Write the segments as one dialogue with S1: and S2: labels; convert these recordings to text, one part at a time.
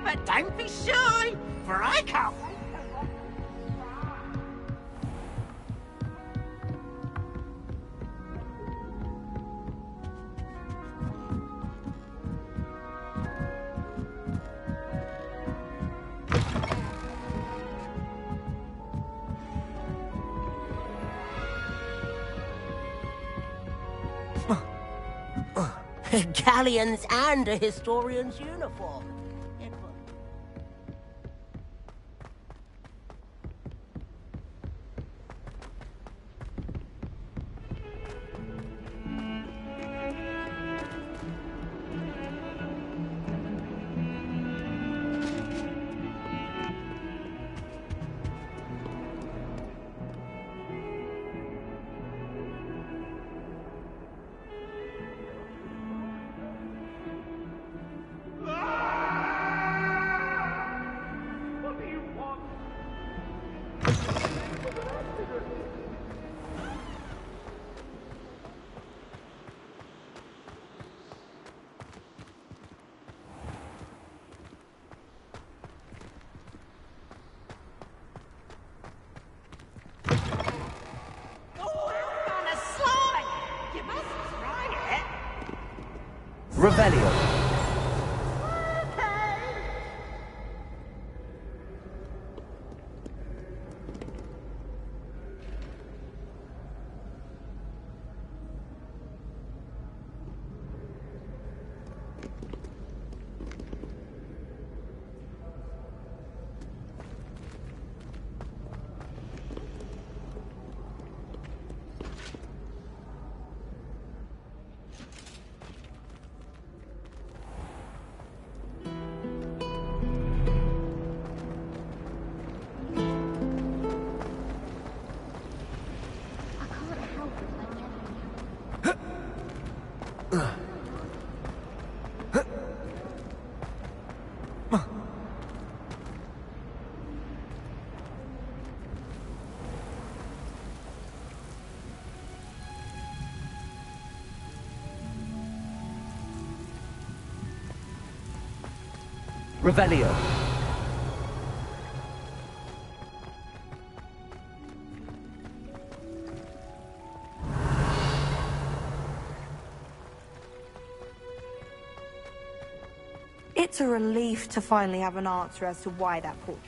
S1: But don't be shy, for I can't wait.
S2: Galleons and a historian's uniform.
S3: Revelio. Revelio.
S4: It's a relief to finally have an answer as to why that portrait...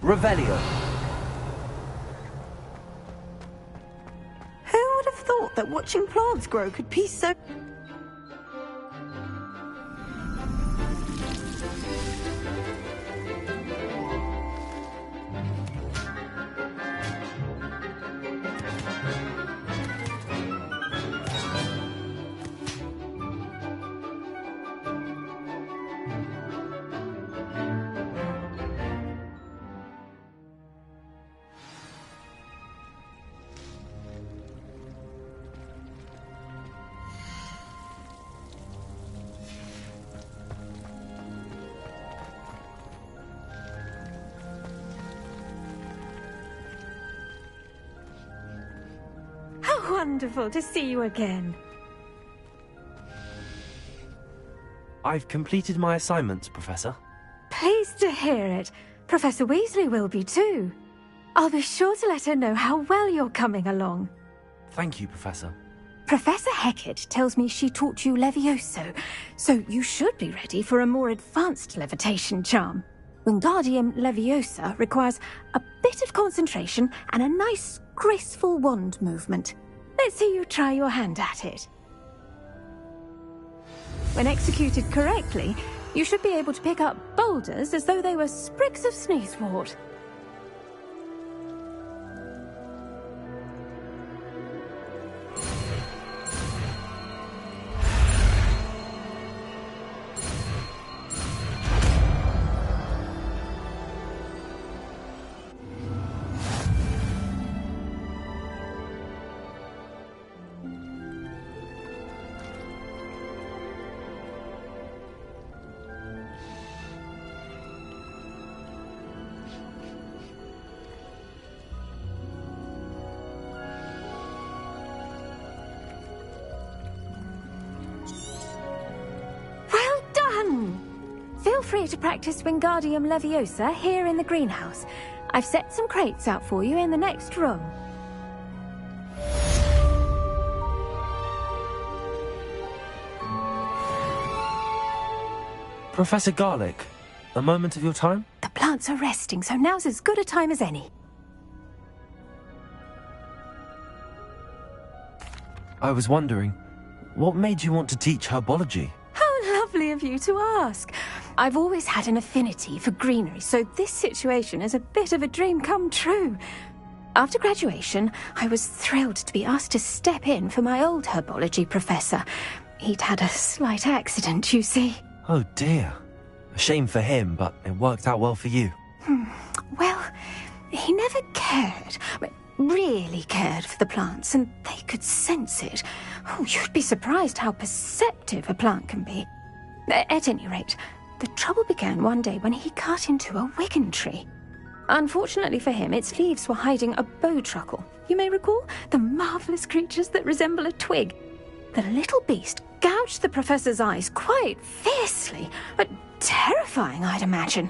S3: Revelio.
S4: Who would have thought that watching plants grow could be so...
S5: Wonderful to see you again.
S3: I've completed my assignments, Professor.
S5: Pleased to hear it. Professor Weasley will be too. I'll be sure to let her know how well you're coming along.
S3: Thank you, Professor.
S5: Professor Hecat tells me she taught you Levioso, so you should be ready for a more advanced levitation charm. Wingardium Leviosa requires a bit of concentration and a nice, graceful wand movement. Let's see you try your hand at it. When executed correctly, you should be able to pick up boulders as though they were sprigs of sneezewort. Feel free to practice Wingardium Leviosa here in the greenhouse. I've set some crates out for you in the next room.
S3: Professor Garlick, a moment of your time?
S5: The plants are resting, so now's as good a time as any.
S3: I was wondering, what made you want to teach herbology?
S5: How lovely of you to ask. I've always had an affinity for greenery, so this situation is a bit of a dream come true. After graduation, I was thrilled to be asked to step in for my old herbology professor. He'd had a slight accident, you see.
S3: Oh dear. A shame for him, but it worked out well for you.
S5: Well, he never cared, really cared for the plants, and they could sense it. Oh, you'd be surprised how perceptive a plant can be. At any rate, the trouble began one day when he cut into a wigan tree. Unfortunately for him, its leaves were hiding a bowtruckle. You may recall the marvellous creatures that resemble a twig. The little beast gouged the professor's eyes quite fiercely, but terrifying, I'd imagine.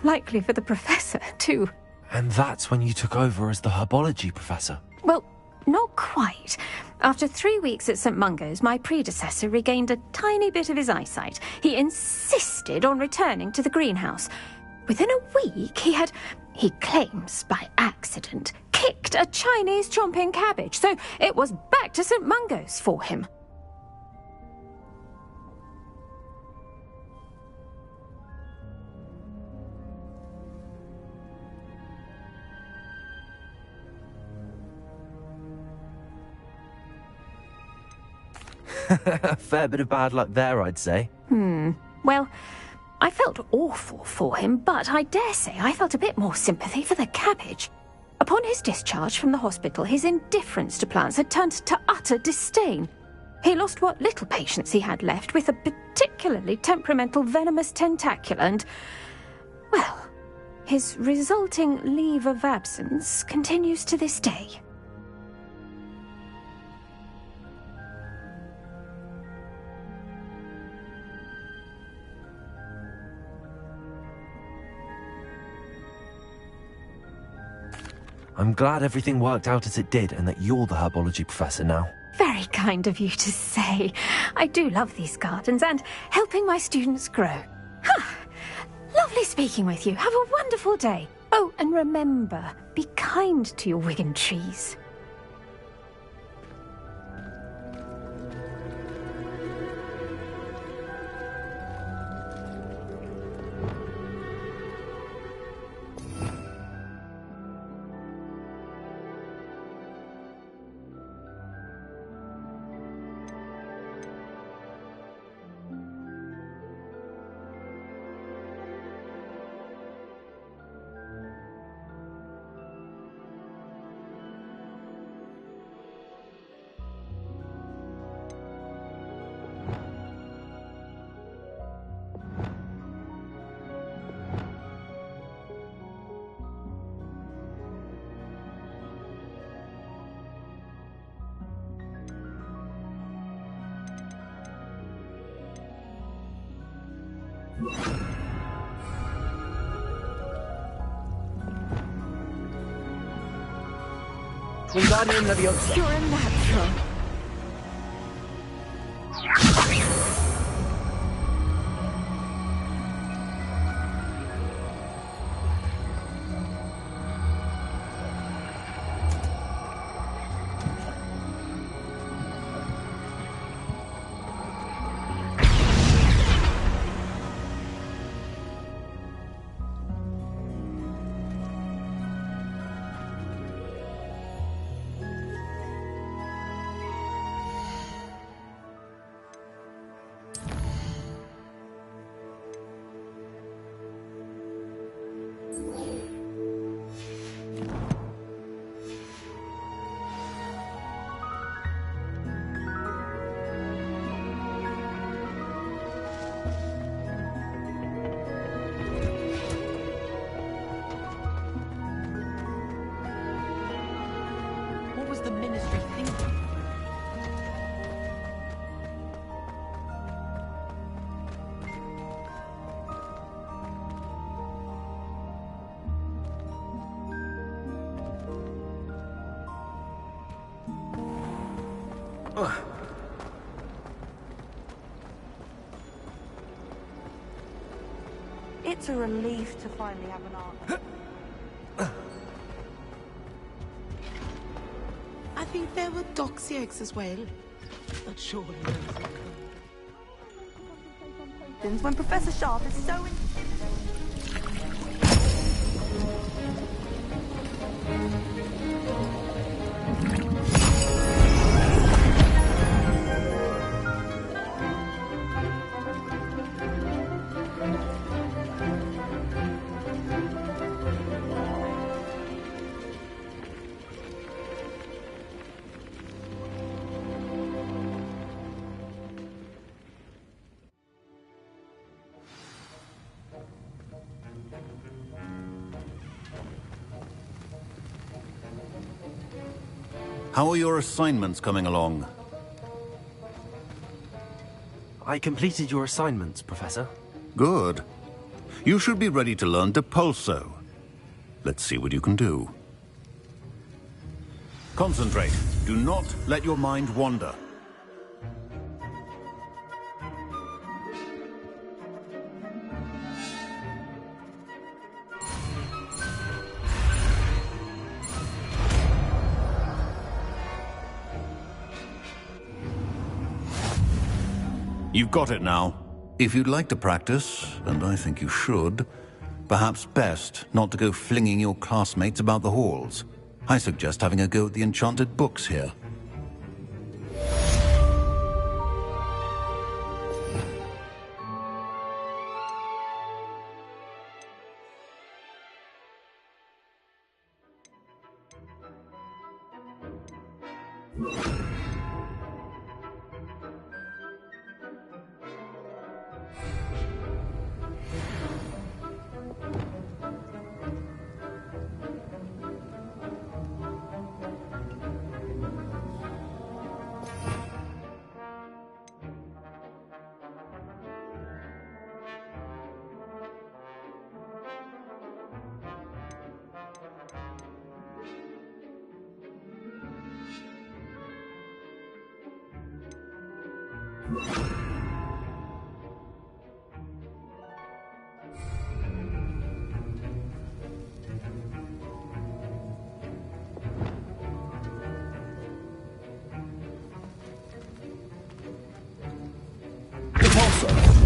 S5: Likely for the professor, too.
S3: And that's when you took over as the herbology professor?
S5: Well, not quite. After 3 weeks at St. Mungo's, my predecessor regained a tiny bit of his eyesight. He insisted on returning to the greenhouse. Within a week, he claims by accident, kicked a Chinese chomping cabbage, so it was back to St. Mungo's for him.
S3: A fair bit of bad luck there, I'd say.
S5: Well, I felt awful for him, but I dare say I felt a bit more sympathy for the cabbage. Upon his discharge from the hospital, his indifference to plants had turned to utter disdain. He lost what little patience he had left with a particularly temperamental venomous tentacula and, well, his resulting leave of absence continues to this day.
S3: I'm glad everything worked out as it did and that you're the herbology professor now.
S5: Very kind of you to say. I do love these gardens and helping my students grow. Lovely speaking with you. Have a wonderful day. Oh, and remember, be kind to your wigan trees.
S3: Wingardium Leviosa.
S5: You're a natural.
S3: What was the ministry thinking?
S4: It's a relief to finally have an answer.
S6: I think there were doxy eggs as well. But surely...
S4: When Professor Sharp is so...
S7: How are your assignments coming along?
S3: I completed your assignments, Professor.
S7: Good. You should be ready to learn Depulso. Let's see what you can do. Concentrate. Do not let your mind wander. You've got it now. If you'd like to practice, and I think you should, perhaps best not to go flinging your classmates about the halls. I suggest having a go at the enchanted books here.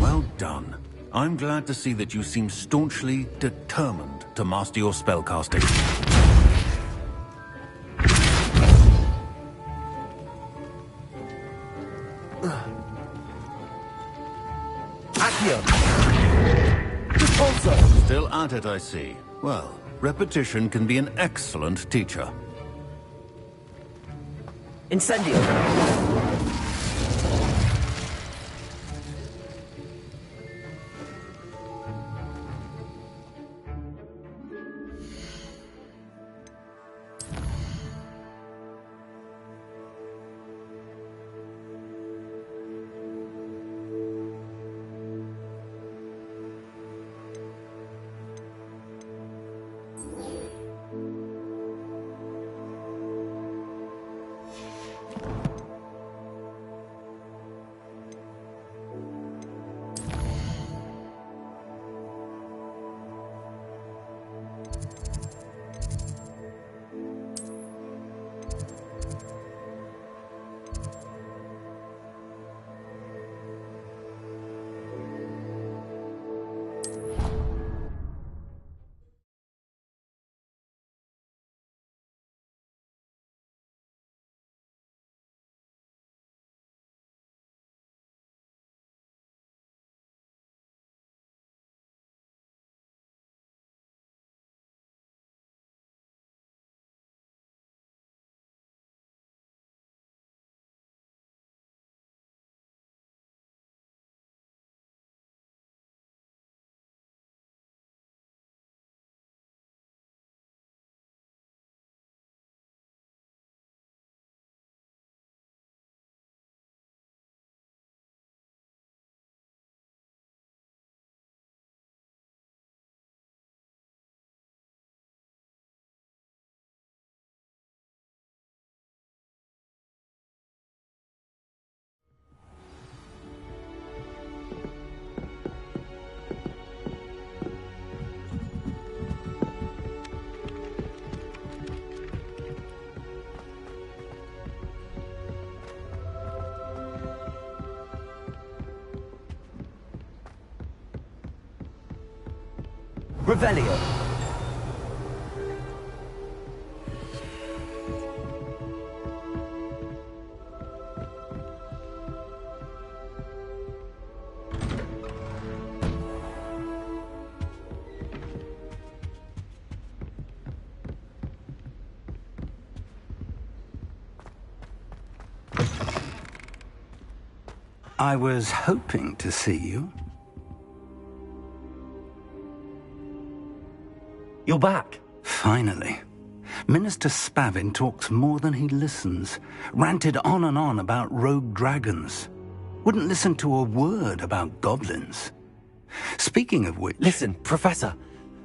S7: Well done. I'm glad to see that you seem staunchly determined to master your spellcasting. Still at it, I see. Well, repetition can be an excellent teacher.
S2: Incendio.
S3: Revelio.
S8: I was hoping to see you.
S3: You're back.
S8: Finally. Minister Spavin talks more than he listens. Ranted on and on about rogue dragons. Wouldn't listen to a word about goblins. Speaking of which...
S3: Listen, Professor.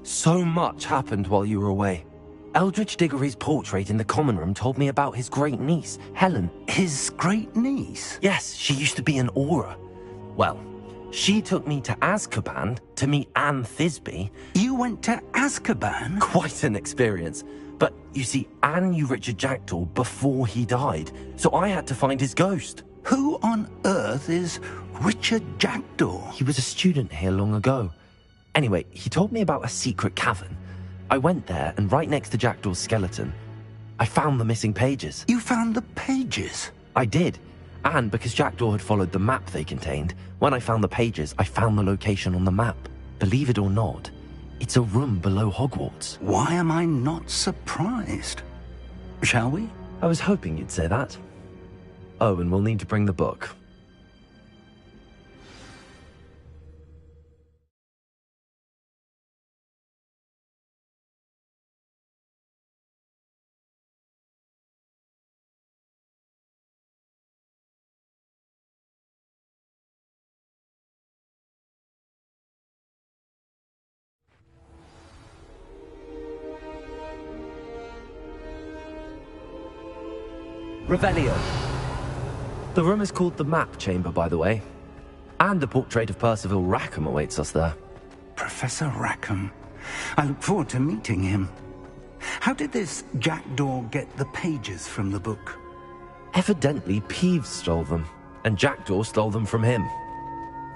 S3: So much happened while you were away. Eldridge Diggory's portrait in the common room told me about his great niece, Helen.
S8: His great niece?
S3: Yes, she used to be an Auror. Well, she took me to Azkaban to meet Anne Thisbe.
S8: You went to Azkaban?
S3: Quite an experience. But, you see, Anne knew Richard Jackdaw before he died, so I had to find his ghost.
S8: Who on earth is Richard Jackdaw?
S3: He was a student here long ago. Anyway, he told me about a secret cavern. I went there, and right next to Jackdaw's skeleton, I found the missing pages.
S8: You found the pages?
S3: I did. And because Jackdaw had followed the map they contained, when I found the pages, I found the location on the map. Believe it or not, it's a room below Hogwarts.
S8: Why am I not surprised? Shall we?
S3: I was hoping you'd say that. Oh, and we'll need to bring the book. Revelio. The room is called the Map Chamber, by the way. And a portrait of Percival Rackham awaits us there.
S8: Professor Rackham. I look forward to meeting him. How did this Jackdaw get the pages from the book?
S3: Evidently, Peeves stole them, and Jackdaw stole them from him.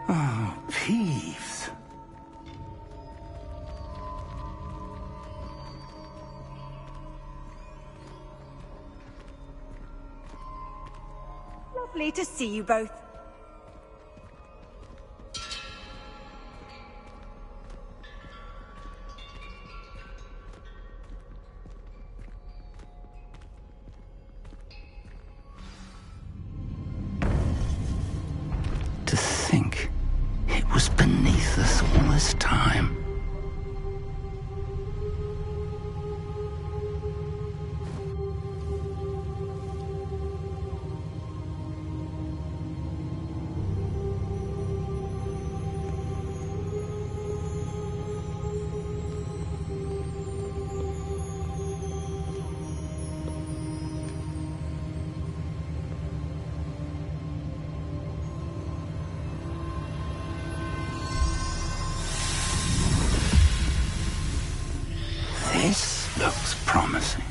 S8: Oh, Peeves.
S4: Lovely to see you both.
S8: To think it was beneath us all this time. This looks promising.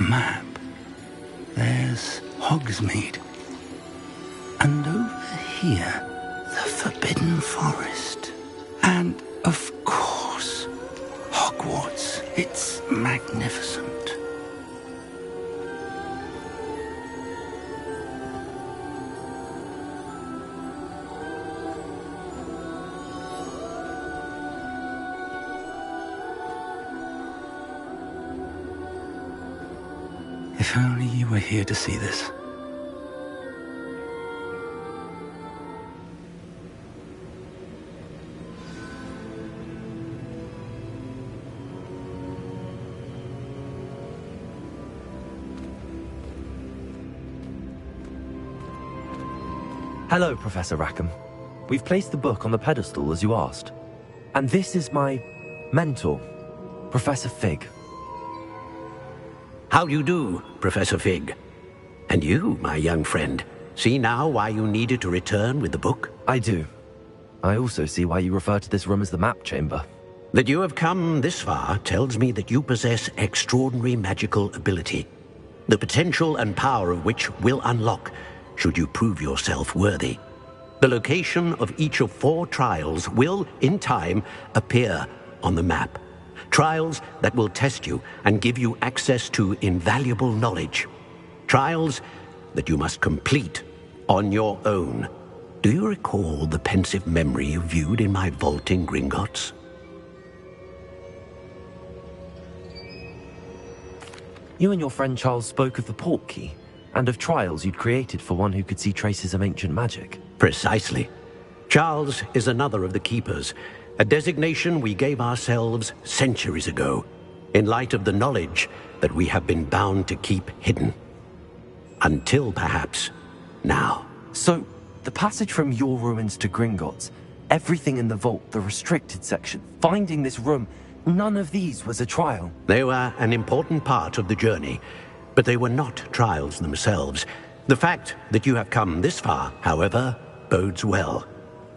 S8: Map. There's Hogsmeade. And over here, the Forbidden Forest. And, of course, Hogwarts. It's magnificent. If only you were here to see this.
S3: Hello, Professor Rackham. We've placed the book on the pedestal as you asked. And this is my mentor, Professor Fig.
S9: How do you do, Professor Fig? And you, my young friend, see now why you needed to return with the book?
S3: I do. I also see why you refer to this room as the map chamber.
S9: That you have come this far tells me that you possess extraordinary magical ability, the potential and power of which will unlock should you prove yourself worthy. The location of each of 4 trials will, in time, appear on the map. Trials that will test you and give you access to invaluable knowledge. Trials that you must complete on your own. Do you recall the pensive memory you viewed in my vault in Gringotts?
S3: You and your friend Charles spoke of the port key, and of trials you'd created for one who could see traces of ancient magic.
S9: Precisely. Charles is another of the Keepers, a designation we gave ourselves centuries ago, in light of the knowledge that we have been bound to keep hidden. Until, perhaps, now.
S3: So, the passage from your ruins to Gringotts, everything in the vault, the restricted section, finding this room, none of these was a trial.
S9: They were an important part of the journey, but they were not trials themselves. The fact that you have come this far, however, bodes well.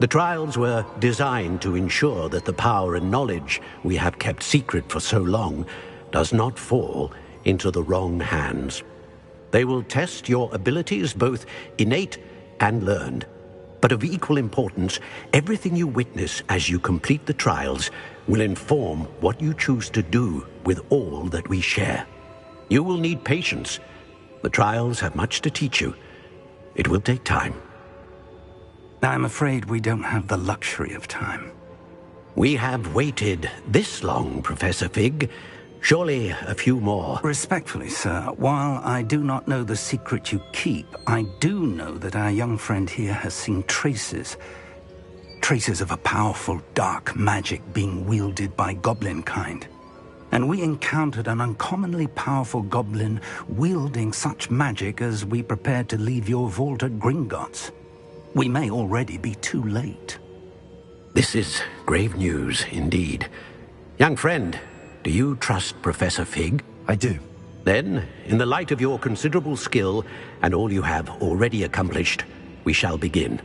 S9: The trials were designed to ensure that the power and knowledge we have kept secret for so long does not fall into the wrong hands. They will test your abilities, both innate and learned. But of equal importance, everything you witness as you complete the trials will inform what you choose to do with all that we share. You will need patience. The trials have much to teach you. It will take time.
S8: I'm afraid we don't have the luxury of time.
S9: We have waited this long, Professor Fig. Surely a few more.
S8: Respectfully, sir, while I do not know the secret you keep, I do know that our young friend here has seen traces of a powerful dark magic being wielded by goblin kind. And we encountered an uncommonly powerful goblin wielding such magic as we prepared to leave your vault at Gringotts. We may already be too late.
S9: This is grave news indeed. Young friend, do you trust Professor Fig?
S3: I do.
S9: Then, in the light of your considerable skill and all you have already accomplished, we shall begin.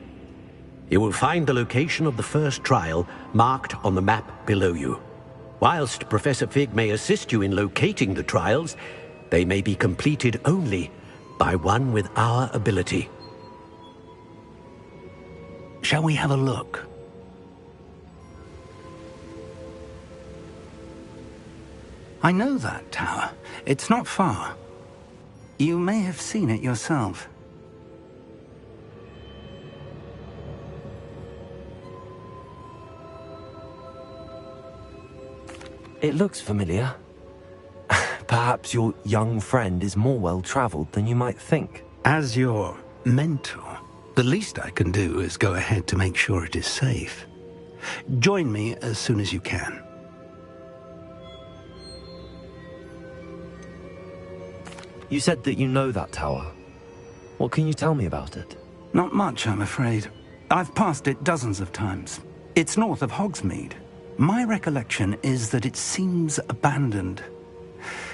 S9: You will find the location of the first trial marked on the map below you. Whilst Professor Fig may assist you in locating the trials, they may be completed only by one with our ability.
S8: Shall we have a look? I know that tower. It's not far. You may have seen it yourself.
S3: It looks familiar. Perhaps your young friend is more well-traveled than you might think.
S8: As your mentor, the least I can do is go ahead to make sure it is safe. Join me as soon as you can.
S3: You said that you know that tower. What can you tell me about it?
S8: Not much, I'm afraid. I've passed it dozens of times. It's north of Hogsmeade. My recollection is that it seems abandoned.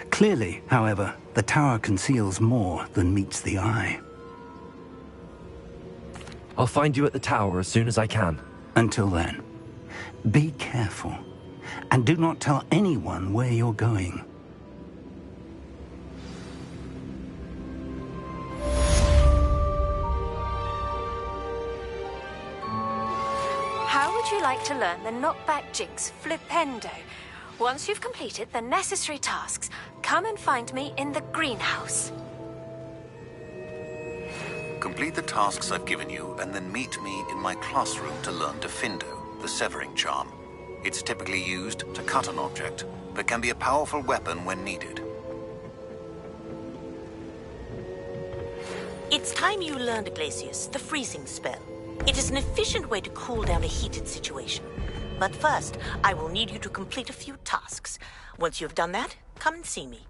S8: Clearly, however, the tower conceals more than meets the eye.
S3: I'll find you at the tower as soon as I can.
S8: Until then, be careful, and do not tell anyone where you're going.
S5: How would you like to learn the knockback jinx flipendo? Once you've completed the necessary tasks, come and find me in the greenhouse.
S7: Complete the tasks I've given you, and then meet me in my classroom to learn Defindo, the severing charm. It's typically used to cut an object, but can be a powerful weapon when needed.
S10: It's time you learned, Glacius, the freezing spell. It is an efficient way to cool down a heated situation. But first, I will need you to complete a few tasks. Once you have done that, come and see me.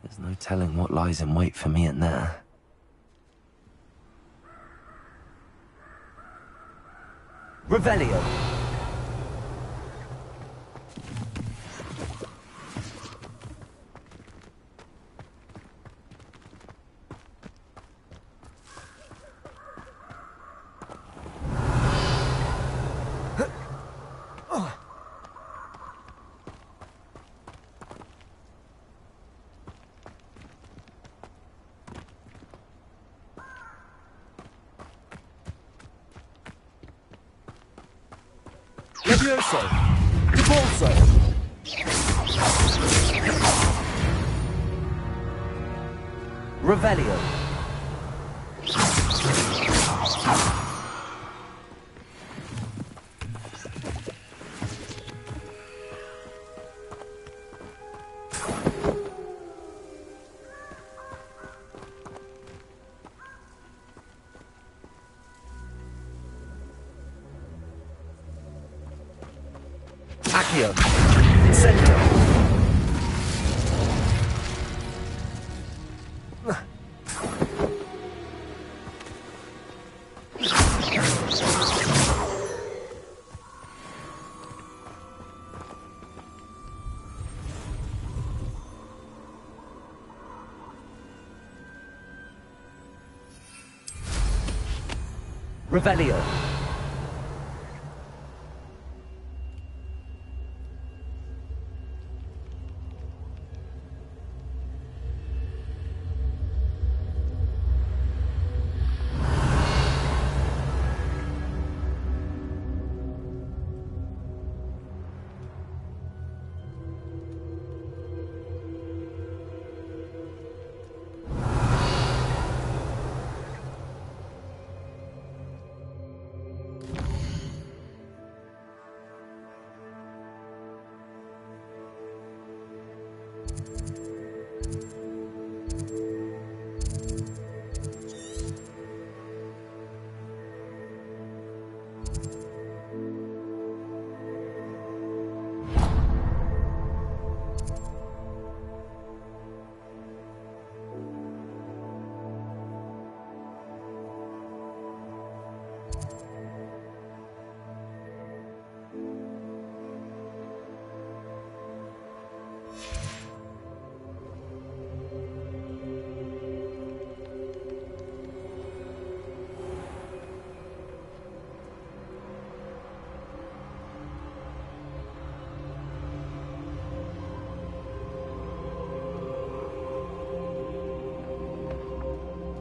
S3: There's no telling what lies in wait for me in there. Revelio!
S11: Levioso! Impulso!
S3: Revelio! Accio! Center! Revelio!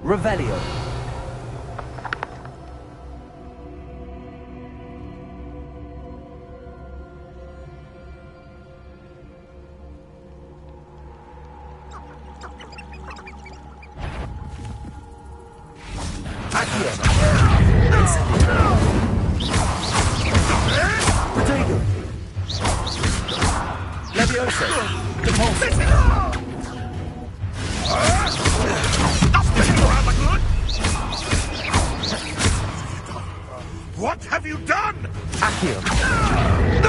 S3: Revelio.
S1: What have you done?
S3: Accio.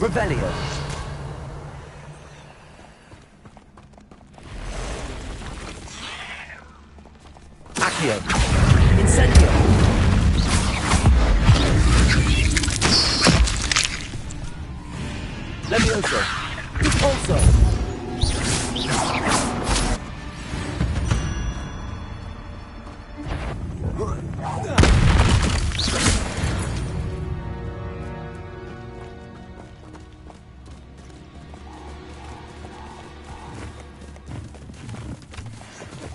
S3: Revelio. Accio. Incendio. Levioso. Repulso.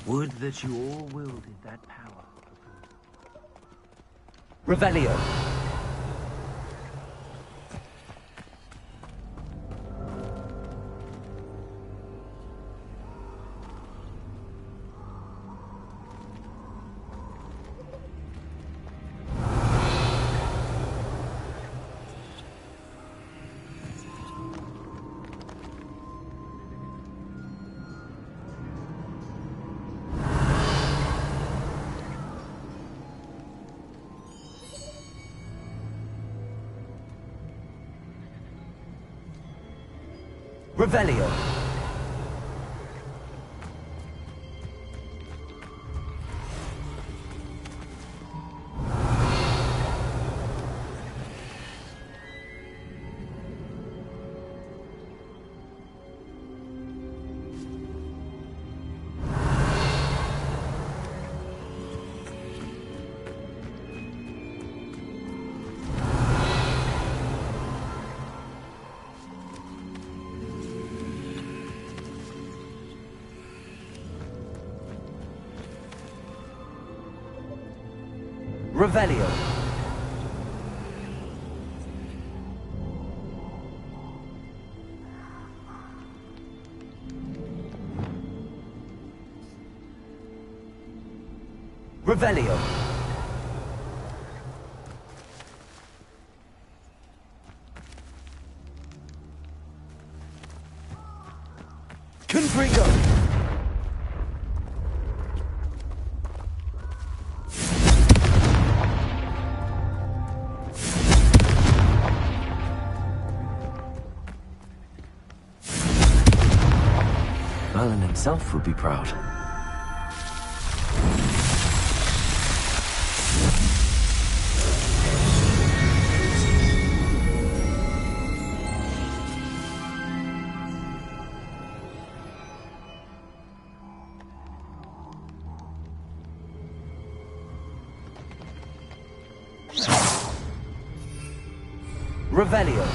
S8: Would that you all wielded that power.
S3: Revelio. Revelio. Revelio. Revelio. Confringo. Merlin himself would be proud. Revelio.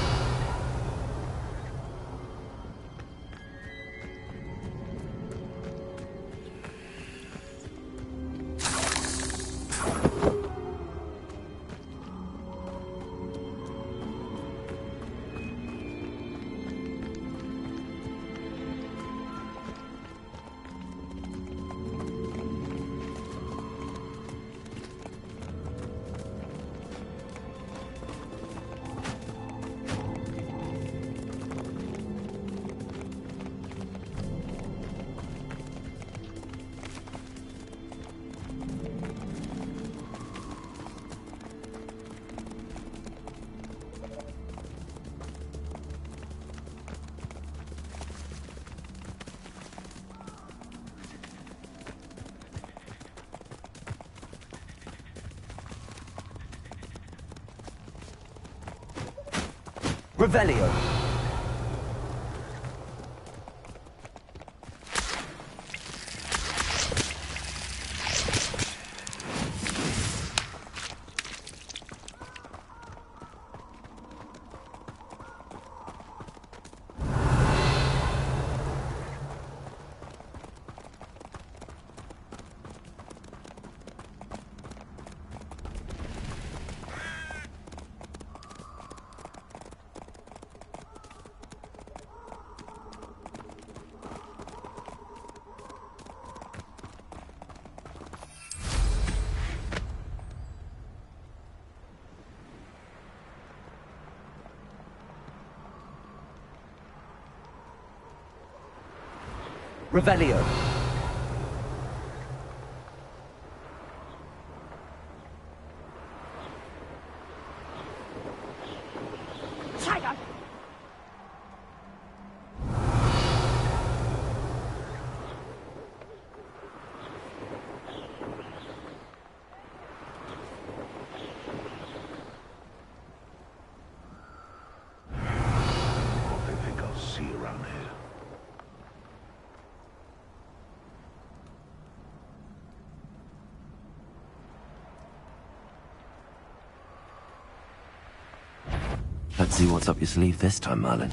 S3: Revelio. Revelio.
S5: Tiger!
S1: What do they think I'll see around here?
S3: Let's see what's up your sleeve this time, Merlin.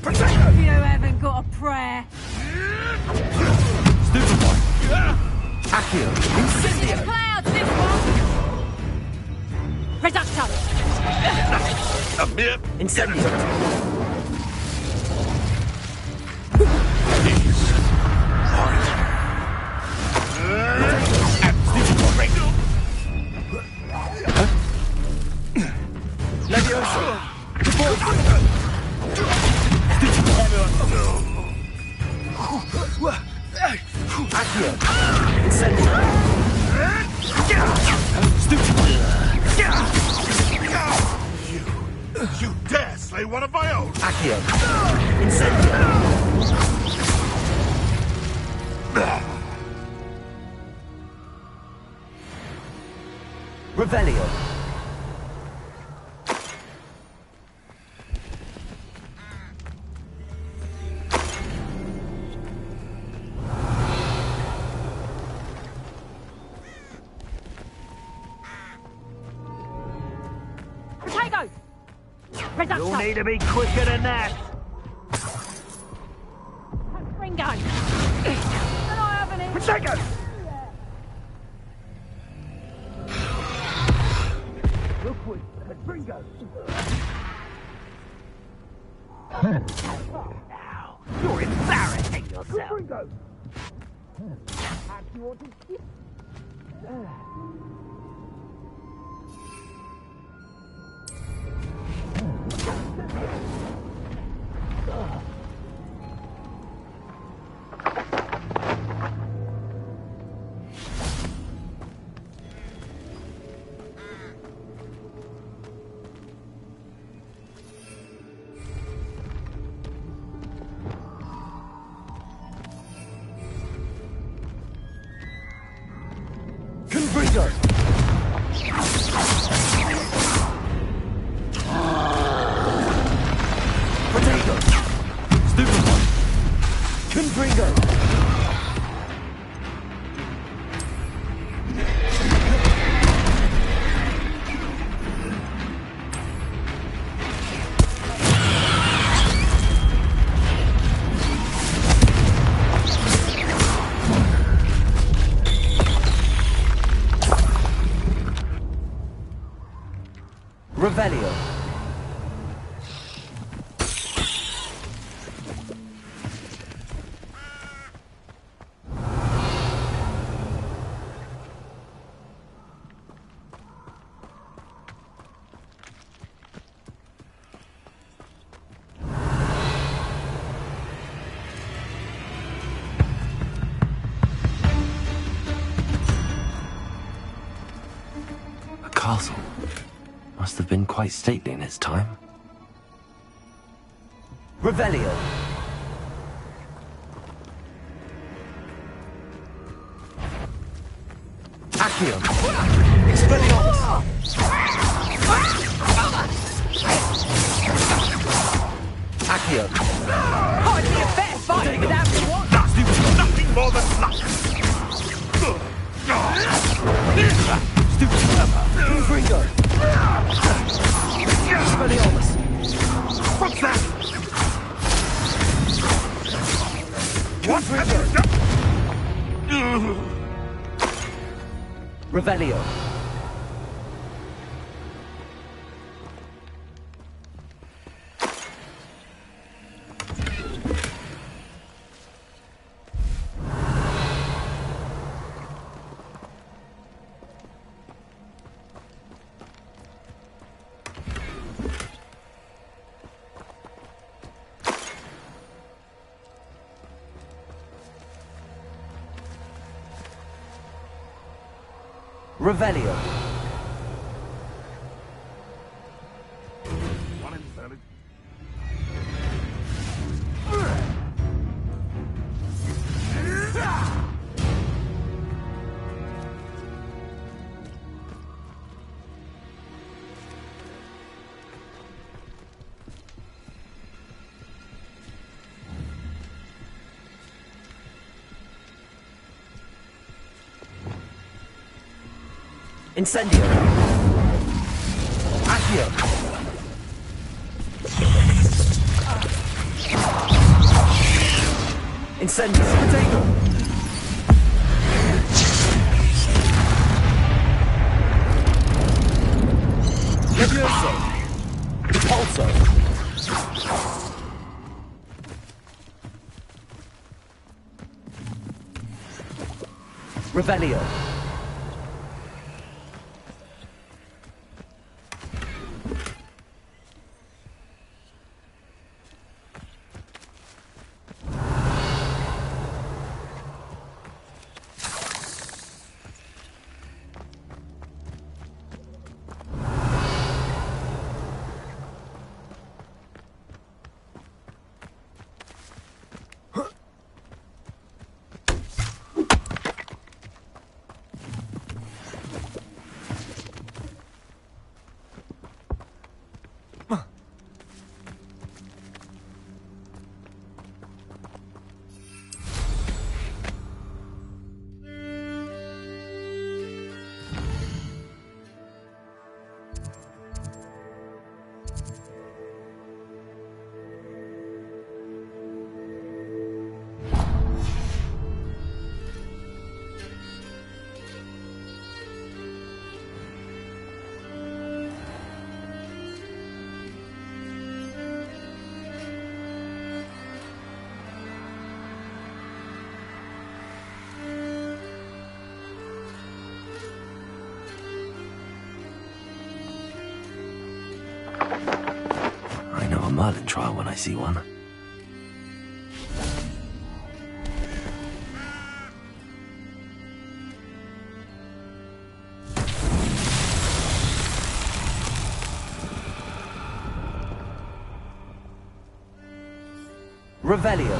S5: You haven't got a prayer.
S3: Stupid one. Accio.
S5: Incendio. Clouds, this one. Reducto.
S1: A mere
S3: Incendio.
S11: Levioso!
S3: Accio. Incendio.
S1: You dare slay one of my own!
S3: Accio. Incendio. Revelio.
S5: Potato. Reducto.
S11: You'll need to be quicker than that.
S5: Ringo. Can I have an inch?
S11: Potato! Look with Ringo. Now, you're embarrassing yourself. Ringo.
S3: Confringo. Potato. Stupid one. Confringo. Revelio. A castle. Must have been quite stately in its time. Revelio. Accio. Expelliarmus. Accio.
S2: Hardly a fair fight without the one.
S1: That's nothing more than luck.
S3: Stupid clever. Gringo. Expelliarmus.
S1: What's that? What have you done?
S3: Revelio. Revelio.
S1: One invalid.
S3: Incendio. Accio. Incendio. Potato. Levioso. Repulso. Revelio. I know a Merlin trial when I see one. Revelio.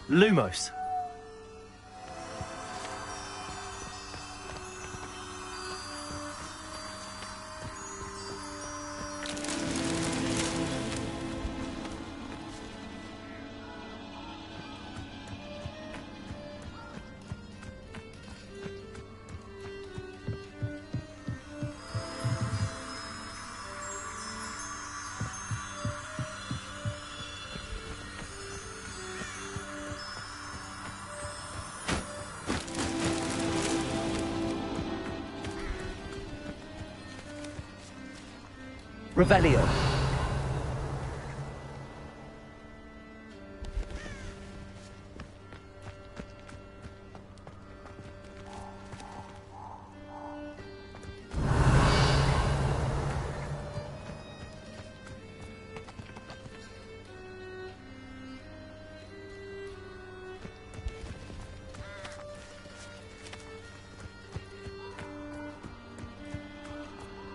S3: Lumos. Revelio.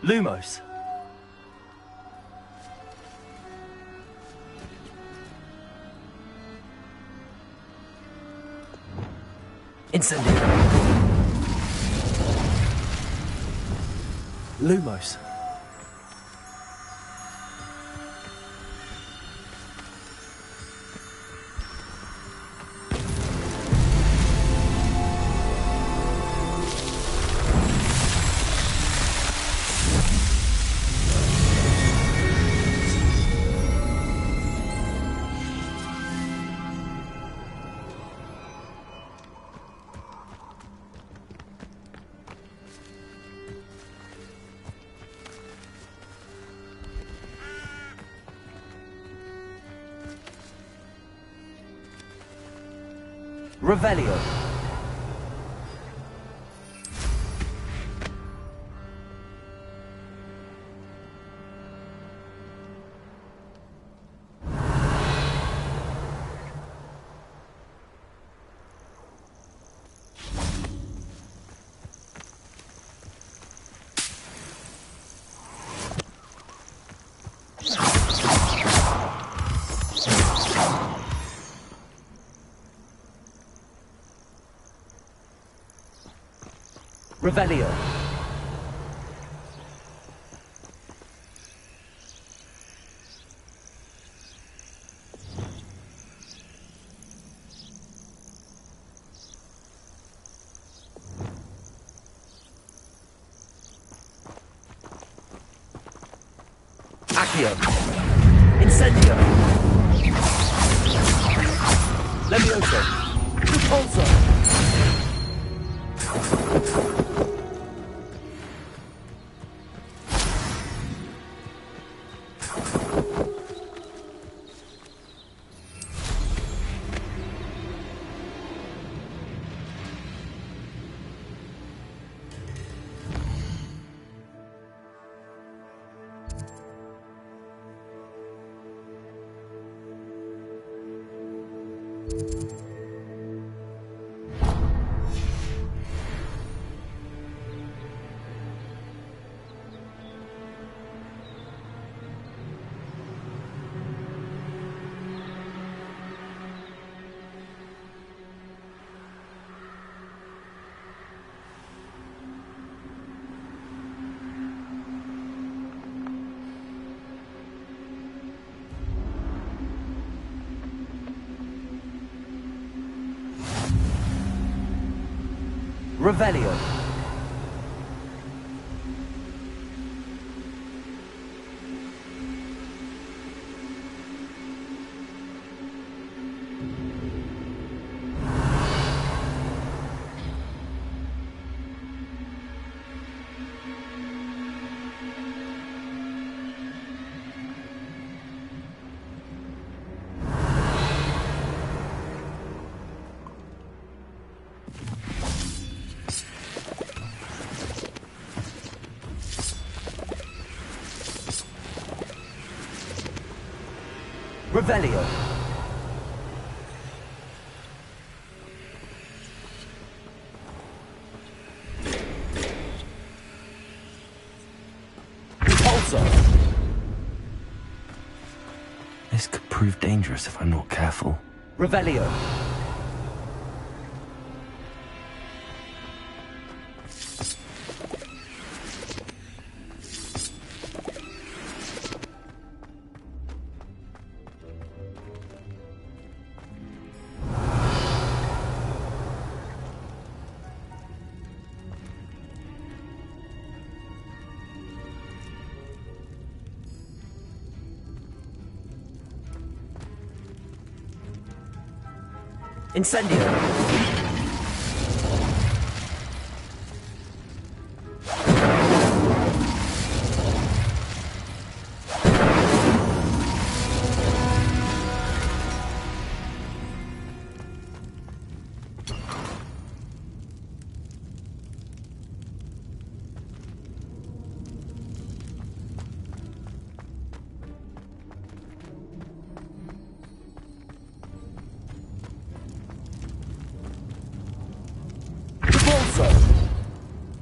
S3: Lumos. Incendio. Lumos. Revelio. Revelio. Accio. Incendio. Levioso. Repulsor. Revelio. Revelio. Repulsor. This could prove dangerous if I'm not careful. Revelio. Incendio.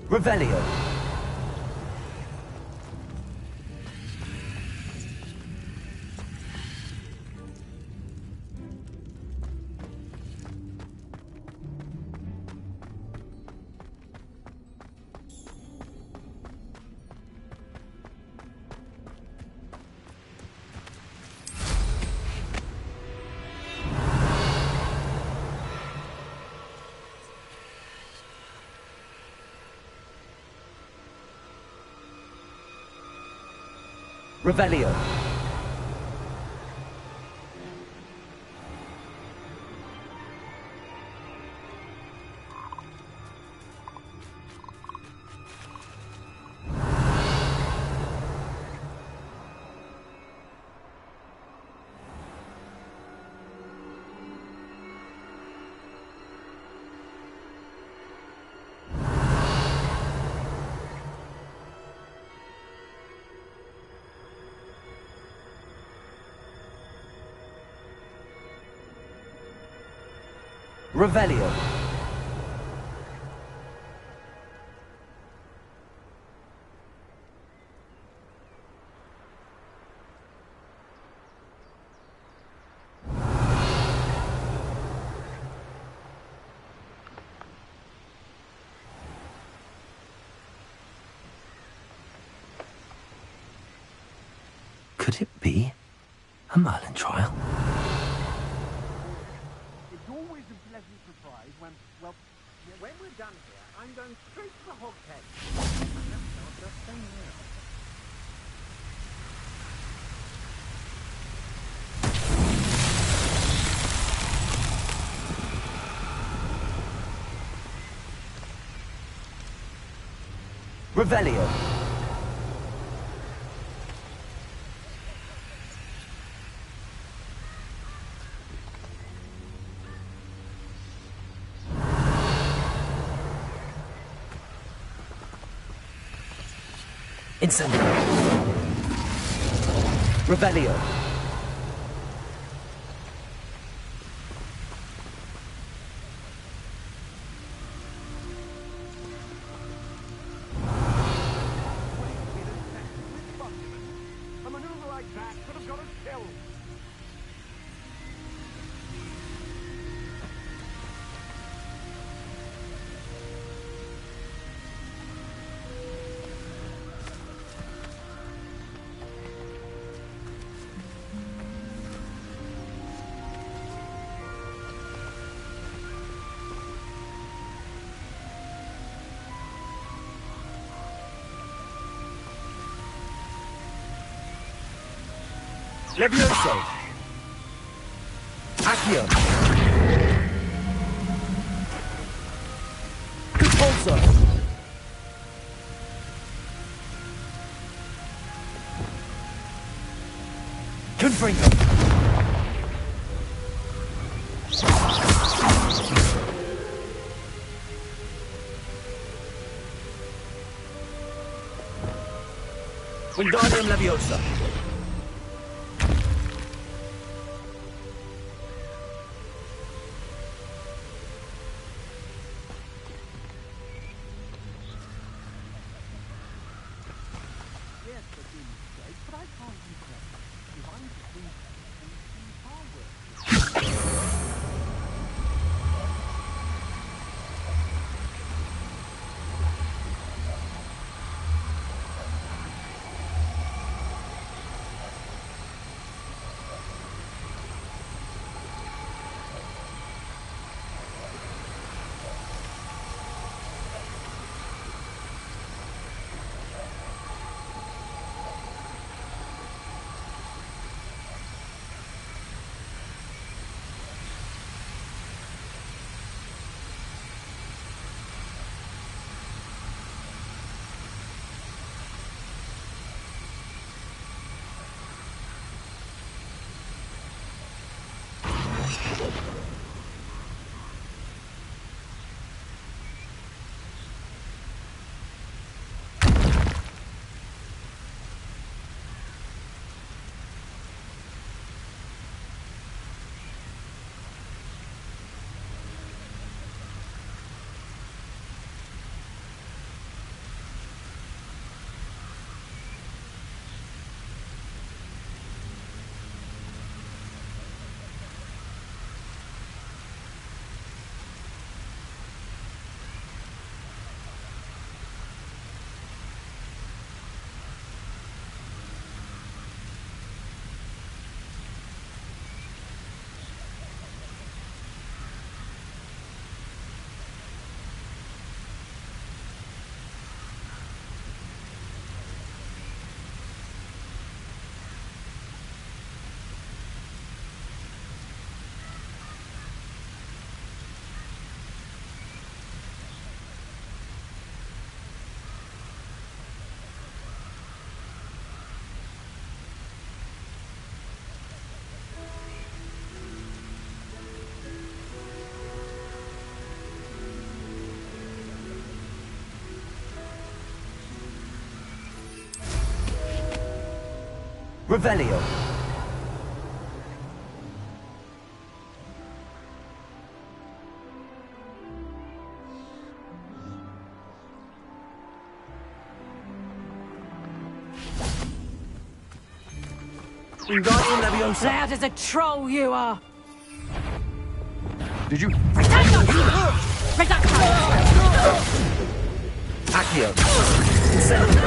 S3: Revelio. Revelio. Revelio. Could it be a Merlin trial?
S11: It's always a pleasant surprise when we're done here, I'm going straight to the hog pen. Just stay here.
S3: Revelio. Incendio. Revelio.
S11: A maneuver like that could have got us killed.
S3: Levioso. Accio. Repulsor. Confringo. Wingardium Leviosa. Revelio. Wingardium Leviosa.
S5: Loud as a troll you are.
S1: Did you?
S3: Accio. Incendio.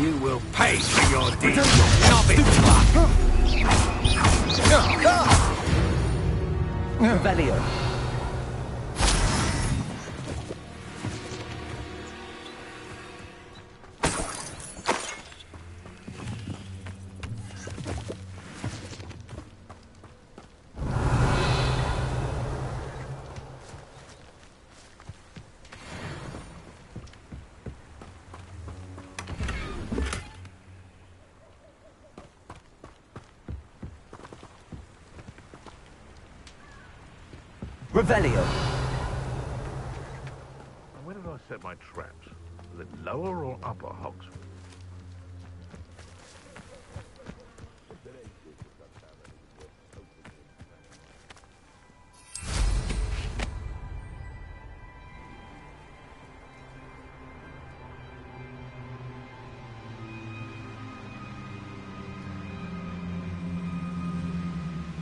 S1: You will pay for your deeds.
S3: Revelio. Revelio.
S1: Where did I set my traps? Was it lower or upper Hogsmeade?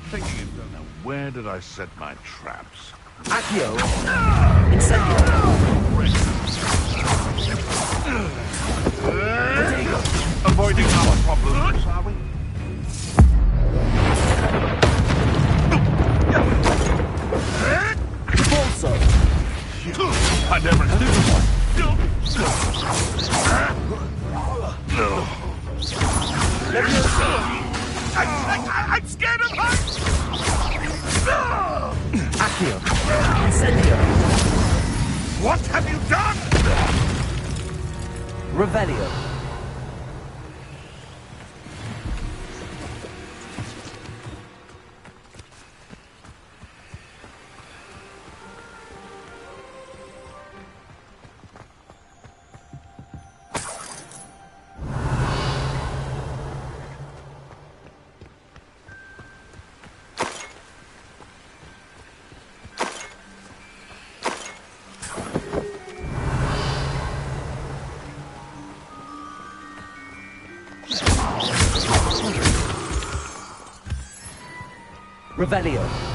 S1: Thinking it don't know. Where did I set my traps?
S3: Accio. Incendio.
S1: Avoiding our problems, are we?
S3: Bolso.
S1: I never knew. I'm scared of heights!
S3: Accio. Incendio.
S1: What have you done?
S3: Revelio. Revelio.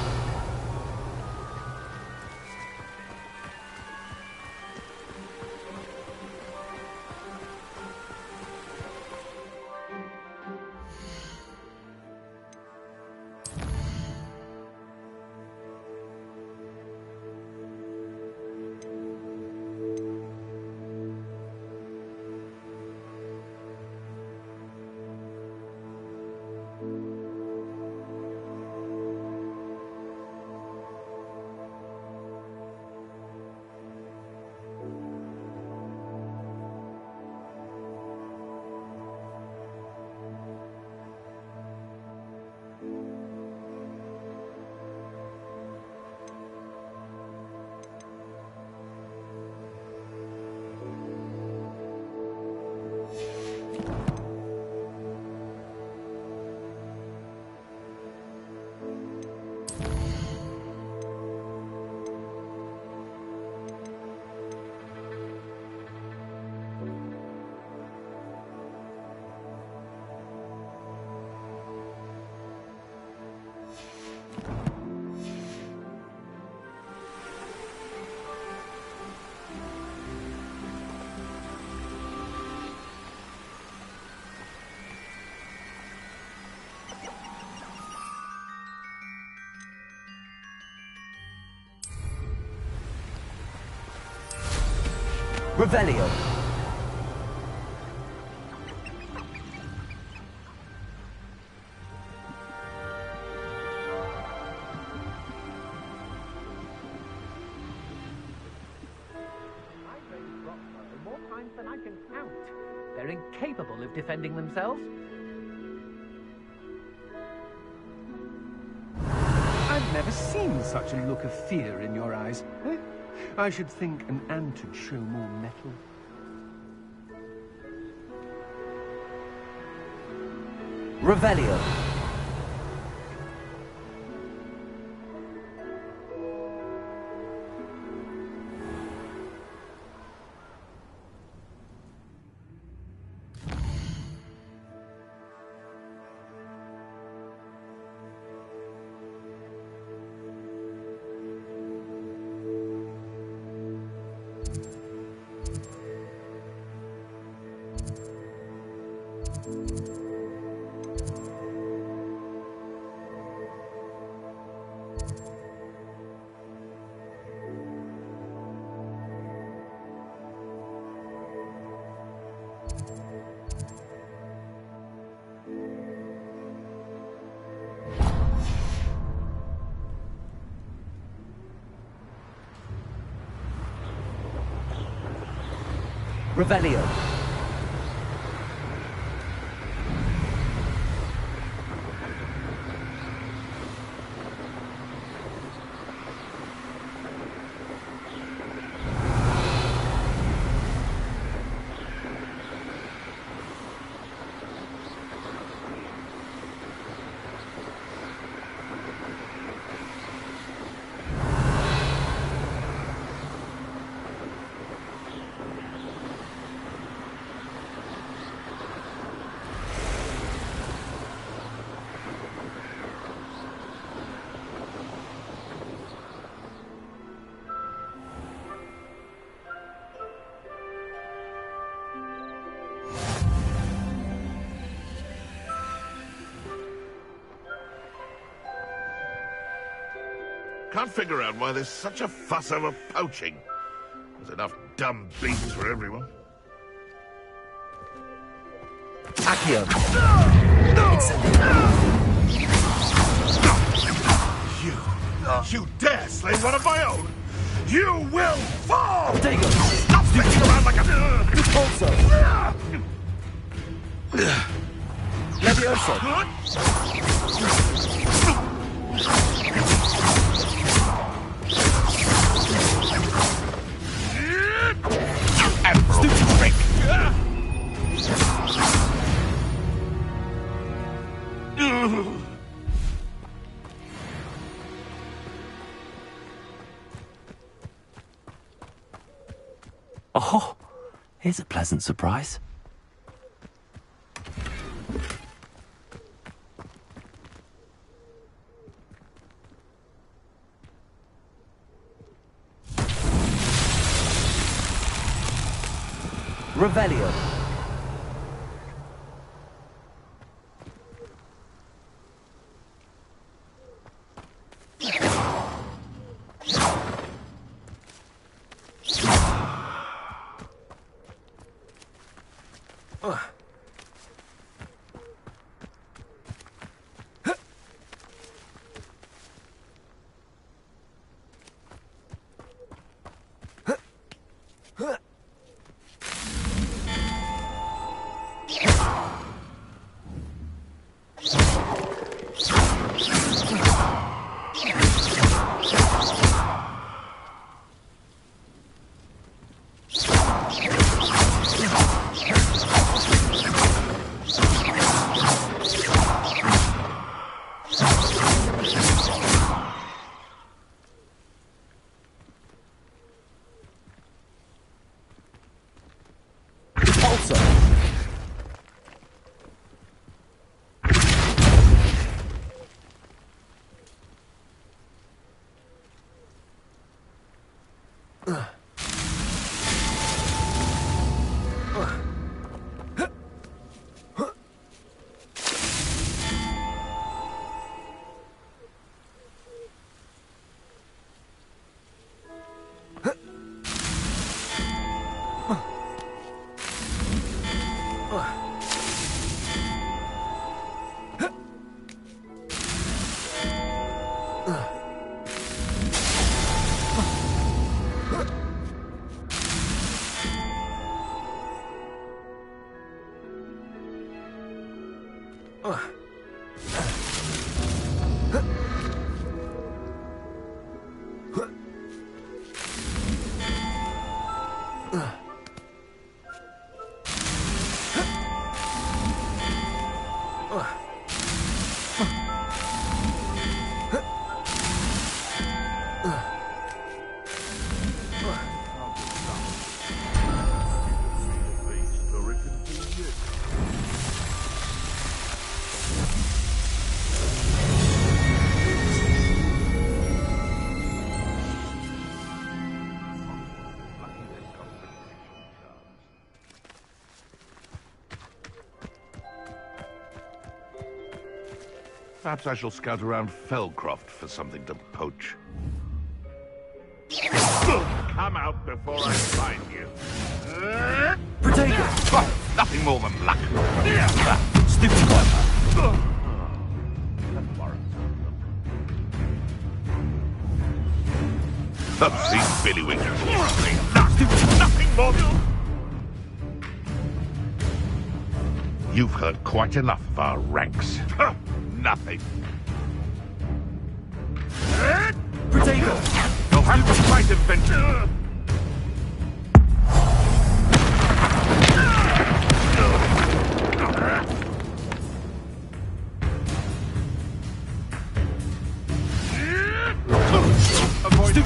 S3: Revelio.
S11: More times than I can count. They're incapable of defending themselves.
S12: I've never seen such a look of fear in your eyes. I should think an ant would show more mettle.
S3: Revelio. Revelio.
S1: Can't figure out why there's such a fuss over poaching. There's enough dumb beasts for everyone.
S3: Accio.
S1: You dare slay one of my own? You will fall!
S3: Diego.
S1: Stop sticking around like a...
S3: Also. Levioso.
S1: Stupid trick!
S3: Oh, here's a pleasant surprise. Revelio.
S1: Perhaps I shall scout around Felcroft for something to poach. Come out before I find you.
S3: Potato!
S1: Oh, nothing more than luck.
S3: Stupid one!
S1: These billywinks. Nothing more than... You've heard quite enough of our ranks. Nothing.
S3: Potato!
S1: You'll have to fight eventually.
S3: Avoid it.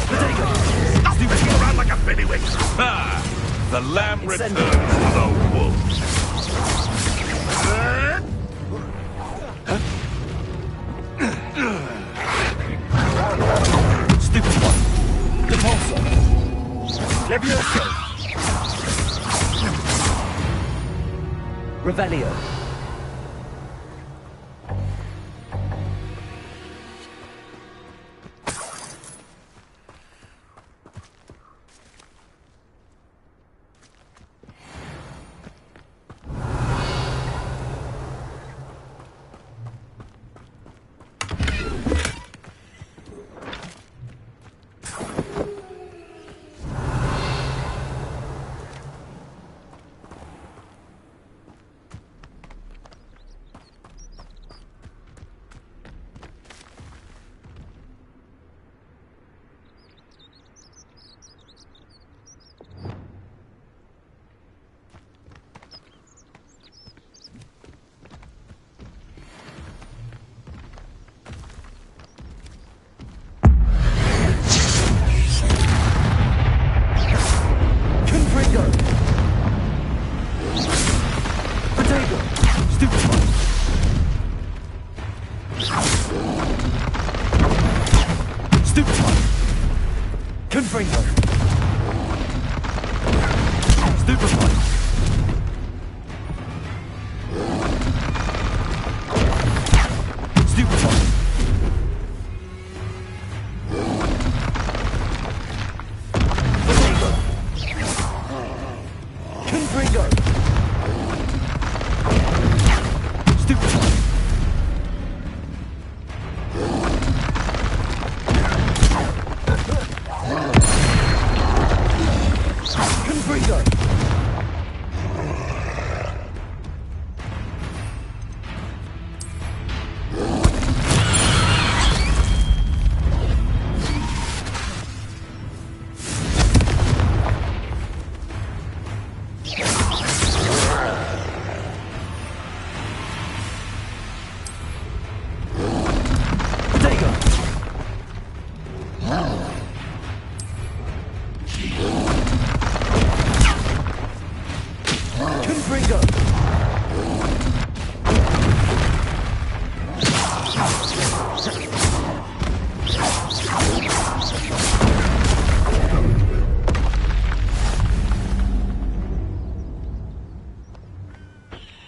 S3: Potato!
S1: Stop messing around like a billywink. The lamb returns to the wolves.
S3: Stupid one! Repulsor! Levioso! Revelio! Confringo! Stupefy! Stupefy! Confringo! Stupefy!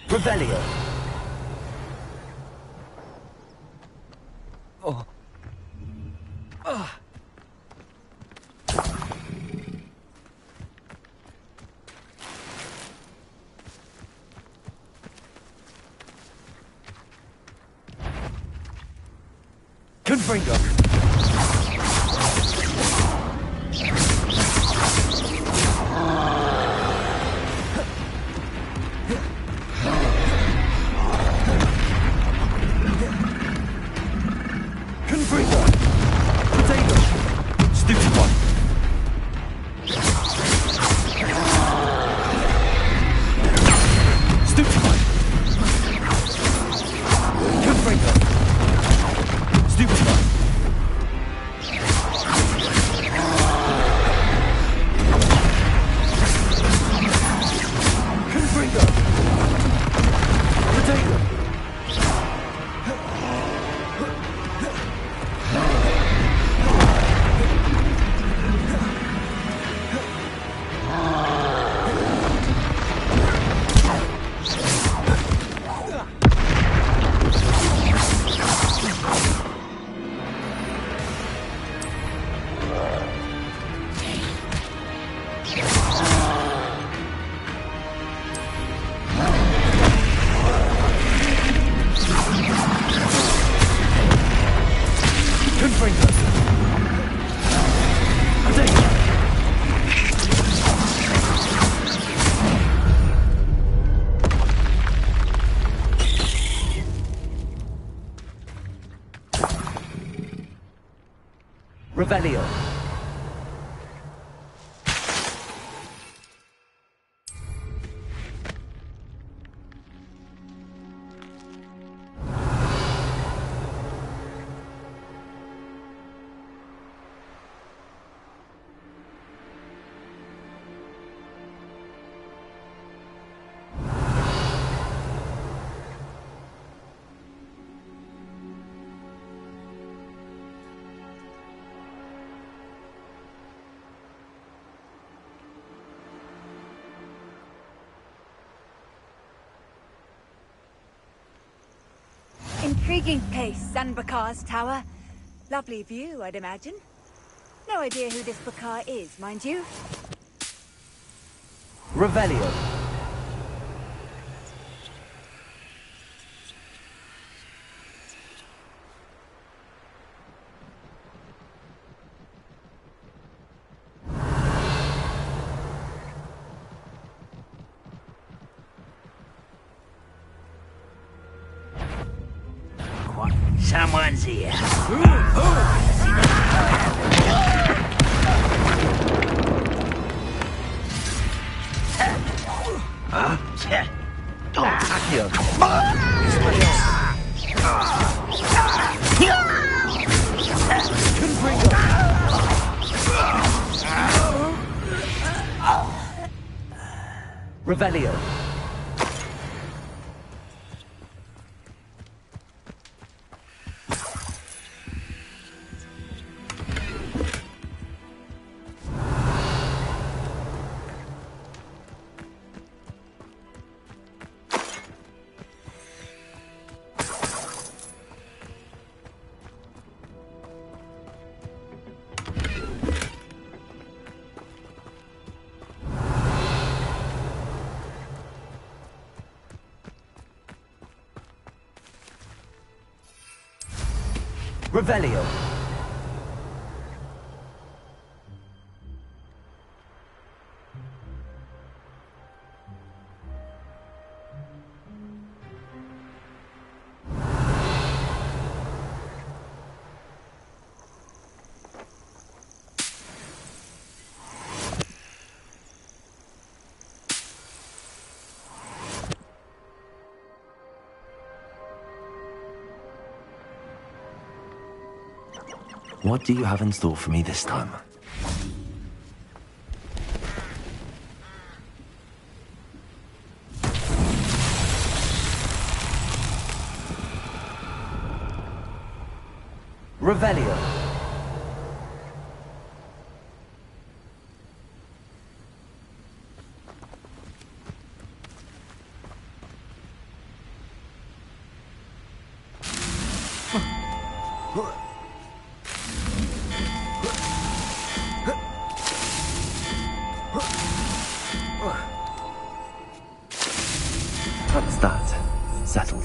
S3: Revelio. Oh. Confringo. Confringo. Potato. Stupid one. Stupid one. Confringo. Stupid one. Revelio.
S13: Intriguing place, Sanbakar's tower. Lovely view, I'd imagine. No idea who this Bakar is, mind you.
S3: Revelio.
S14: Someone's here.
S3: Revelio. Revelio. What do you have in store for me this time? Revelio. That's that. Settled.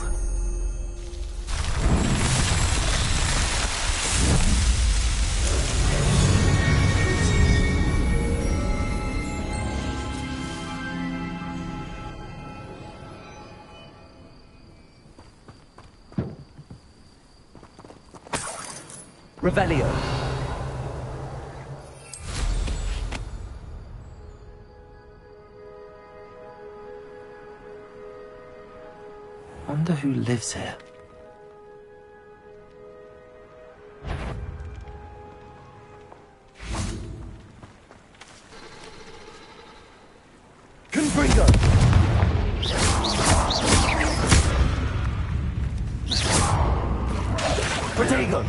S3: Revelio. Wonder who lives here. Confringo! Protego!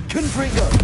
S3: Confringo!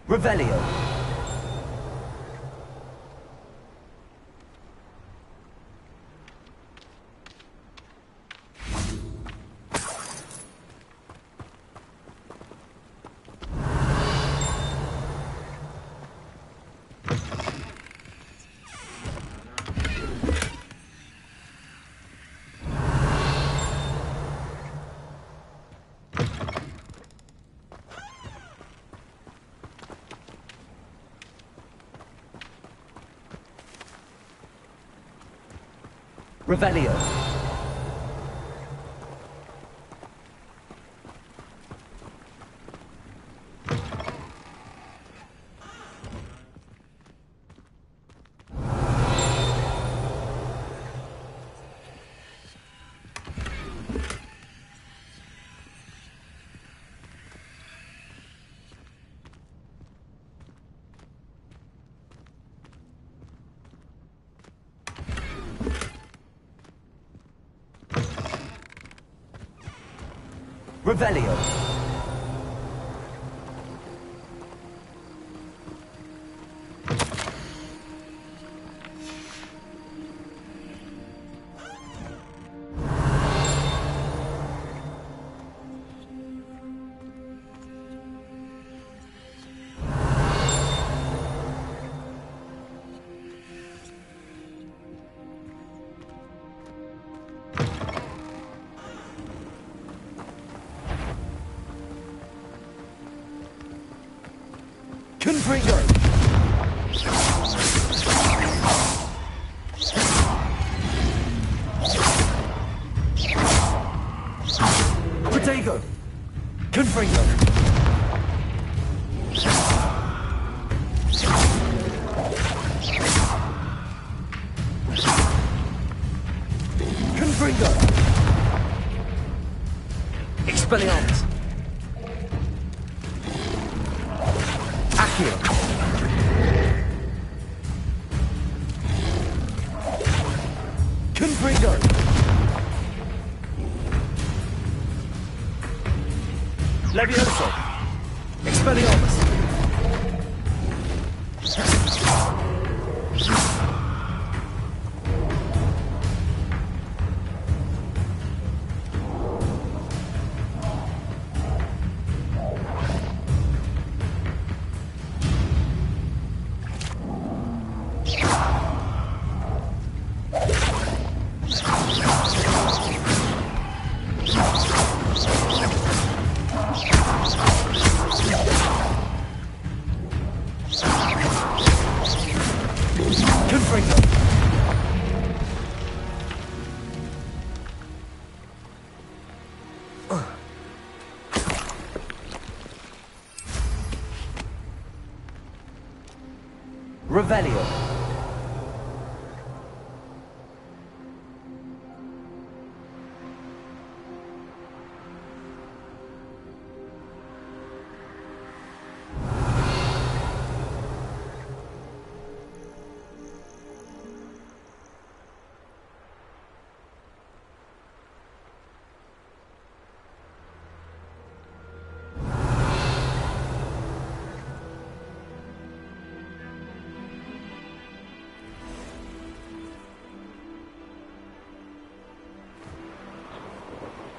S3: Revelio. Revelio. Revelio. Confringo. Protego. Confringo. Confringo. Expelliarmus. Accio. Confringo. Levioso. Expelliarmus. Revelio.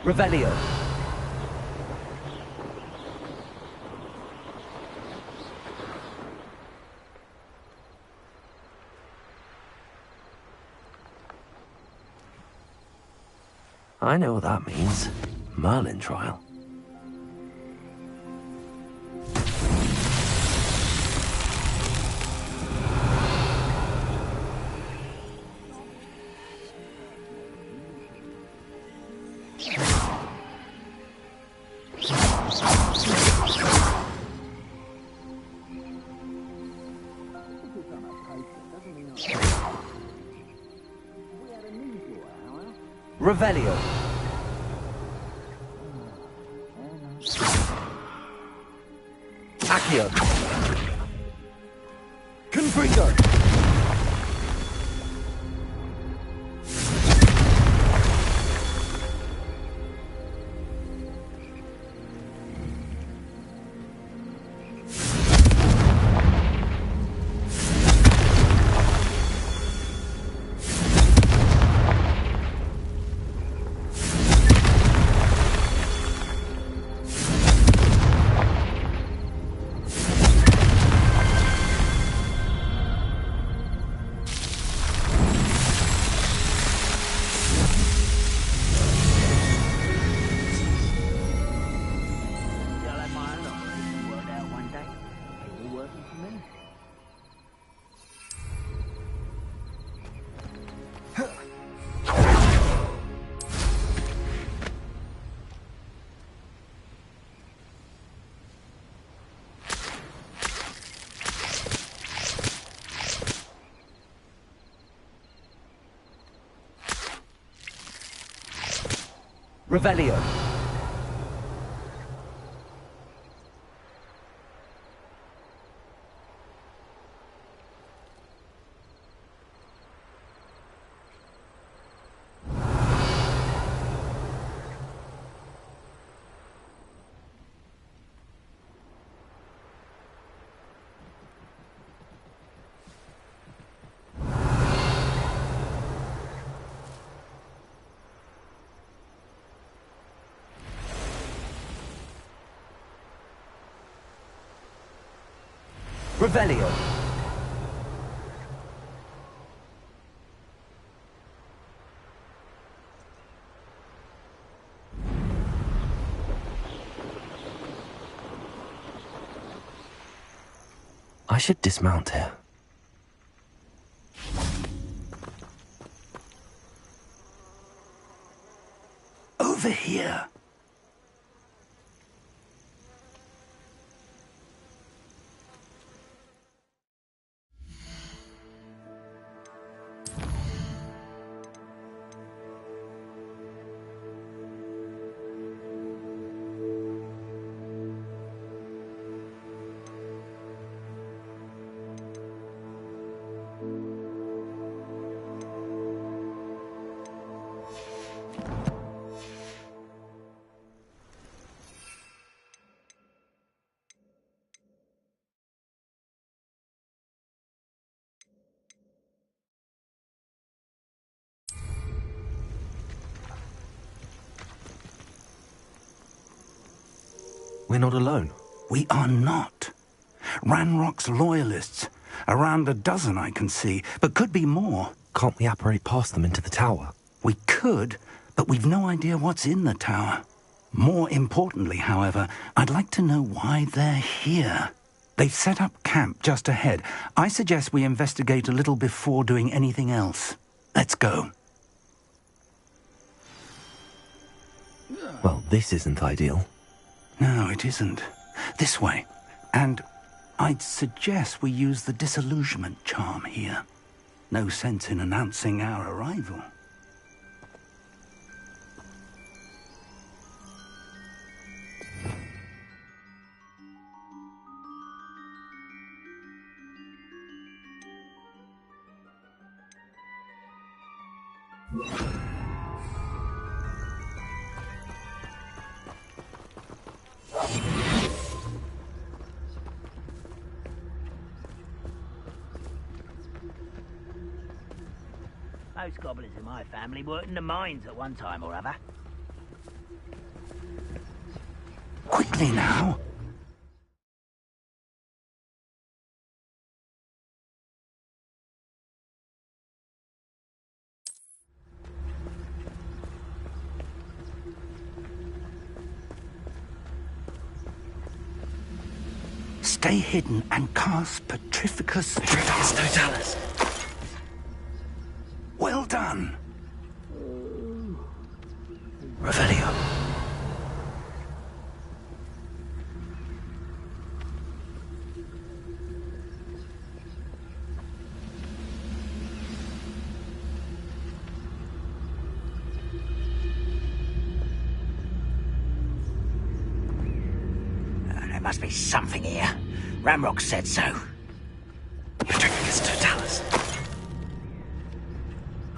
S3: Revelio. I know what that means. Merlin trial. Revelio. Accio. Confringo. Revelio. Revelio. I should dismount here.
S8: Over here.
S3: We're not alone.
S8: We are not. Ranrock's loyalists. Around a dozen I can see, but could be more.
S3: Can't we apparate past them into the tower?
S8: We could, but we've no idea what's in the tower. More importantly, however, I'd like to know why they're here. They've set up camp just ahead. I suggest we investigate a little before doing anything else. Let's go.
S3: Well, this isn't ideal.
S8: No, it isn't. This way. And I'd suggest we use the disillusionment charm here. No sense in announcing our arrival.
S14: Most goblins in my family worked in the mines at one time or other.
S8: Quickly now. Stay hidden and cast Petrificus
S3: Totalis.
S8: Well done.
S3: Revelio.
S14: There must be something here. Ramrock said so.
S3: Petrificus Totalis.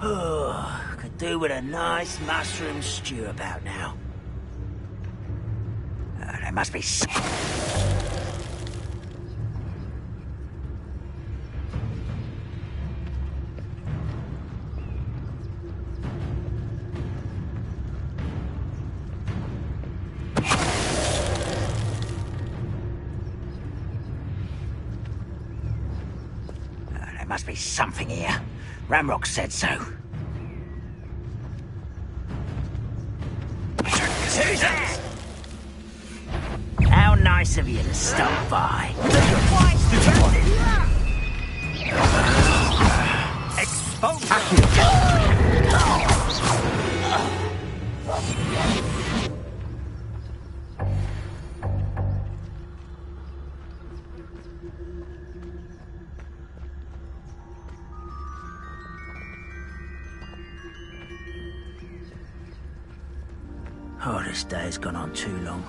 S14: Oh, could do with a nice mushroom stew about now. There must be there must be something here. Ramrock said so. Who's that? How nice of you to stop by. Oh, this day has gone on too long.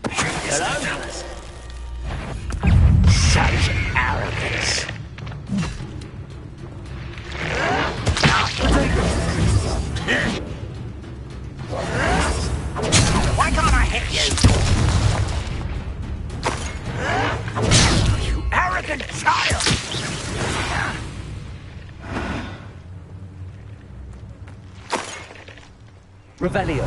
S14: Hello? Such arrogance. Why can't I hit you? You arrogant child!
S3: Revelio.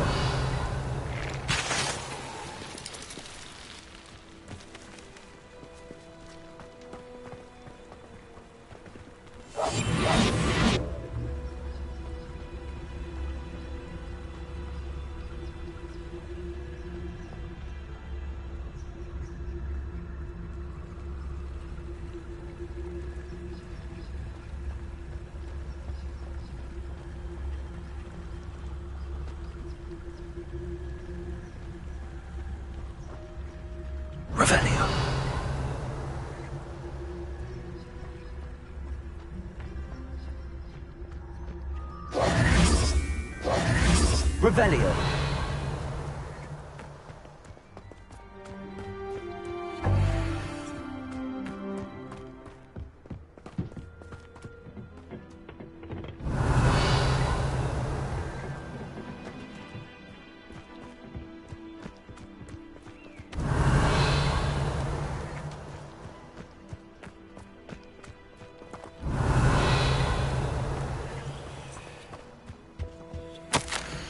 S3: Revelio.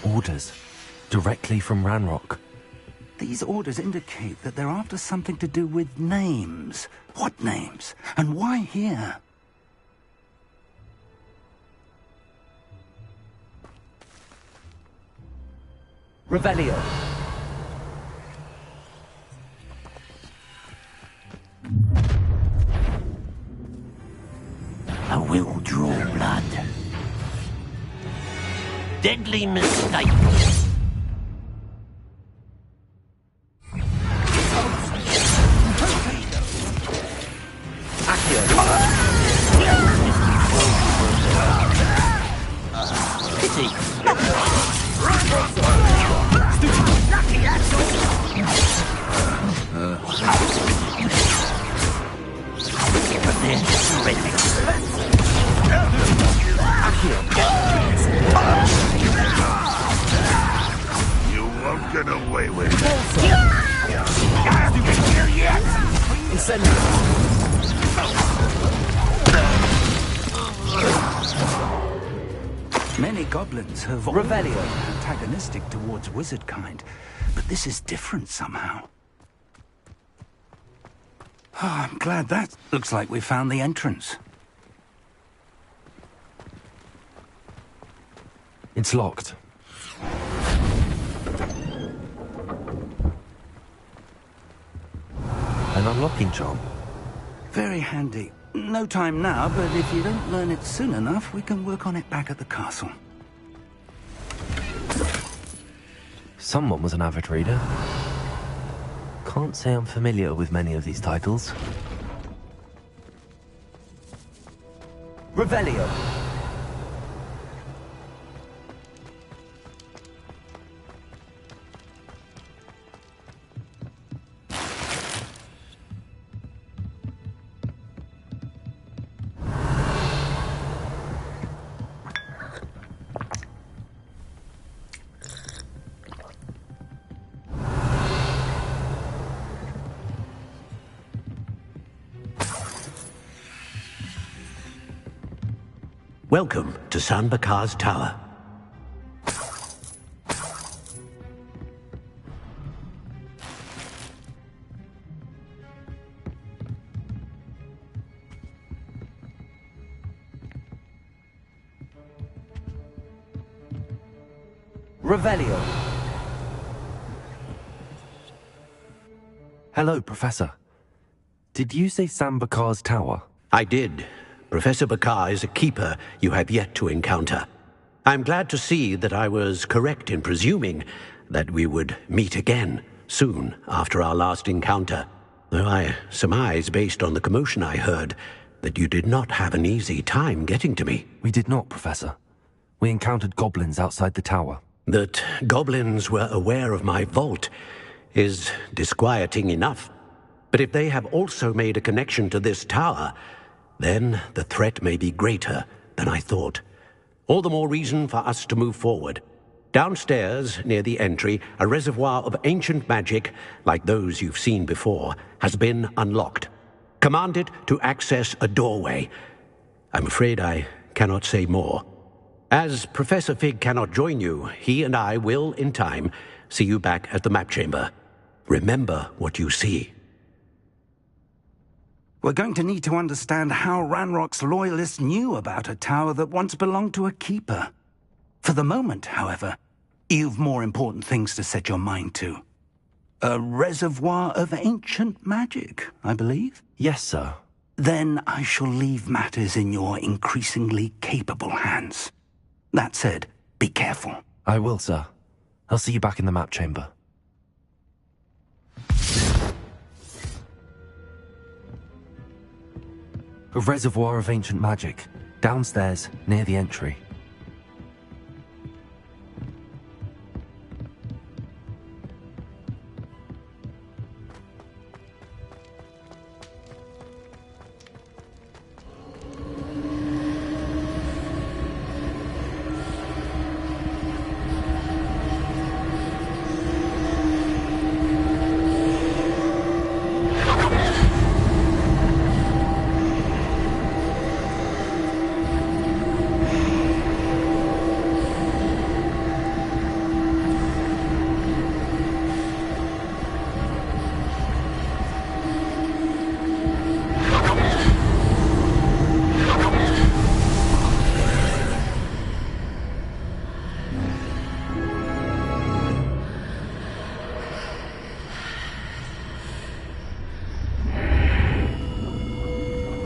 S3: Orders. Directly from Ranrock.
S8: These orders indicate that they're after something to do with names. What names? And why here?
S3: Revelio.
S14: I will draw blood. Deadly mistake. Pity.
S1: You won't get away with it.
S8: Many goblins have always been antagonistic towards wizard kind, but this is different somehow. Oh, I'm glad that looks like we found the entrance.
S3: It's locked. An unlocking charm.
S8: Very handy. No time now, but if you don't learn it soon enough, we can work on it back at the castle.
S3: Someone was an avid reader. Can't say I'm familiar with many of these titles. Revelio.
S9: Welcome to San Bakar's Tower.
S3: Revelio. Hello, Professor. Did you say San Bakar's Tower?
S9: I did. Professor Bakar is a keeper you have yet to encounter. I'm glad to see that I was correct in presuming that we would meet again soon after our last encounter, though I surmise, based on the commotion I heard, that you did not have an easy time getting to me.
S3: We did not, Professor. We encountered goblins outside the tower.
S9: That goblins were aware of my vault is disquieting enough. But if they have also made a connection to this tower, then the threat may be greater than I thought. All the more reason for us to move forward. Downstairs, near the entry, a reservoir of ancient magic, like those you've seen before, has been unlocked. Command it to access a doorway. I'm afraid I cannot say more. As Professor Fig cannot join you, he and I will, in time, see you back at the map chamber. Remember what you see.
S8: We're going to need to understand how Ranrock's loyalists knew about a tower that once belonged to a keeper. For the moment, however, you've more important things to set your mind to. A reservoir of ancient magic, I believe?
S3: Yes, sir.
S8: Then I shall leave matters in your increasingly capable hands. That said, be careful.
S3: I will, sir. I'll see you back in the map chamber. A reservoir of ancient magic, downstairs, near the entry.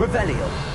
S15: Revelio.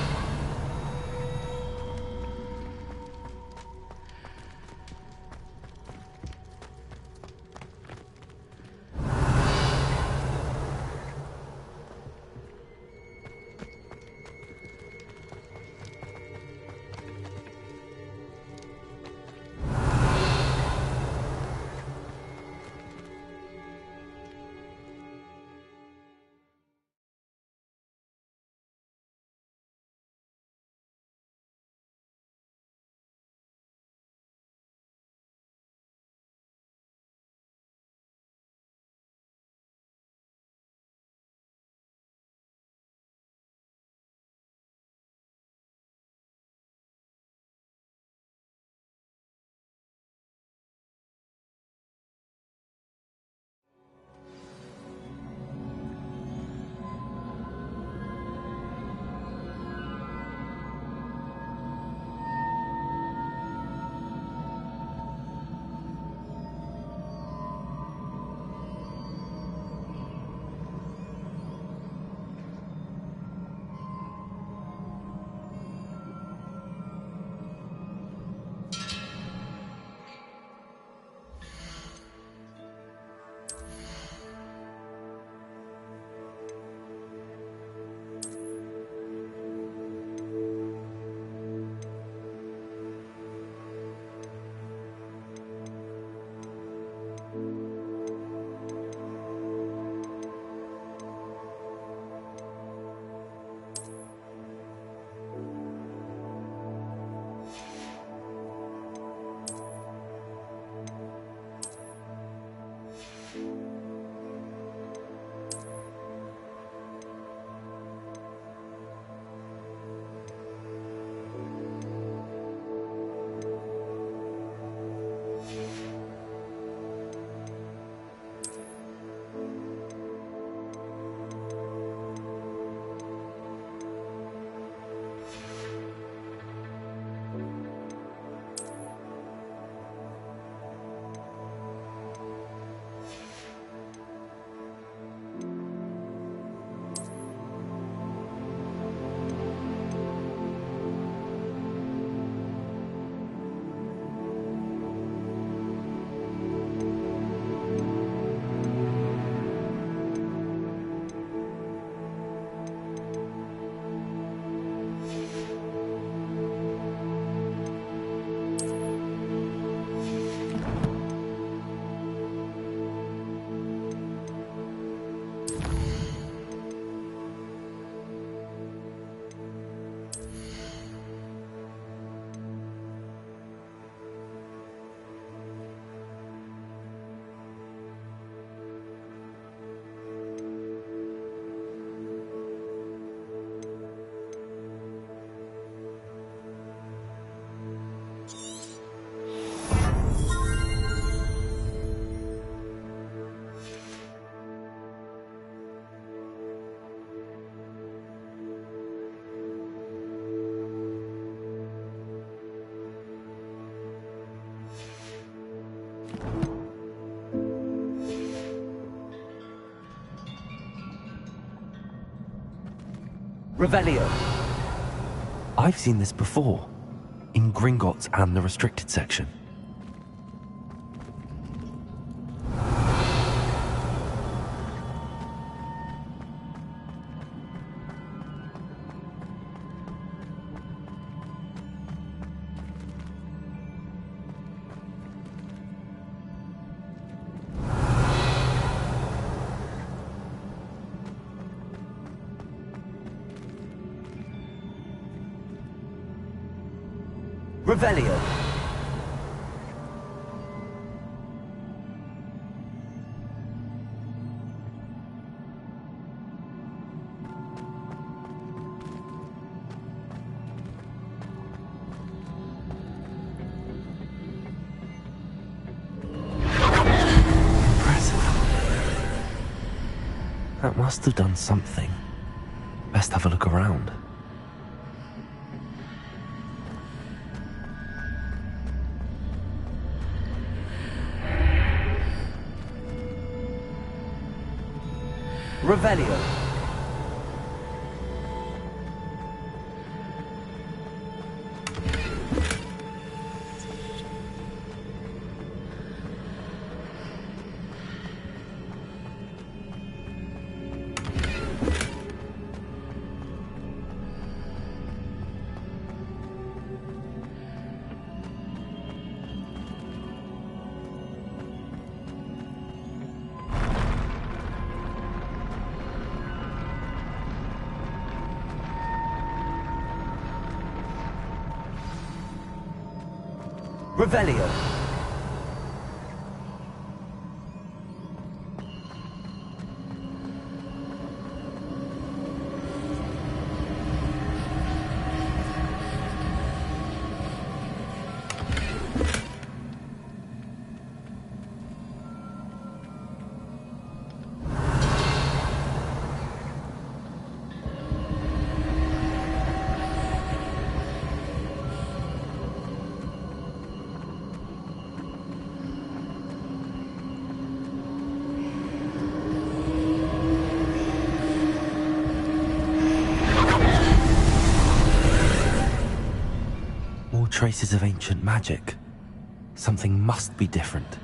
S3: Revelio. I've seen this before, in Gringotts and the restricted section. Revelio. Impressive. That must have done something. Best have a look around. Revelio. Revelio. Traces of ancient magic. Something must be different.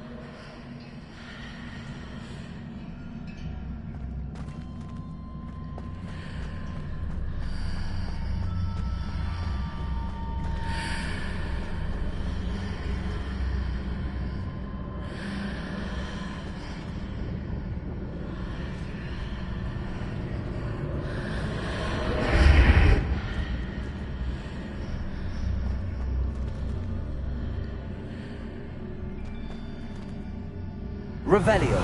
S3: Revelio.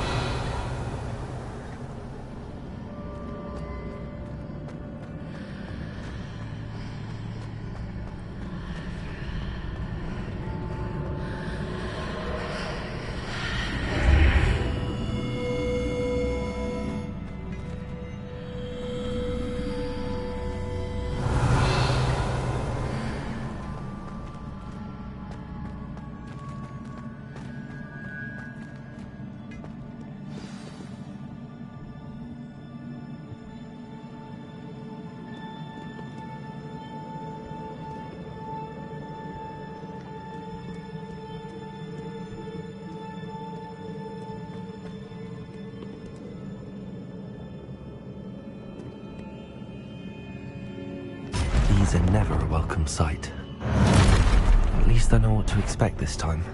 S3: These are never a welcome sight. At least I know what to expect this time.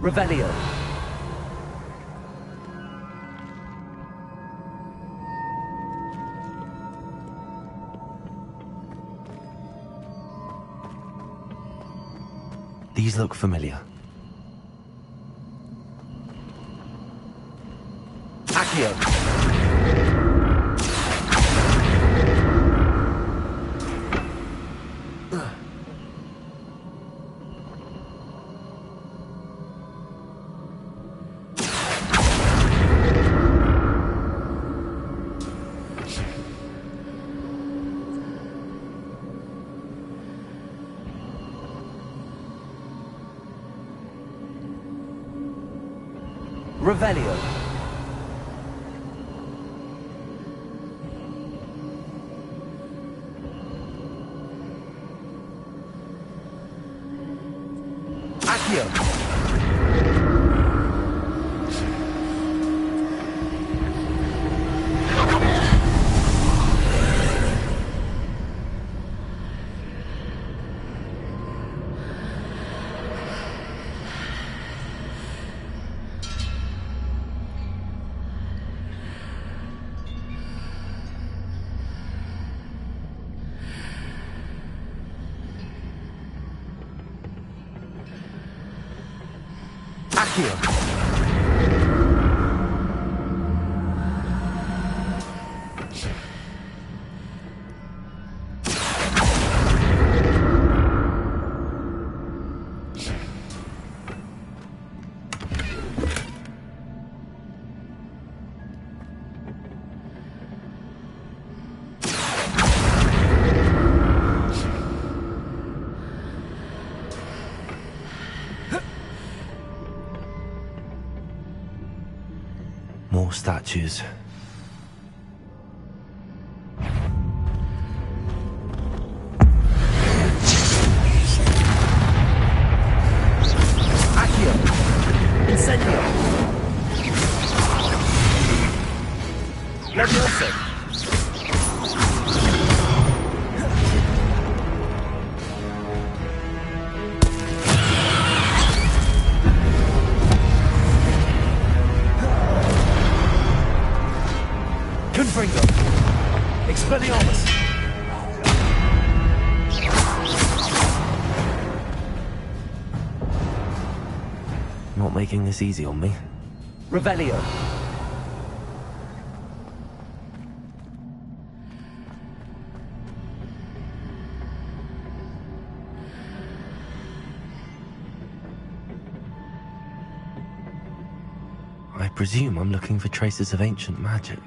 S3: Revelio. These look familiar. Accio. Revelio. Accio. Accio. More statues. Accio. Incendio. Levioso. Confringo. Expelliarmus. Not making this easy on me. Revelio. I presume I'm looking for traces of ancient magic.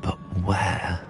S3: But where?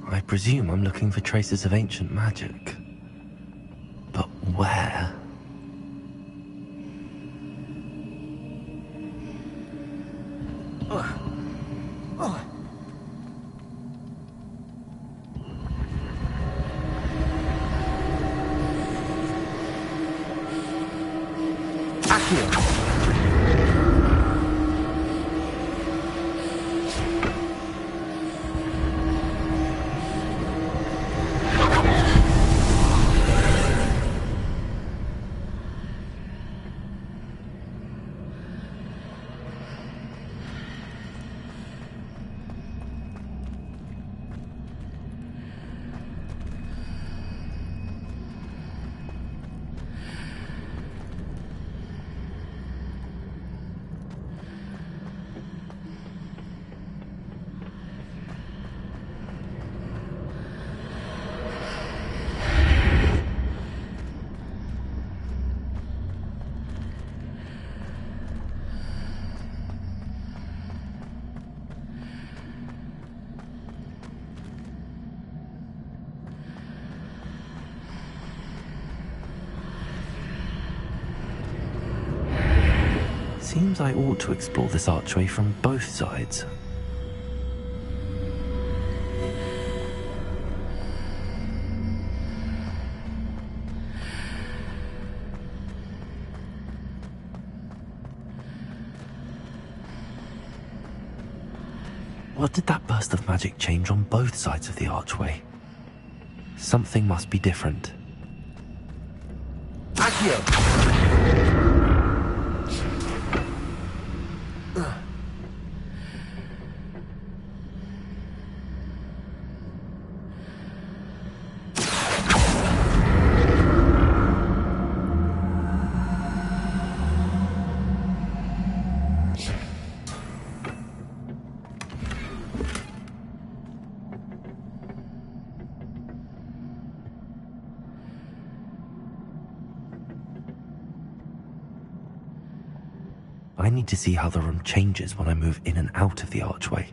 S3: I presume I'm looking for traces of ancient magic. But where? Seems I ought to explore this archway from both sides. What did that burst of magic change on both sides of the archway? Something must be different.
S15: Accio!
S3: I need to see how the room changes when I move in and out of the archway.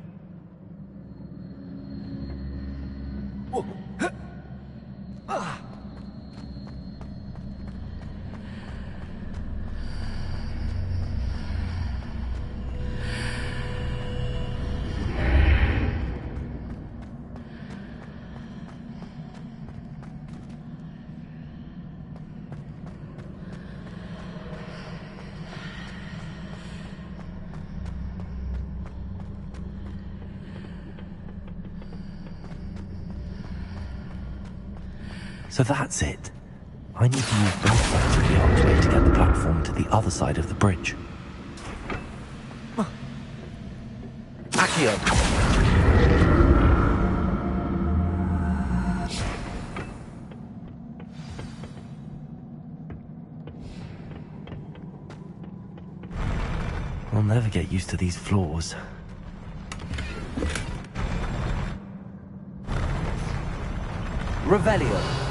S3: So that's it. I need to use both sides of the archway to get the platform to the other side of the bridge.
S15: Accio!
S3: I'll never get used to these floors.
S15: Revelio!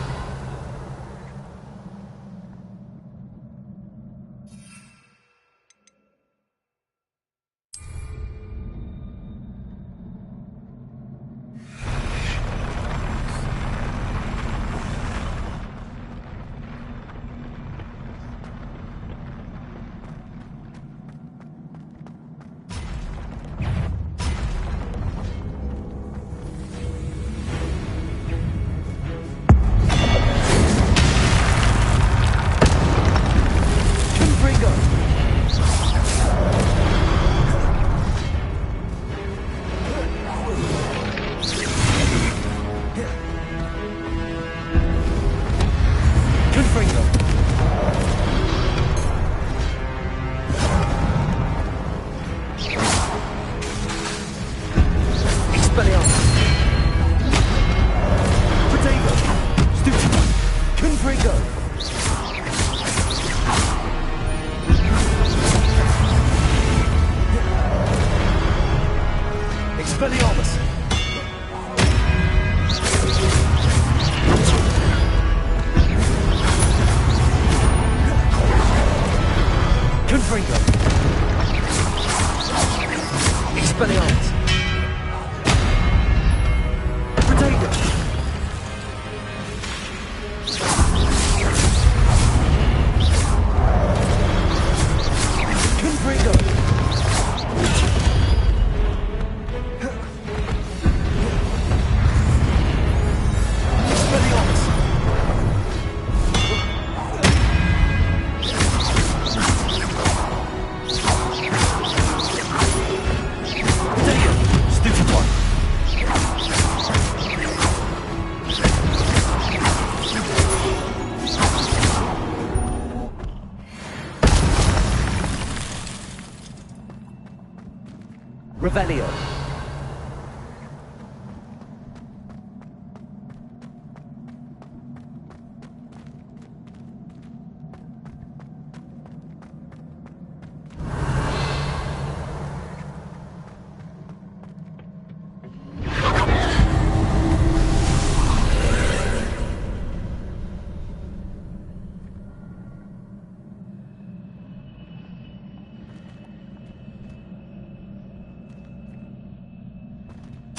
S15: Revelio.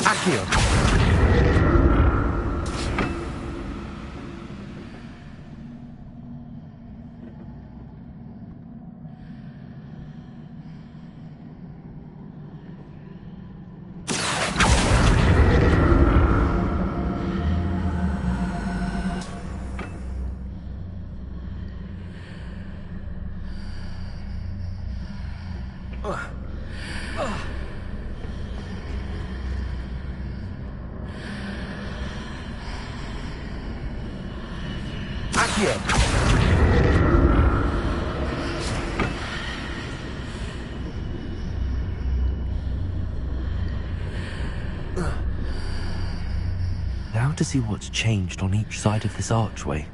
S15: Accio.
S3: Now to see what's changed on each side of this archway.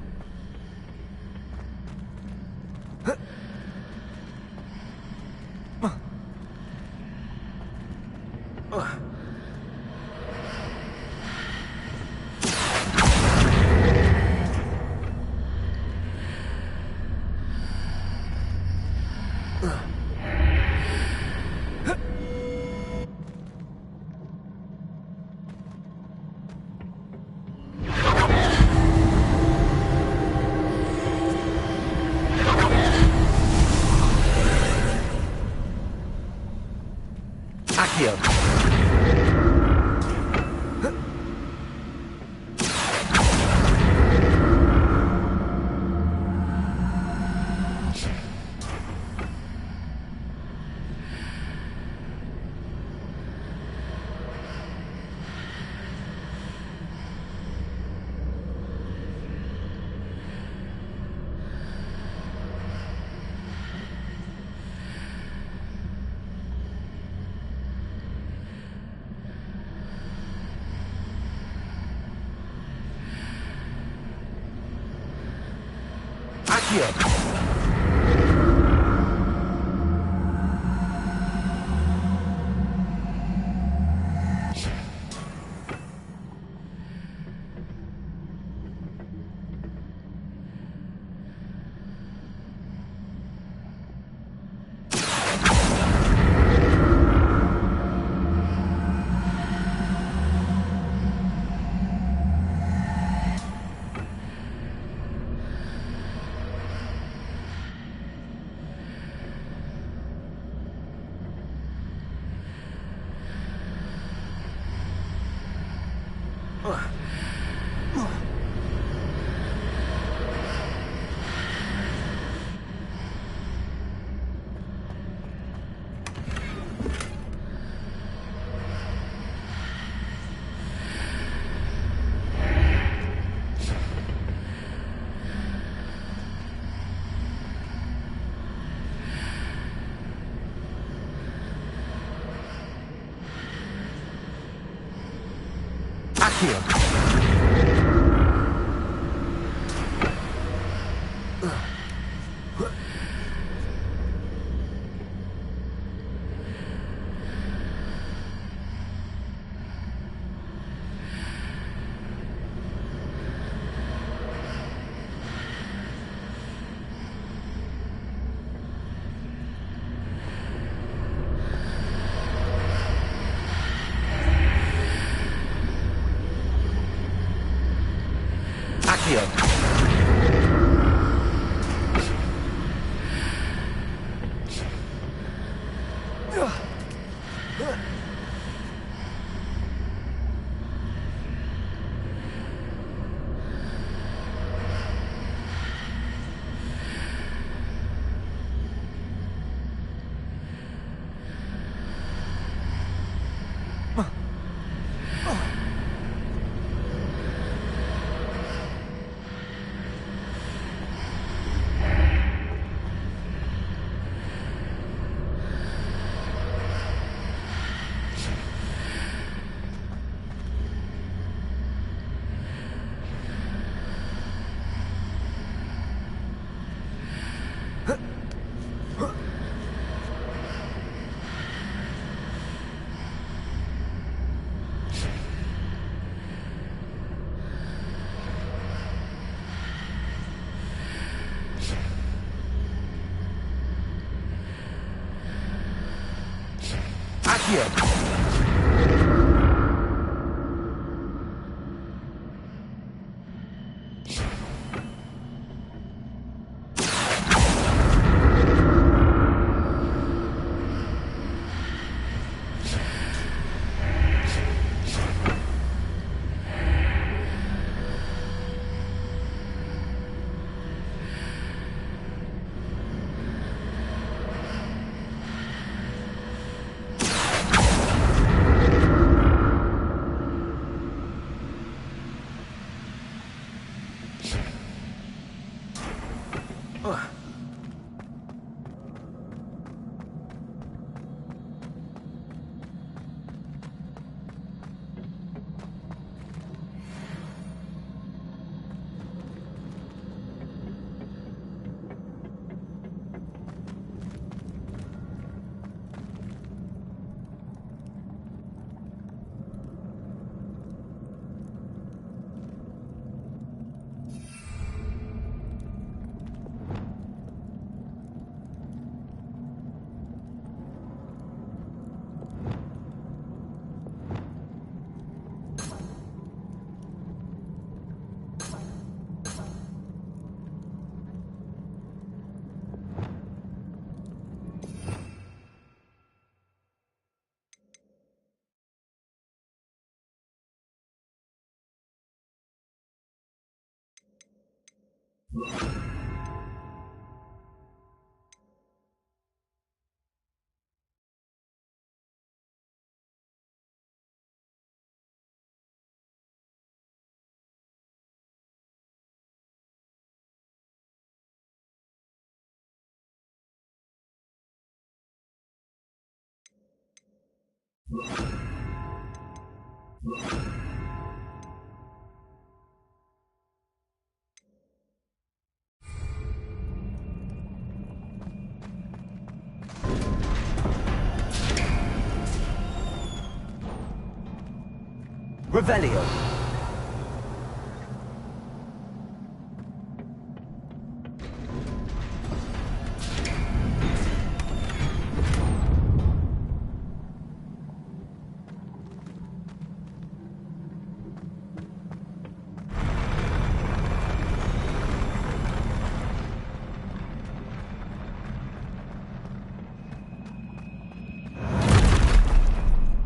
S15: Revelio.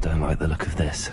S3: Don't like the look of this.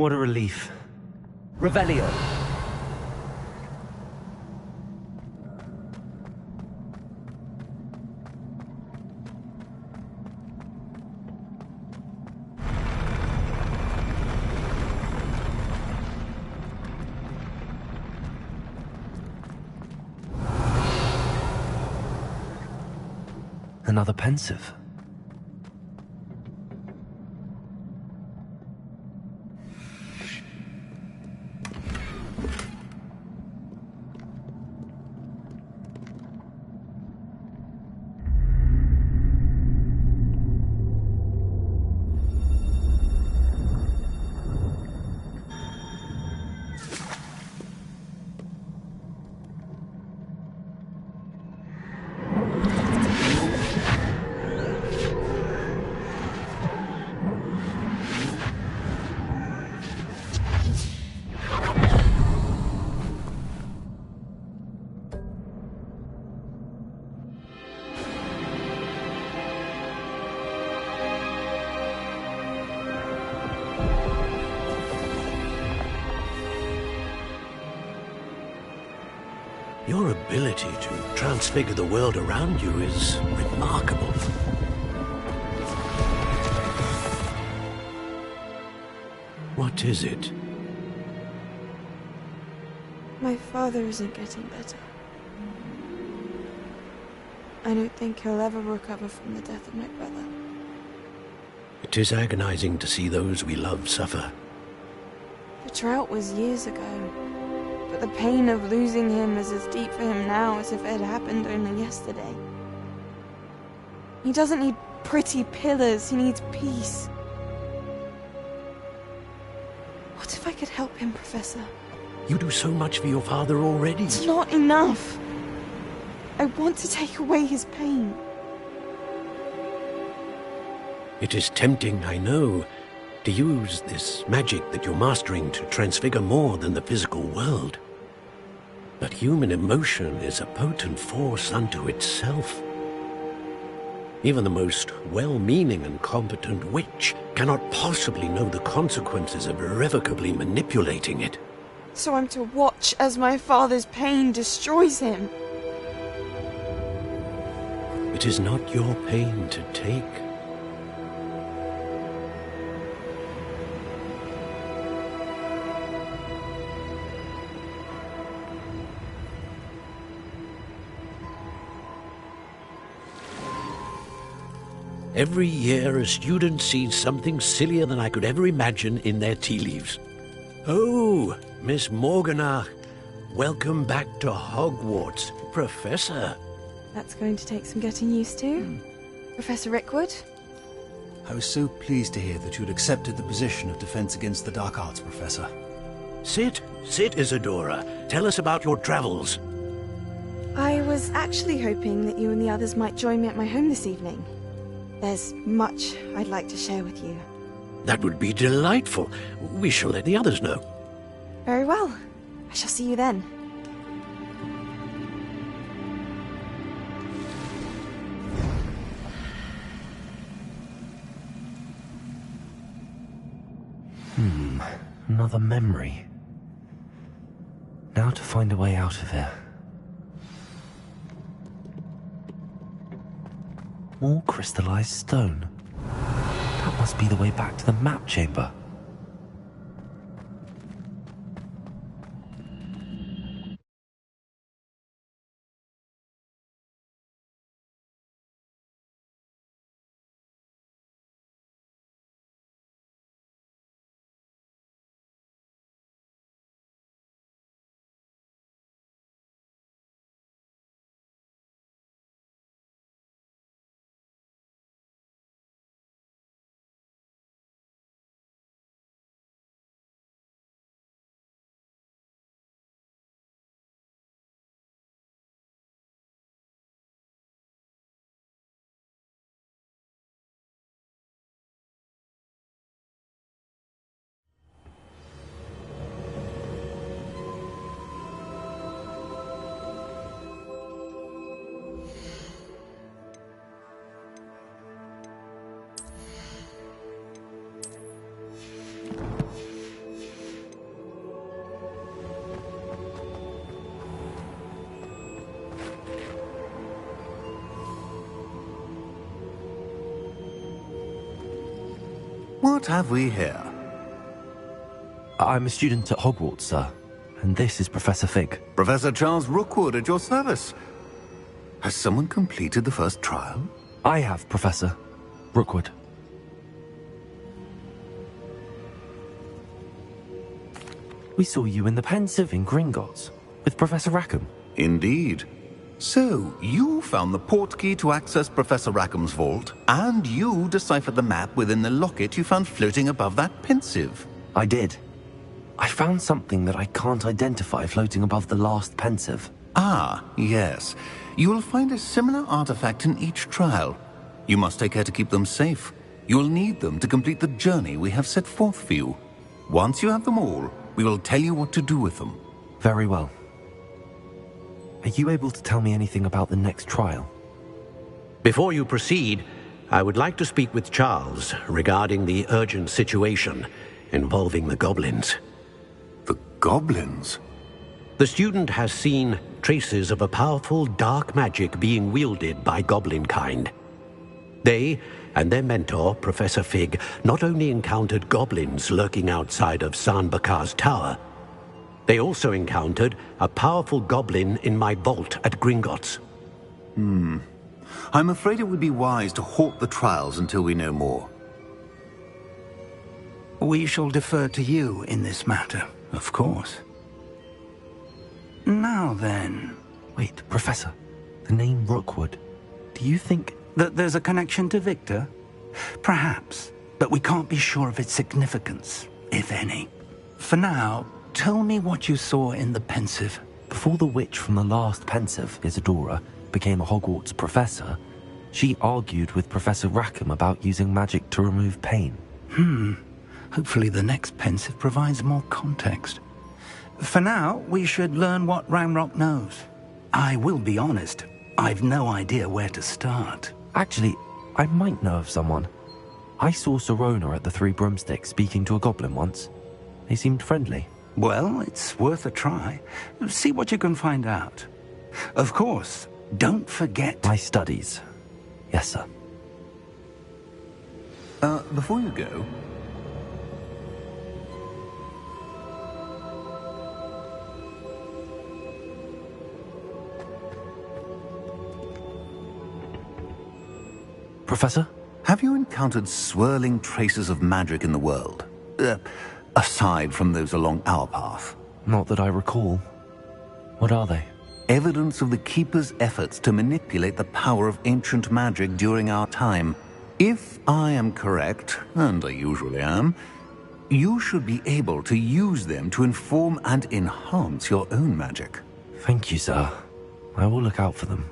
S3: What a relief.
S15: Revelio.
S3: Another pensive.
S9: Your ability to transfigure the world around you is remarkable. What is it?
S4: My father isn't getting better. I don't think he'll ever recover from the death of my brother.
S9: It is agonizing to see those we love suffer.
S4: The drought was years ago, but the pain of losing him is as deep for him now as if it had happened only yesterday. He doesn't need pretty pillars, he needs peace. What if I could help him, Professor?
S9: You do so much for your father already.
S4: It's not enough. I want to take away his pain.
S9: It is tempting, I know, to use this magic that you're mastering to transfigure more than the physical world. But human emotion is a potent force unto itself. Even the most well-meaning and competent witch cannot possibly know the consequences of irrevocably manipulating it.
S4: So I'm to watch as my father's pain destroys him.
S9: It is not your pain to take. Every year, a student sees something sillier than I could ever imagine in their tea leaves. Oh, Miss Morganach, welcome back to Hogwarts, Professor.
S4: That's going to take some getting used to. Professor Rickwood?
S16: I was so pleased to hear that you had accepted the position of Defense Against the Dark Arts, Professor.
S9: Sit, Isadora. Tell us about your travels.
S4: I was actually hoping that you and the others might join me at my home this evening. There's much I'd like to share with you.
S9: That would be delightful. We shall let the others know.
S4: Very well. I shall see you then.
S3: Another memory. Now to find a way out of here. More crystallized stone. That must be the way back to the map chamber.
S7: What have we here?
S3: I'm a student at Hogwarts, sir. And this is Professor Fig.
S7: Professor Charles Rookwood at your service. Has someone completed the first trial?
S3: I have, Professor Rookwood. We saw you in the Pensive in Gringotts with Professor Rackham.
S7: Indeed. So, you found the portkey to access Professor Rackham's vault, and you deciphered the map within the locket you found floating above that Pensive.
S3: I did. I found something that I can't identify floating above the last Pensive.
S7: Ah, yes. You will find a similar artifact in each trial. You must take care to keep them safe. You will need them to complete the journey we have set forth for you. Once you have them all, we will tell you what to do with them.
S3: Very well. Are you able to tell me anything about the next trial?
S9: Before you proceed, I would like to speak with Charles regarding the urgent situation involving the goblins.
S7: The goblins?
S9: The student has seen traces of a powerful dark magic being wielded by goblin kind. They and their mentor, Professor Fig, not only encountered goblins lurking outside of Sanbakar's tower, they also encountered a powerful goblin in my vault at Gringotts.
S7: I'm afraid it would be wise to halt the trials until we know more.
S8: We shall defer to you in this matter, of course. Now then...
S3: Wait, Professor. The name Rookwood. Do you think...
S8: that there's a connection to Victor? Perhaps, but we can't be sure of its significance, if any. For now, tell me what you saw in the Pensive.
S3: Before the witch from the last Pensive, Isadora, became a Hogwarts professor, she argued with Professor Rackham about using magic to remove pain.
S8: Hopefully the next Pensive provides more context. For now, we should learn what Ranrock knows. I will be honest, I've no idea where to start.
S3: Actually, I might know of someone. I saw Serona at the Three Broomsticks speaking to a goblin once. They seemed friendly.
S8: Well, it's worth a try. See what you can find out. Of course, don't forget...
S3: my studies. Yes, sir.
S7: Before you go...
S3: Professor?
S7: Have you encountered swirling traces of magic in the world? Aside from those along our path?
S3: Not that I recall. What are they?
S7: Evidence of the Keeper's efforts to manipulate the power of ancient magic during our time. If I am correct, and I usually am, you should be able to use them to inform and enhance your own magic.
S3: Thank you, sir. I will look out for them.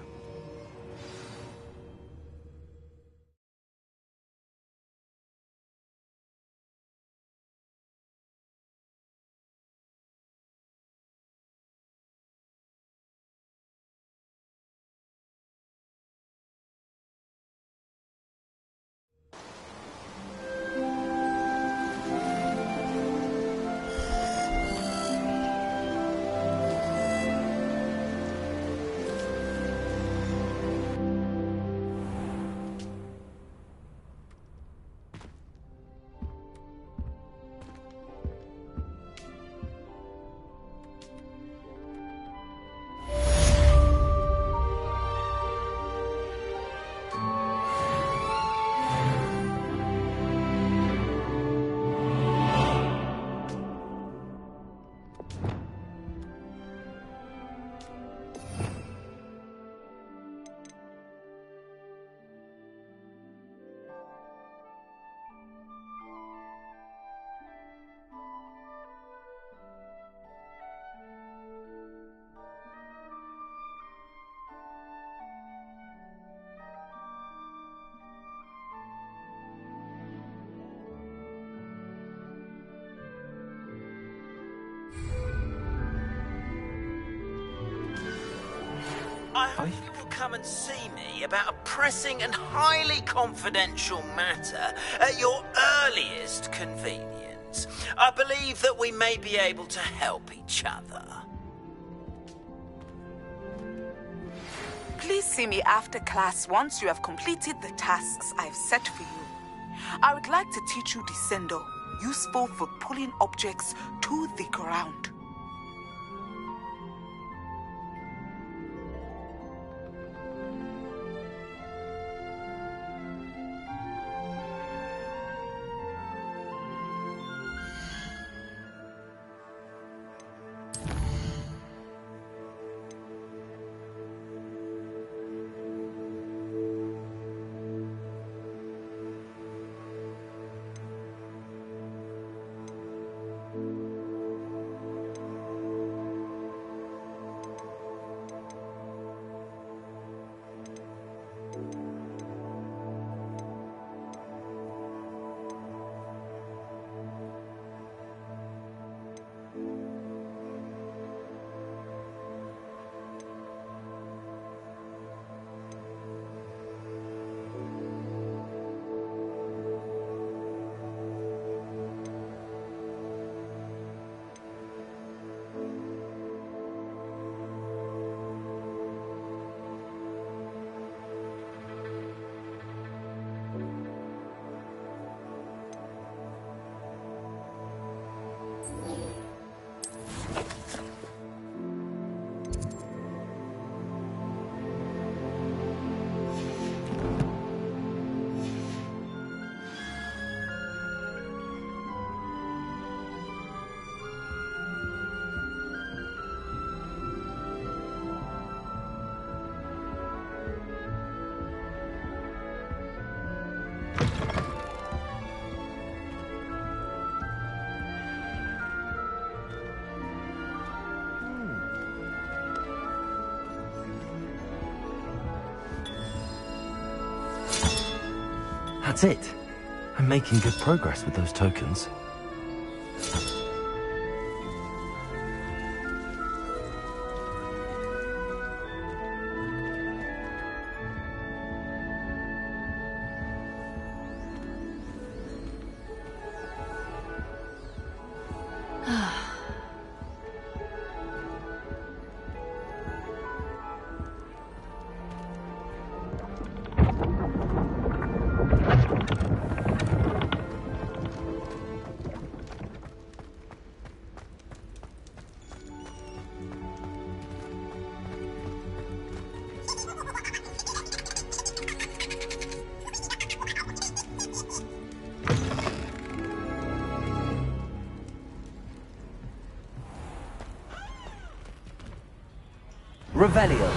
S17: I hope you will come and see me about a pressing and highly confidential matter at your earliest convenience. I believe that we may be able to help each other.
S6: Please see me after class once you have completed the tasks I've set for you. I would like to teach you Descendo, useful for pulling objects to the ground.
S3: That's it. I'm making good progress with those tokens.
S15: Revelio.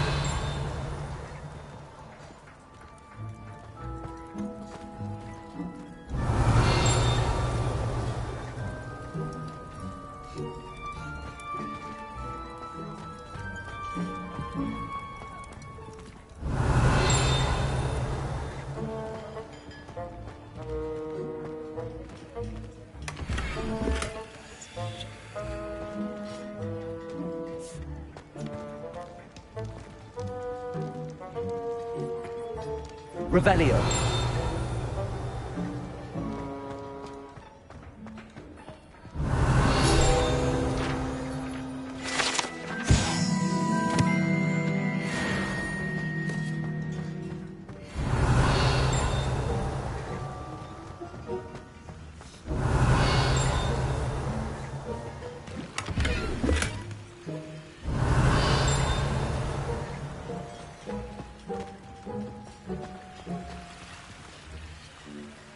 S15: Revelio.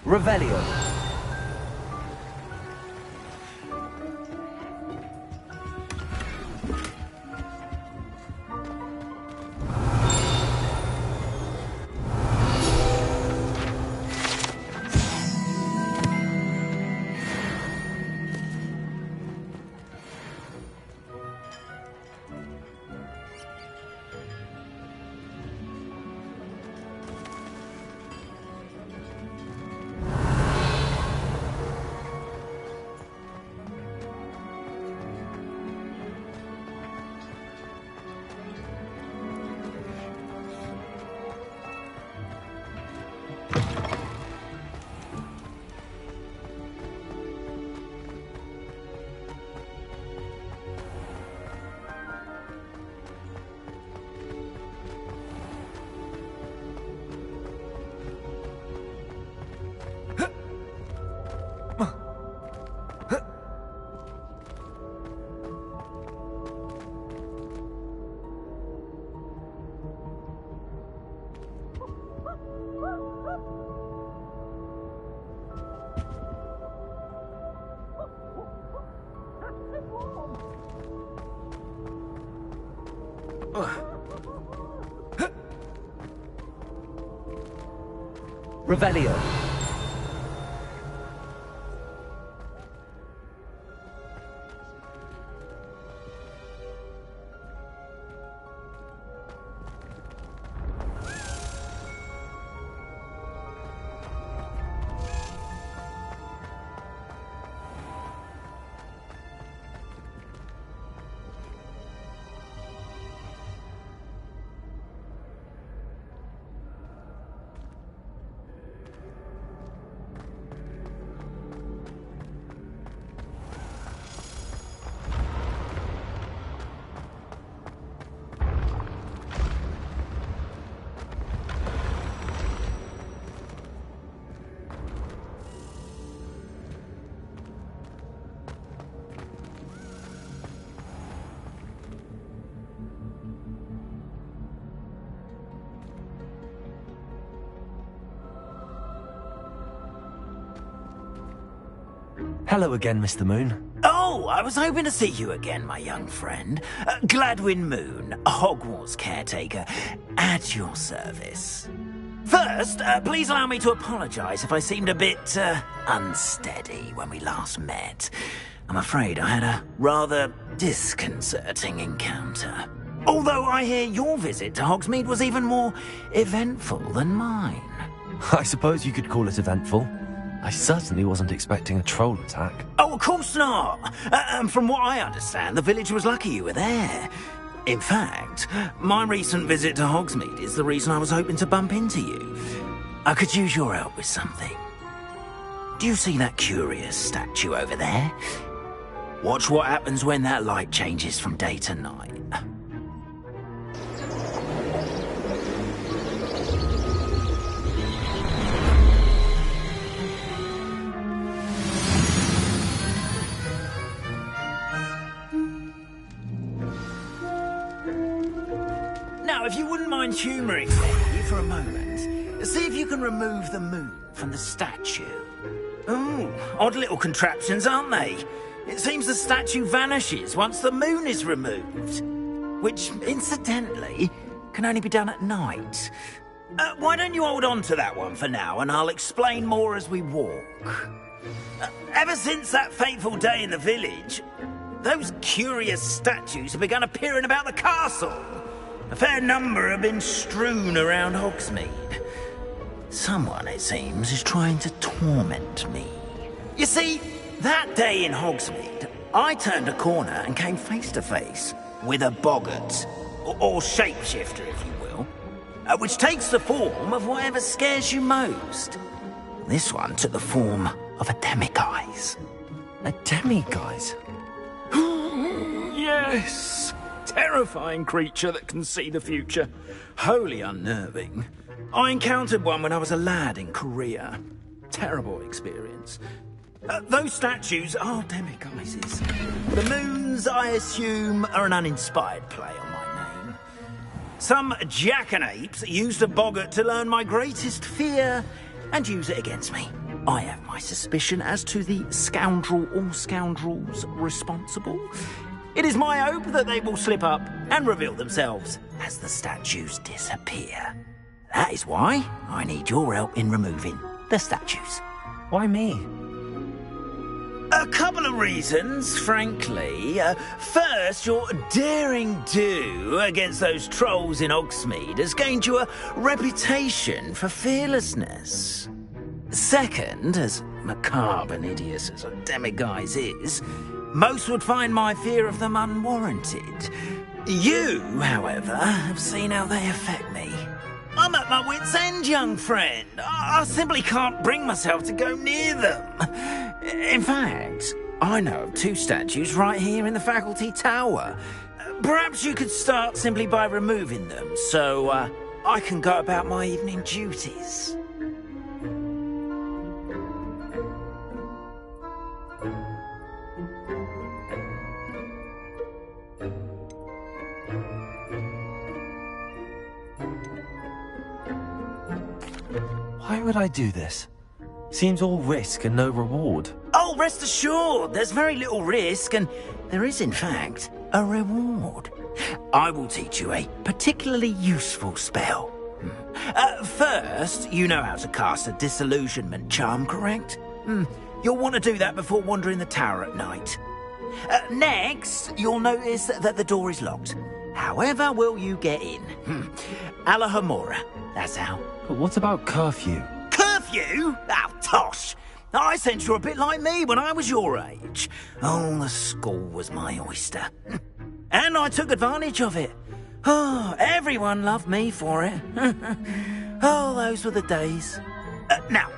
S15: Revelio. Revelio.
S3: Hello again, Mr. Moon.
S17: Oh, I was hoping to see you again, my young friend. Gladwin Moon, Hogwarts caretaker, at your service. First, please allow me to apologise if I seemed a bit unsteady when we last met. I'm afraid I had a rather disconcerting encounter. Although I hear your visit to Hogsmeade was even more eventful than mine.
S3: I suppose you could call it eventful. I certainly wasn't expecting a troll attack.
S17: Oh, of course not. From what I understand, the village was lucky you were there. In fact, my recent visit to Hogsmeade is the reason I was hoping to bump into you. I could use your help with something. Do you see that curious statue over there? Watch what happens when that light changes from day to night. Now, if you wouldn't mind humouring me for a moment, see if you can remove the moon from the statue. Ooh, odd little contraptions, aren't they? It seems the statue vanishes once the moon is removed. Which, incidentally, can only be done at night. Why don't you hold on to that one for now, and I'll explain more as we walk. Ever since that fateful day in the village, those curious statues have begun appearing about the castle. A fair number have been strewn around Hogsmeade. Someone, it seems, is trying to torment me. You see, that day in Hogsmeade, I turned a corner and came face to face with a boggart, or shapeshifter, if you will, which takes the form of whatever scares you most. This one took the form of a demiguise.
S3: A demiguise?
S17: Yes! Terrifying creature that can see the future. Wholly unnerving. I encountered one when I was a lad in Korea. Terrible experience. Those statues are demiguises. The moons, I assume, are an uninspired play on my name. Some jackanapes used a boggart to learn my greatest fear and use it against me. I have my suspicion as to the scoundrel or scoundrels responsible. It is my hope that they will slip up and reveal themselves as the statues disappear. That is why I need your help in removing the statues.
S3: Why me?
S17: A couple of reasons, frankly. First, your daring do against those trolls in Hogsmeade has gained you a reputation for fearlessness. Second, as macabre and hideous as a demiguise is, most would find my fear of them unwarranted. You, however, have seen how they affect me. I'm at my wit's end, young friend. I simply can't bring myself to go near them. In fact, I know of two statues right here in the faculty tower. Perhaps you could start simply by removing them, so I can go about my evening duties.
S3: Why would I do this? Seems all risk and no reward.
S17: Oh, rest assured, there's very little risk, and there is, in fact, a reward. I will teach you a particularly useful spell. First, you know how to cast a disillusionment charm, correct? You'll want to do that before wandering the tower at night. Next, you'll notice that the door is locked. However will you get in? Alahomora, that's how.
S3: But what about curfew?
S17: Curfew? Oh, tosh! I sense you're a bit like me when I was your age. Oh, the school was my oyster. And I took advantage of it. Oh, everyone loved me for it. Oh, those were the days. Now,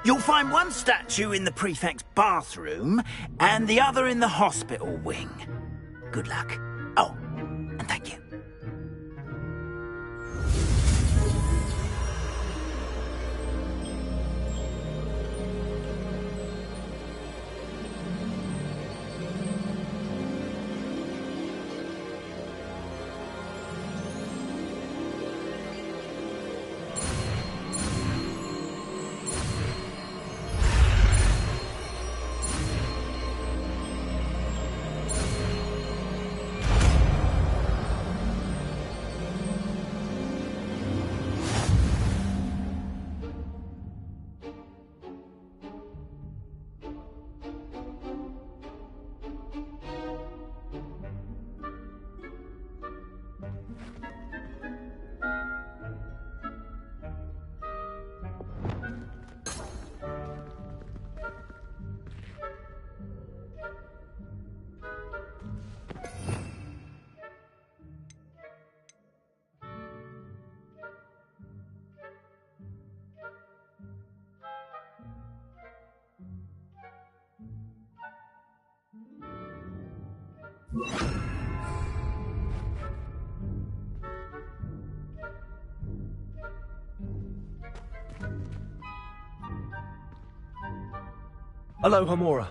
S17: you'll find one statue in the prefect's bathroom and the other in the hospital wing. Good luck. Oh, and thank you.
S15: Alohomora.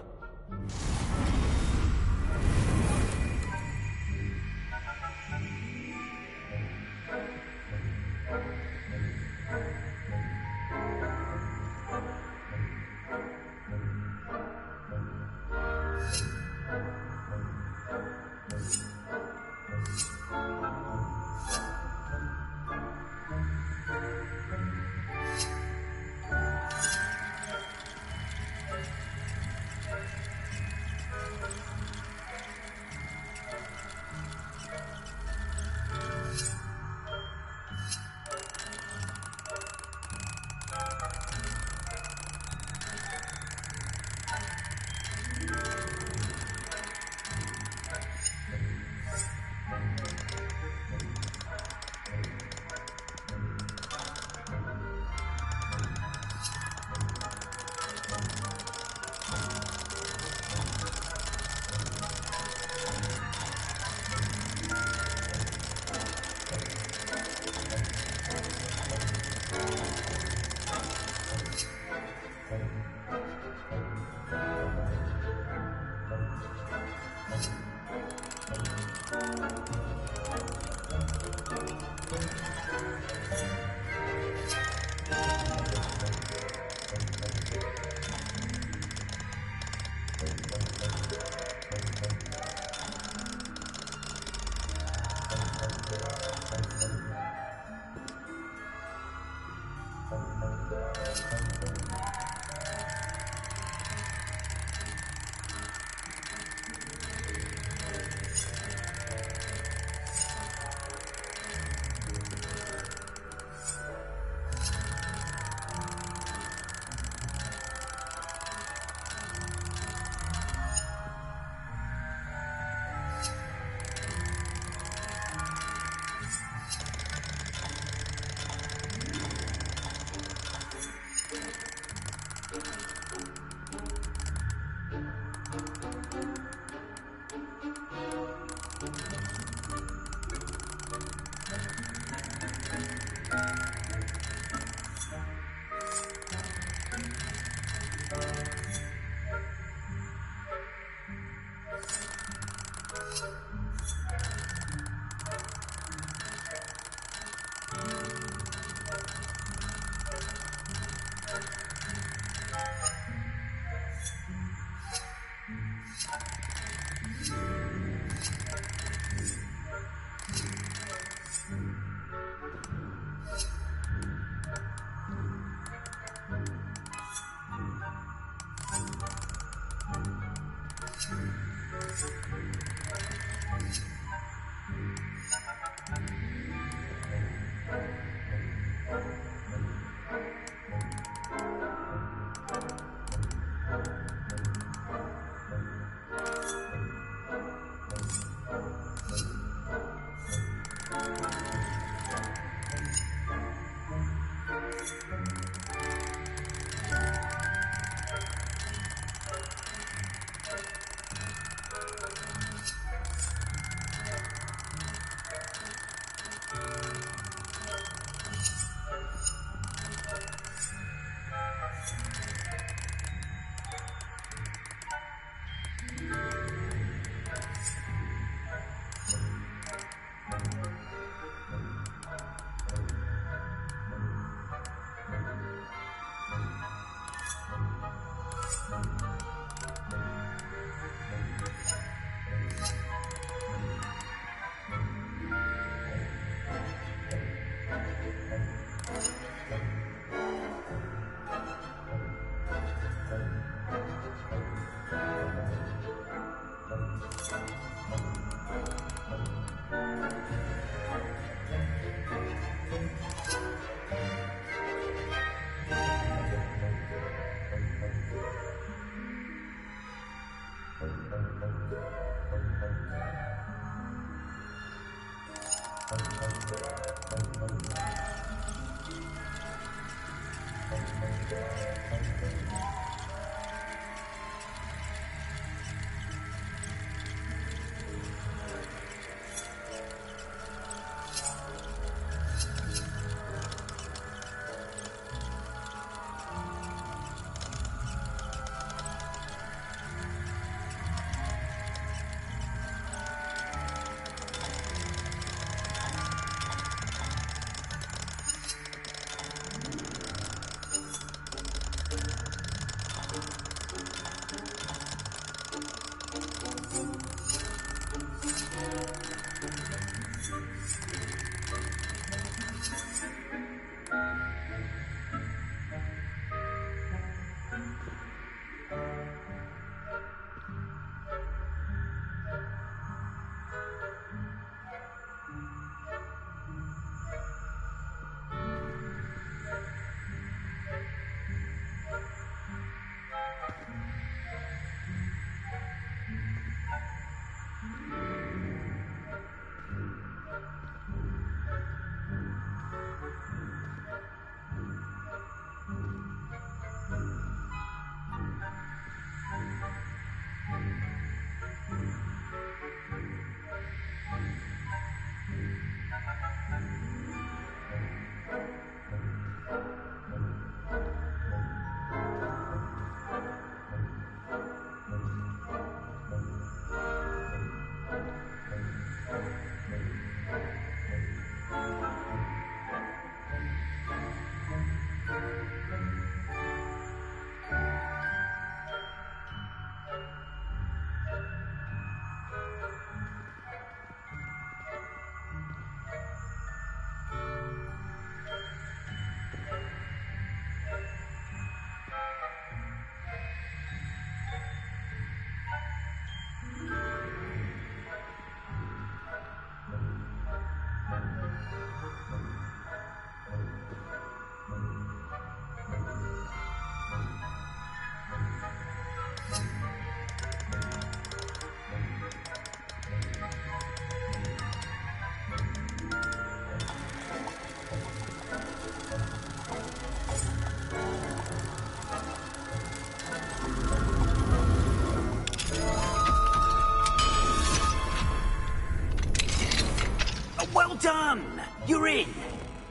S14: Well done! You're in.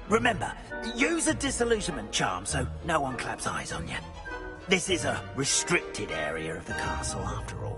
S14: Remember, use a disillusionment charm so no one claps eyes on you. This is a restricted area of the castle, after all.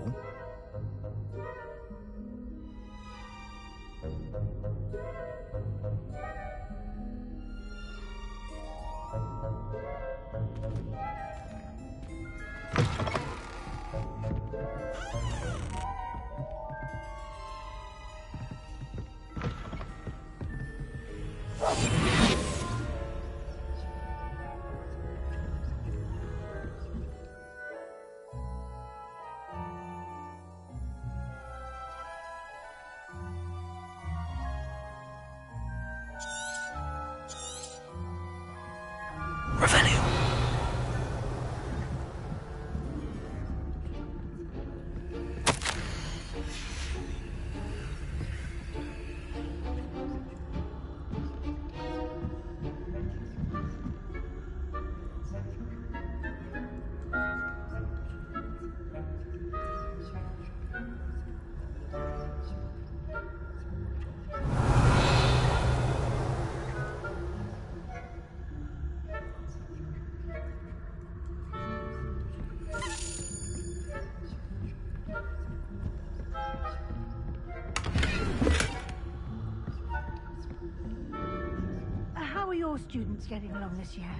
S5: How are your students getting along this year?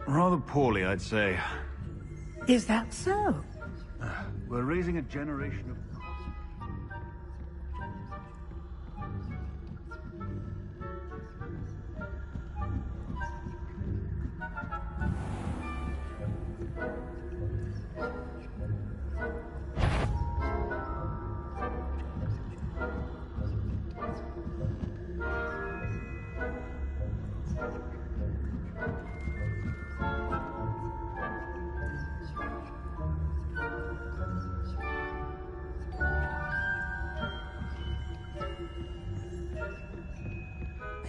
S11: Rather poorly, I'd say.
S5: Is that so?
S11: We're raising a generation of...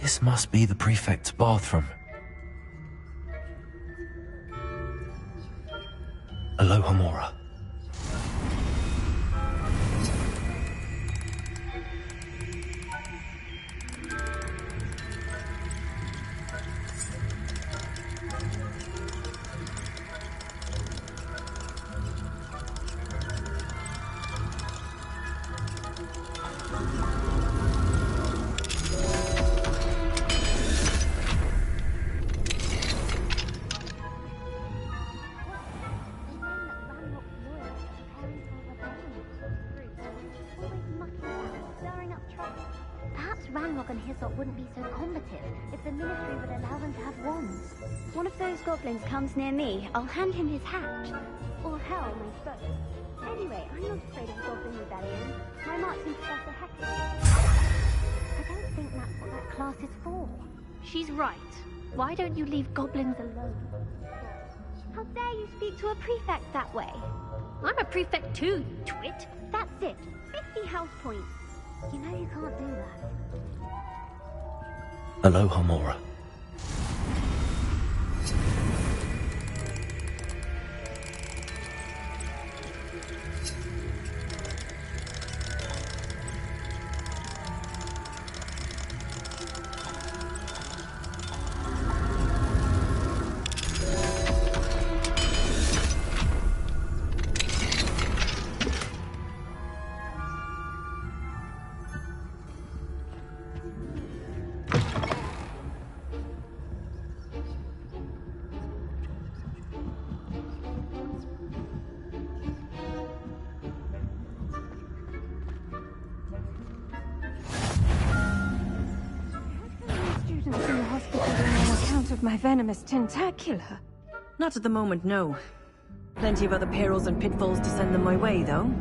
S3: This must be the prefect's bathroom. Alohomora.
S18: Perhaps Ranrock and Hyssop wouldn't be so combative if the Ministry would allow them to have wands. One of those goblins comes near me, I'll hand him his hat. Or helm, I suppose. Anyway, I'm not afraid of a goblin rebellion. My marching Professor Heckett. I don't think that's what that class is for. She's right. Why don't you leave goblins alone? How dare you speak to a prefect that way? I'm a prefect too, you twit. That's it. 50 house points. You know you can't do that.
S3: Alohomora.
S5: Students in the hospital on account of my venomous tentacular.
S19: Not at the moment, no. Plenty of other perils and pitfalls to send them my way, though.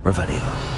S3: Revelio.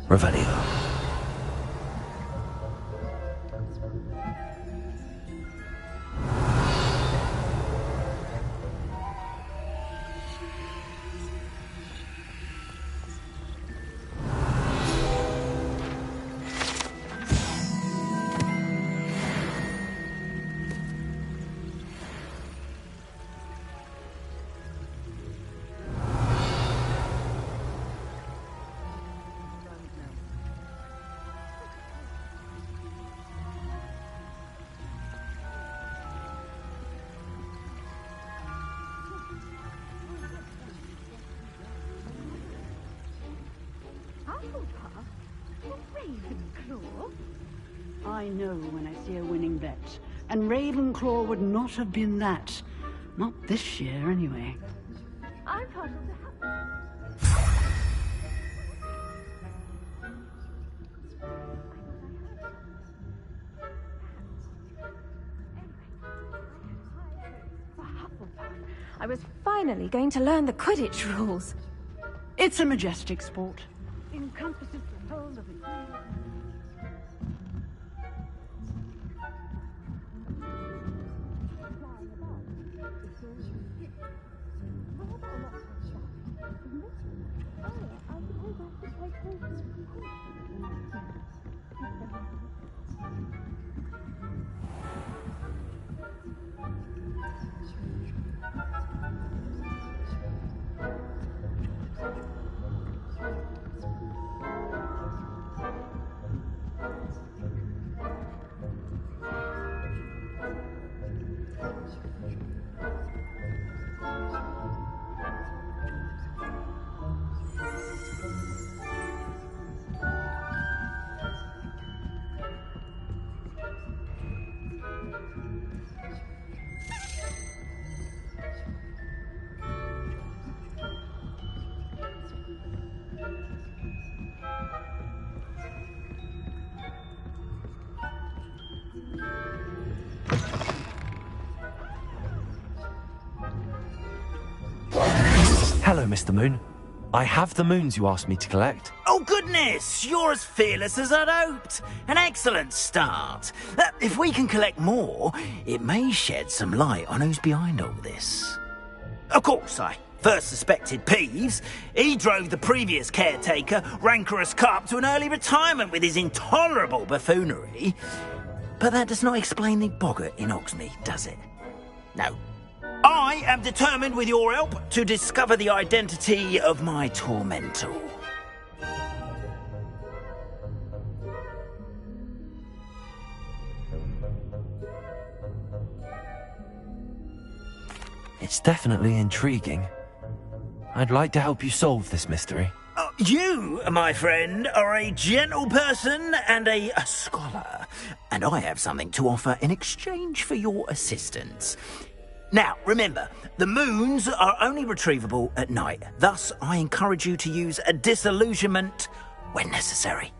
S3: Revelio.
S20: Hufflepuff? Ravenclaw? I know when I see a winning bet. And Ravenclaw would not have been that. Not this year, anyway.
S18: I'm partial to
S5: For Hufflepuff, I was finally going to learn the Quidditch rules.
S20: It's a majestic sport. Encompasses the whole of it.
S3: Hello, Mr. Moon. I have the moons you asked me to collect.
S14: Oh, goodness! You're as fearless as I'd hoped. An excellent start. If we can collect more, it may shed some light on who's behind all this. Of course, I first suspected Peeves. He drove the previous caretaker, Rancorous Carp, to an early retirement with his intolerable buffoonery. But that does not explain the boggart in Hogsmeade, does it? No. I am determined, with your help, to discover the identity of my tormentor.
S3: It's definitely intriguing. I'd like to help you solve this mystery.
S14: You, my friend, are a gentle person and a scholar, and I have something to offer in exchange for your assistance. Now, remember, the moons are only retrievable at night. Thus, I encourage you to use a disillusionment when necessary.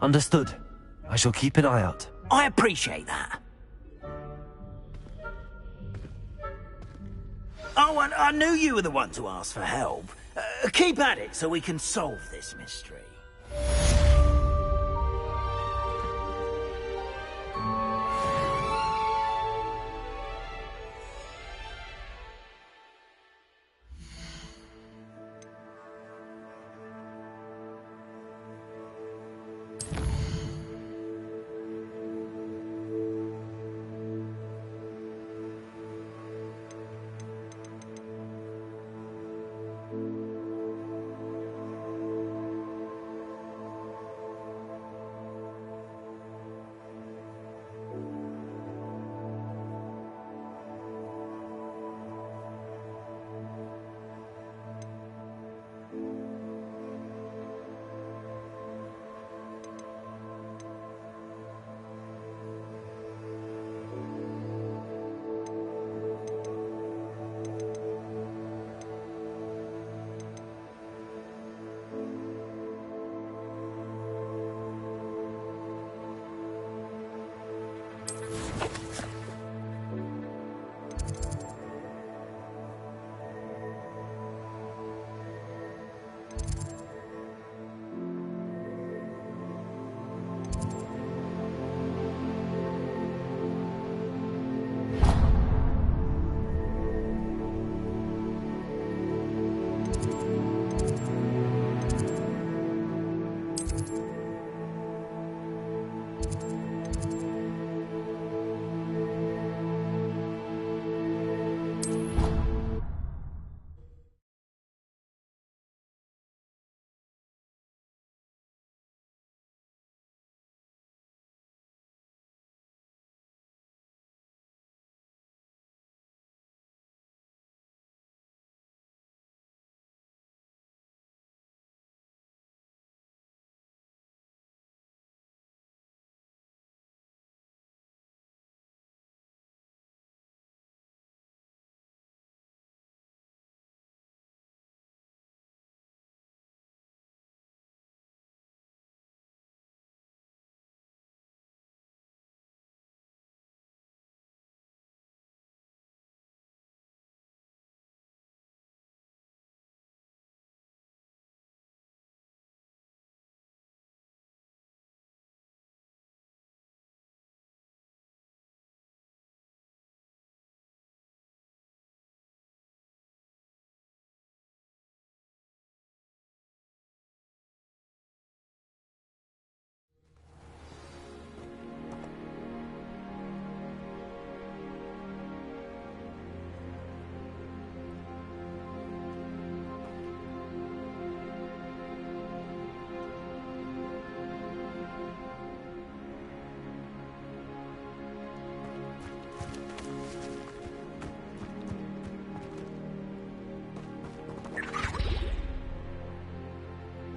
S3: Understood. I shall keep an eye out.
S14: I appreciate that. Oh, and I knew you were the one to ask for help. Keep at it so we can solve this mystery.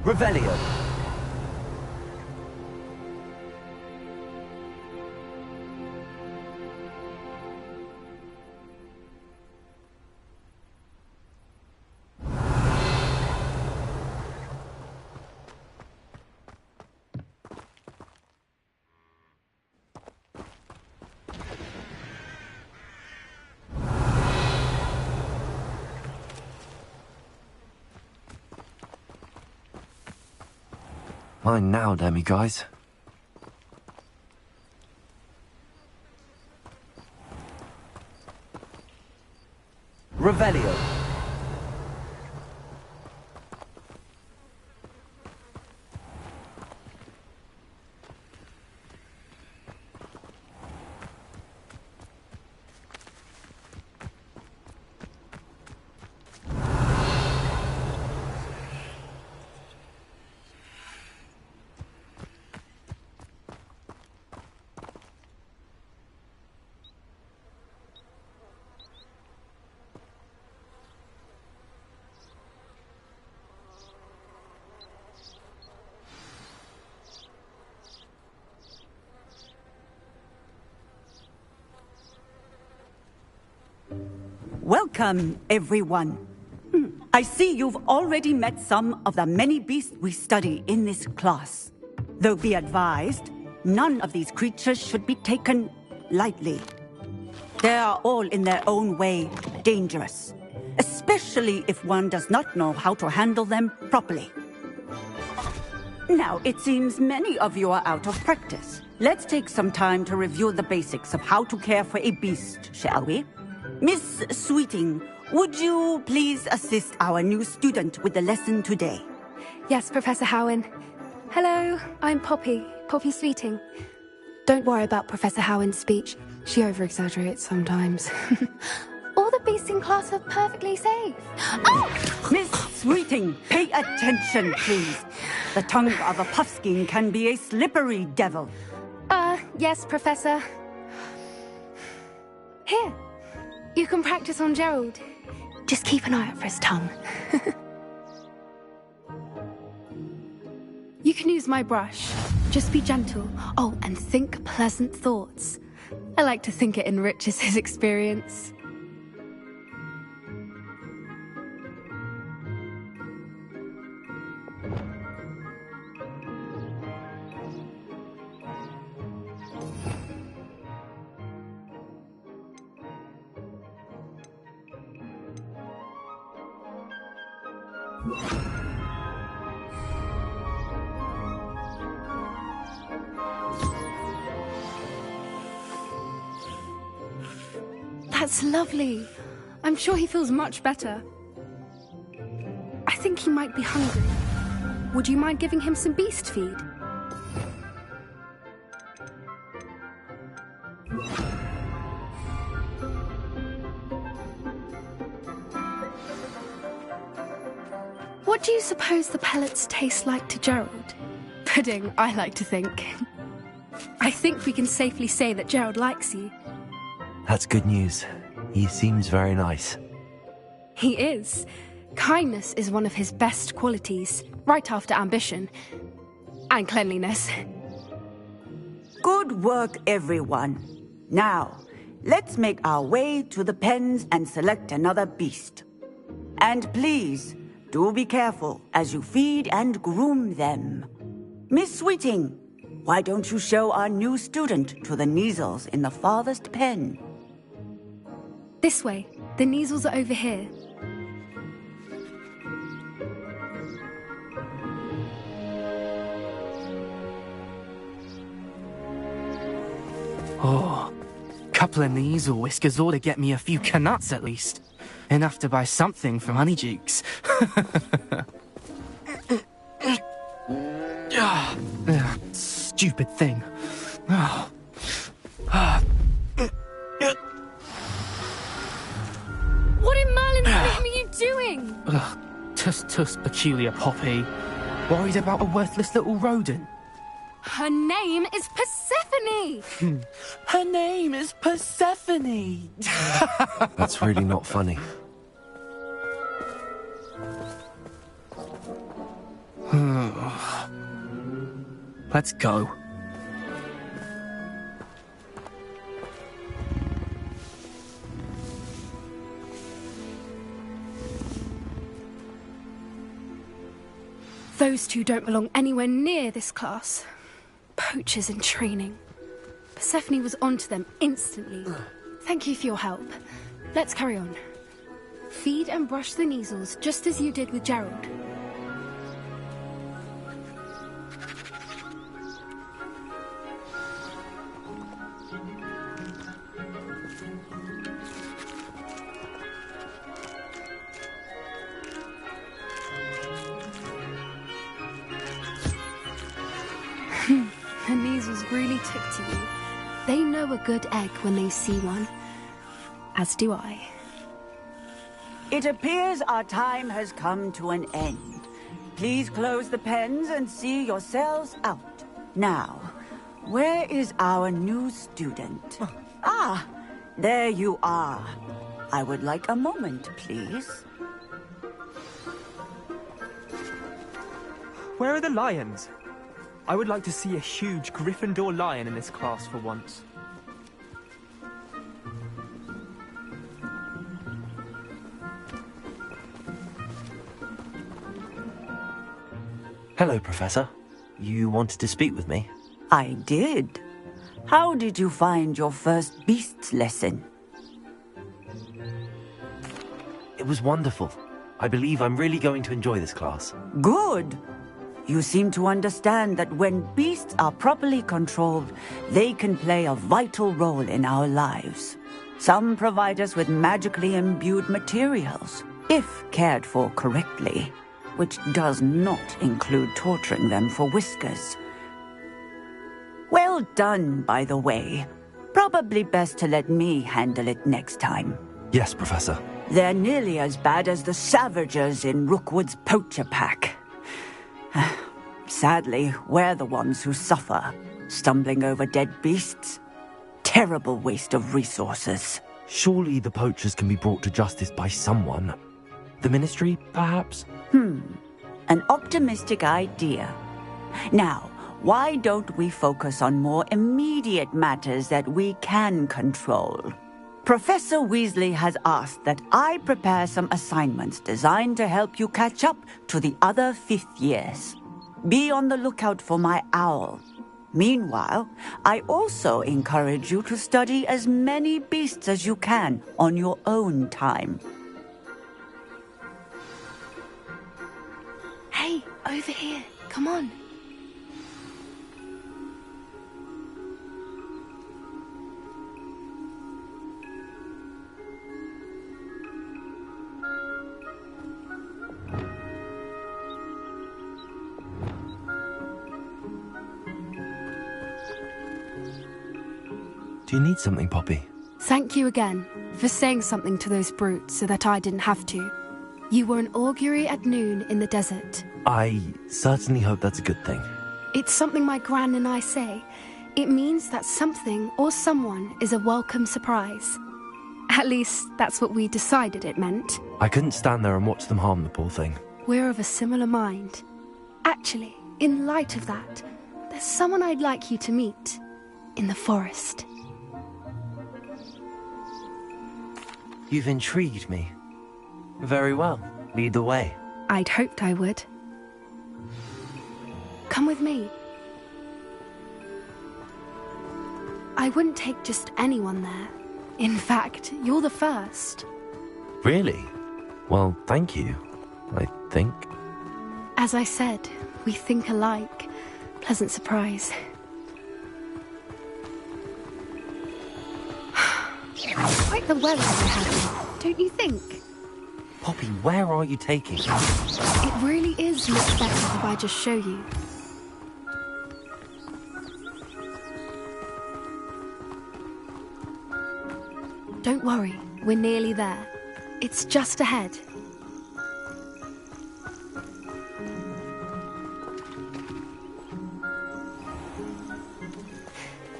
S15: Revelio.
S3: Mine now, demi-guys.
S15: Revelio.
S20: Welcome, everyone. I see you've already met some of the many beasts we study in this class. Though be advised, none of these creatures should be taken lightly. They are all in their own way dangerous, especially if one does not know how to handle them properly. Now, it seems many of you are out of practice. Let's take some time to review the basics of how to care for a beast, shall we? Miss Sweeting, would you please assist our new student with the lesson today?
S21: Yes, Professor Howen. Hello, I'm Poppy Sweeting. Don't worry about Professor Howen's speech. She over-exaggerates sometimes. All the beasts in class are perfectly safe. Oh!
S20: Miss Sweeting, pay attention, please. The tongue of a puffskein can be a slippery devil.
S21: Yes, Professor. Here. You can practice on Gerald. Just keep an eye out for his tongue. You can use my brush. Just be gentle. Oh, and think pleasant thoughts. I like to think it enriches his experience. That's lovely. I'm sure he feels much better. I think he might be hungry. Would you mind giving him some beast feed? What do you suppose the pellets taste like to Gerald? Pudding, I like to think. I think we can safely say that Gerald likes you.
S3: That's good news. He seems very nice.
S21: He is. Kindness is one of his best qualities, right after ambition. And cleanliness.
S20: Good work, everyone. Now, let's make our way to the pens and select another beast. And please, do be careful as you feed and groom them. Miss Sweeting, why don't you show our new student to the Kneazles in the farthest pen?
S21: This way. The Kneazles are over here.
S22: Oh, couple of Kneazle whiskers ought to get me a few canuts at least. Enough to buy something from Honeydukes. Stupid thing.
S21: What in Merlin's name are you doing?
S22: Tuss, peculiar Poppy. Worried about a worthless little rodent.
S21: Her name is Persephone!
S22: Her name is Persephone!
S3: That's really not funny.
S22: Let's go.
S21: Those two don't belong anywhere near this class. Poachers in training. Persephone was onto them instantly. Thank you for your help. Let's carry on. Feed and brush the measles just as you did with Gerald. The measles really took to you. They know a good egg when they see one. As do I.
S20: It appears our time has come to an end. Please close the pens and see yourselves out. Now, where is our new student? Ah, there you are. I would like a moment, please.
S2: Where are the lions? I would like to see a huge Gryffindor lion in this class for once.
S3: Hello, Professor. You wanted to speak with me?
S20: I did. How did you find your first beasts lesson?
S3: It was wonderful. I believe I'm really going to enjoy this class.
S20: Good. You seem to understand that when beasts are properly controlled, they can play a vital role in our lives. Some provide us with magically imbued materials, if cared for correctly, which does not include torturing them for whiskers. Well done, by the way. Probably best to let me handle it next time.
S3: Yes, Professor.
S20: They're nearly as bad as the Savagers in Rookwood's poacher pack. Sadly, we're the ones who suffer, stumbling over dead beasts. Terrible waste of resources.
S3: Surely the poachers can be brought to justice by someone. The Ministry, perhaps?
S20: An optimistic idea. Now, why don't we focus on more immediate matters that we can control? Professor Weasley has asked that I prepare some assignments designed to help you catch up to the other 5th years. Be on the lookout for my owl. Meanwhile, I also encourage you to study as many beasts as you can on your own time.
S21: Hey, over here. Come on.
S3: Do you need something, Poppy?
S21: Thank you again for saying something to those brutes so that I didn't have to. You were an augury at noon in the desert.
S3: I certainly hope that's a good thing.
S21: It's something my gran and I say. It means that something or someone is a welcome surprise. At least, that's what we decided it meant.
S3: I couldn't stand there and watch them harm the poor thing.
S21: We're of a similar mind. Actually, in light of that, there's someone I'd like you to meet. In the forest.
S3: You've intrigued me. Very well. Lead the way.
S21: I'd hoped I would. Come with me. I wouldn't take just anyone there. In fact, you're the first.
S3: Really? Well, thank you, I think.
S21: As I said, we think alike. Pleasant surprise. Quite the weather we're having, don't you think?
S3: Poppy, where are you taking me?
S21: It really is much better if I just show you. Don't worry, we're nearly there. It's just ahead.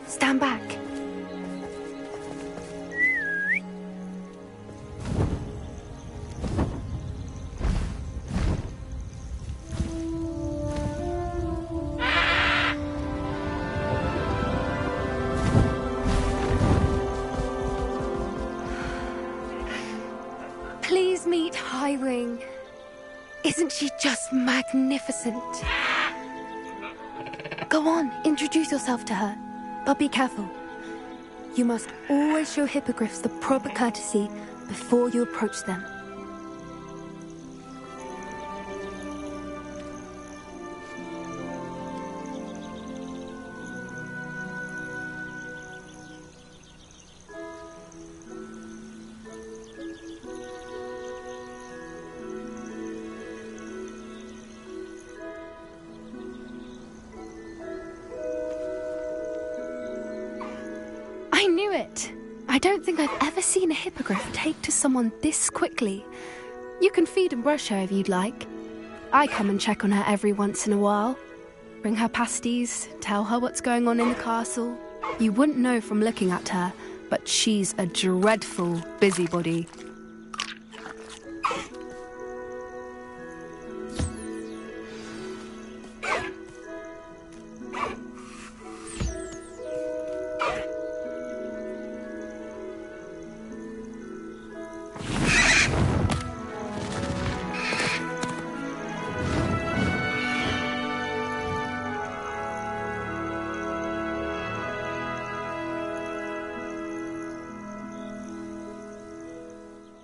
S21: Stand back. Isn't she just magnificent? Go on, introduce yourself to her. But be careful. You must always show hippogriffs the proper courtesy before you approach them. I knew it! I don't think I've ever seen a hippogriff take to someone this quickly. You can feed and brush her if you'd like. I come and check on her every once in a while. Bring her pasties, tell her what's going on in the castle. You wouldn't know from looking at her, but she's a dreadful busybody.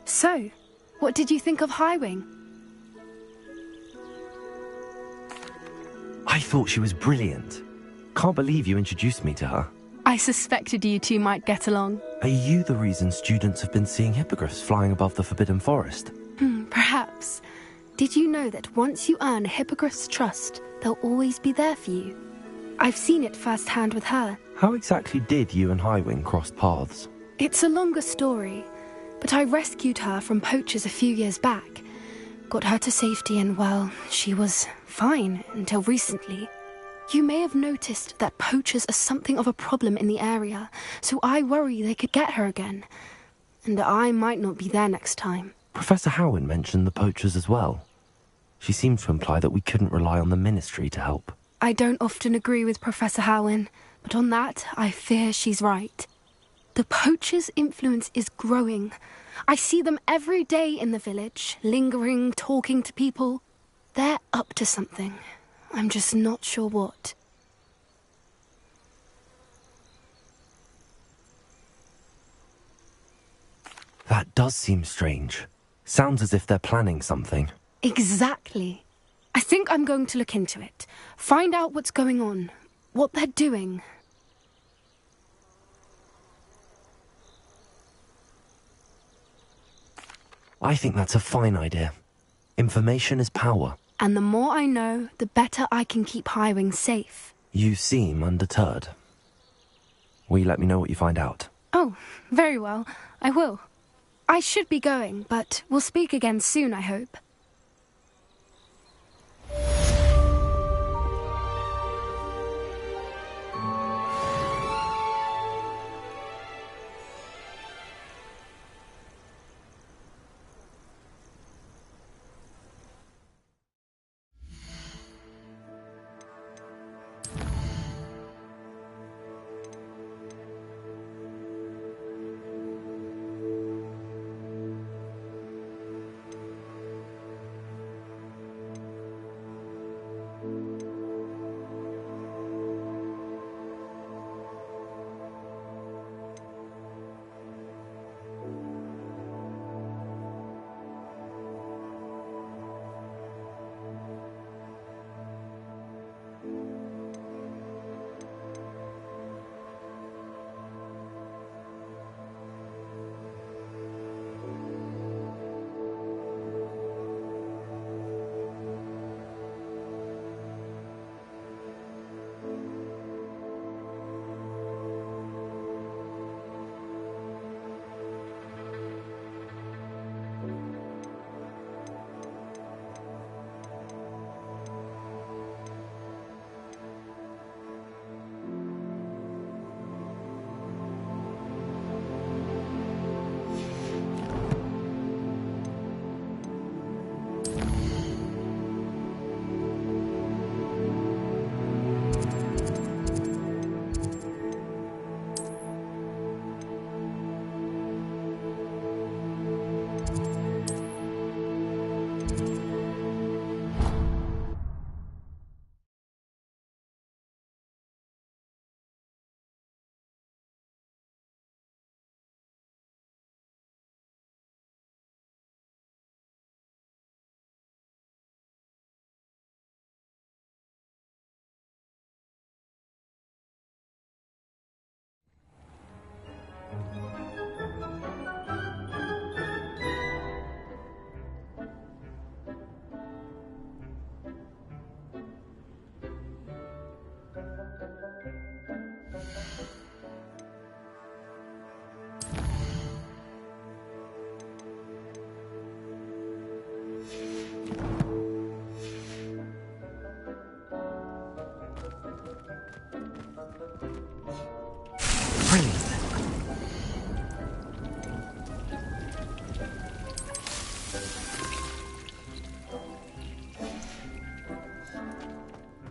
S21: So, what did you think of Highwing?
S3: I thought she was brilliant. Can't believe you introduced me to her.
S21: I suspected you two might get along.
S3: Are you the reason students have been seeing hippogriffs flying above the Forbidden Forest?
S21: Perhaps. Did you know that once you earn a hippogriff's trust, they'll always be there for you? I've seen it firsthand with her.
S3: How exactly did you and Highwing cross paths?
S21: It's a longer story, but I rescued her from poachers a few years back. Got her to safety and, well, she was fine until recently. You may have noticed that poachers are something of a problem in the area, so I worry they could get her again. And I might not be there next time.
S3: Professor Howin mentioned the poachers as well. She seemed to imply that we couldn't rely on the Ministry to help.
S21: I don't often agree with Professor Howin, but on that, I fear she's right. The poachers' influence is growing. I see them every day in the village, lingering, talking to people. They're up to something. I'm just not sure what.
S3: That does seem strange. Sounds as if they're planning something.
S21: Exactly. I think I'm going to look into it. Find out what's going on, what they're doing.
S3: I think that's a fine idea. Information is power.
S21: And the more I know, the better I can keep Highwing safe.
S3: You seem undeterred. Will you let me know what you find out?
S21: Oh, very well. I will. I should be going, but we'll speak again soon, I hope.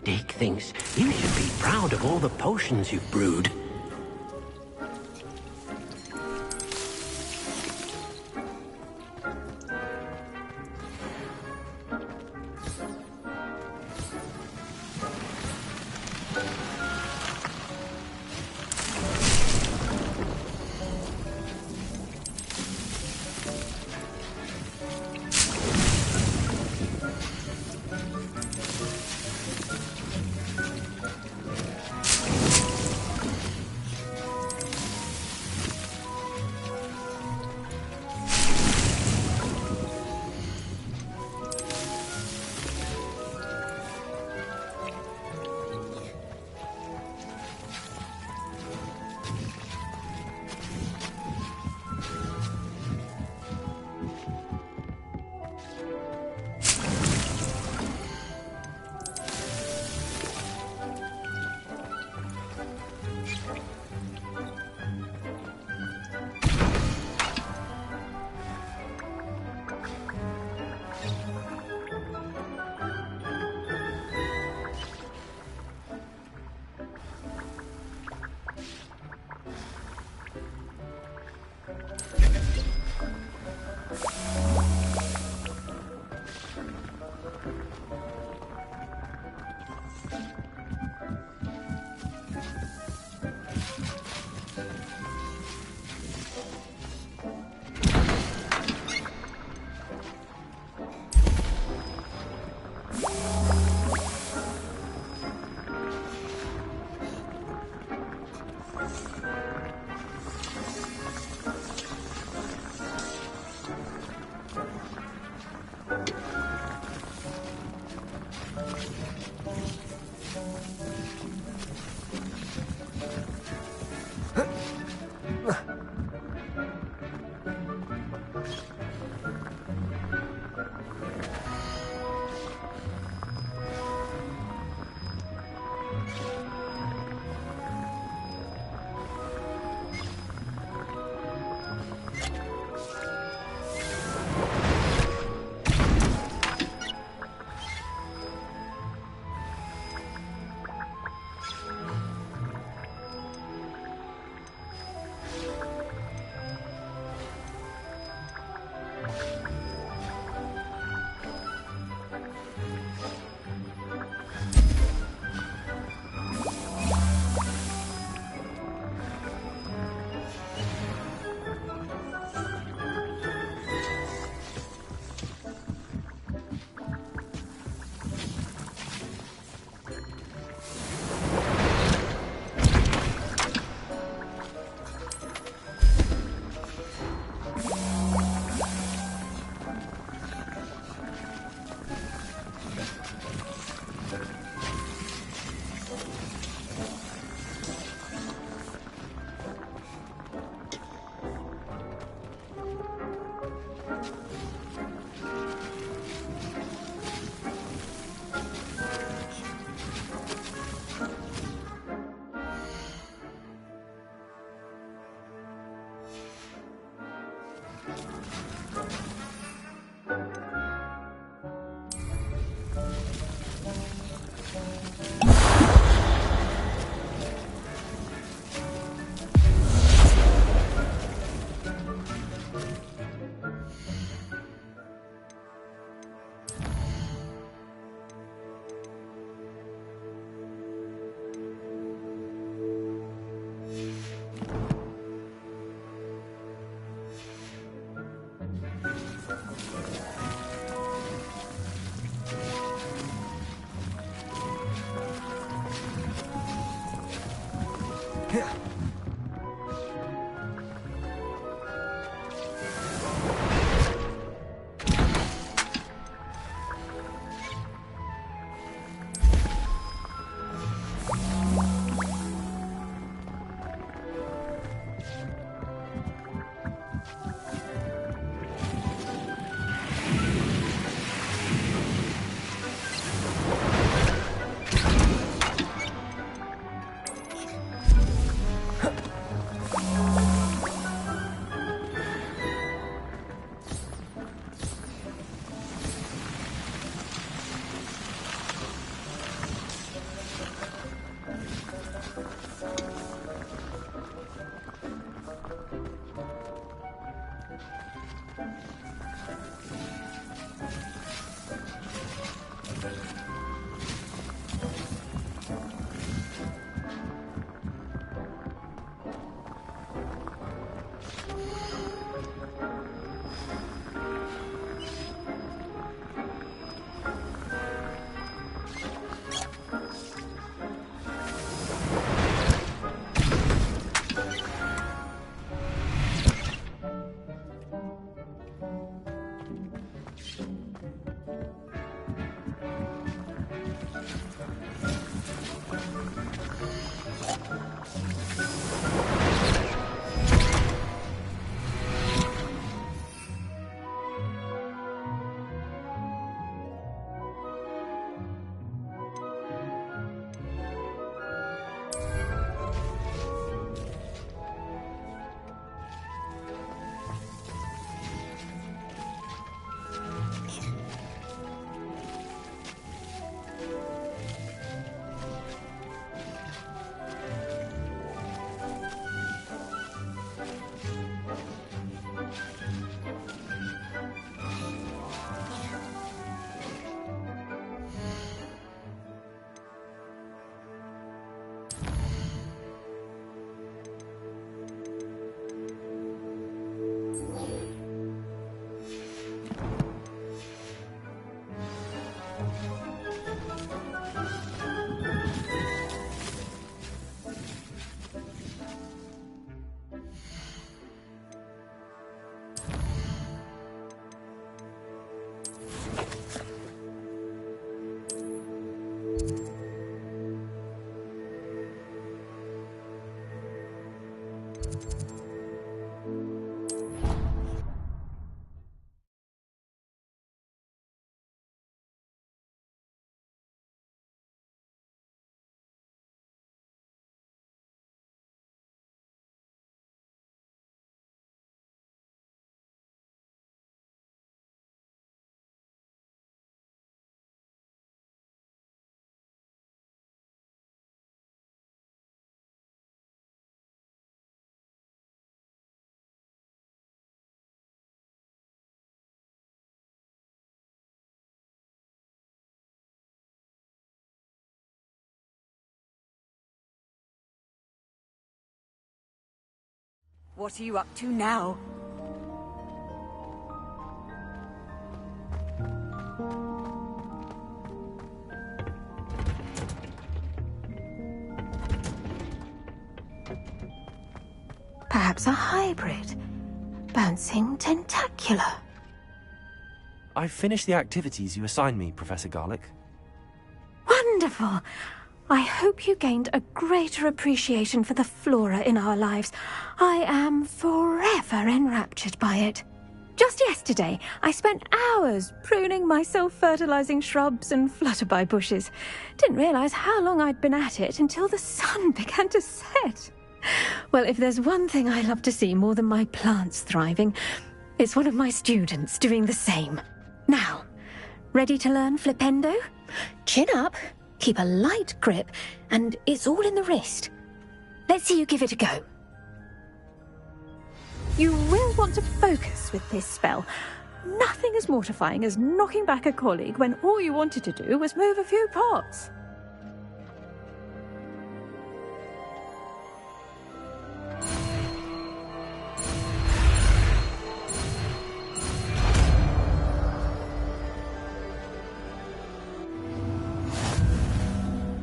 S9: Dick thinks you should be proud of all the potions you've brewed.
S13: What are you up to now?
S5: Perhaps a hybrid. Bouncing tentacular.
S3: I've finished the activities you assigned me, Professor Garlick.
S5: Wonderful! I hope you gained a greater appreciation for the flora in our lives. I am forever enraptured by it. Just yesterday, I spent hours pruning my self-fertilizing shrubs and flutterby bushes. Didn't realize how long I'd been at it until the sun began to set. Well, if there's one thing I love to see more than my plants thriving, it's one of my students doing the same. Now, ready to learn Flipendo? Chin up, keep a light grip, and it's all in the wrist. Let's see you give it a go. You will want to focus with this spell. Nothing as mortifying as knocking back a colleague when all you wanted to do was move a few pots.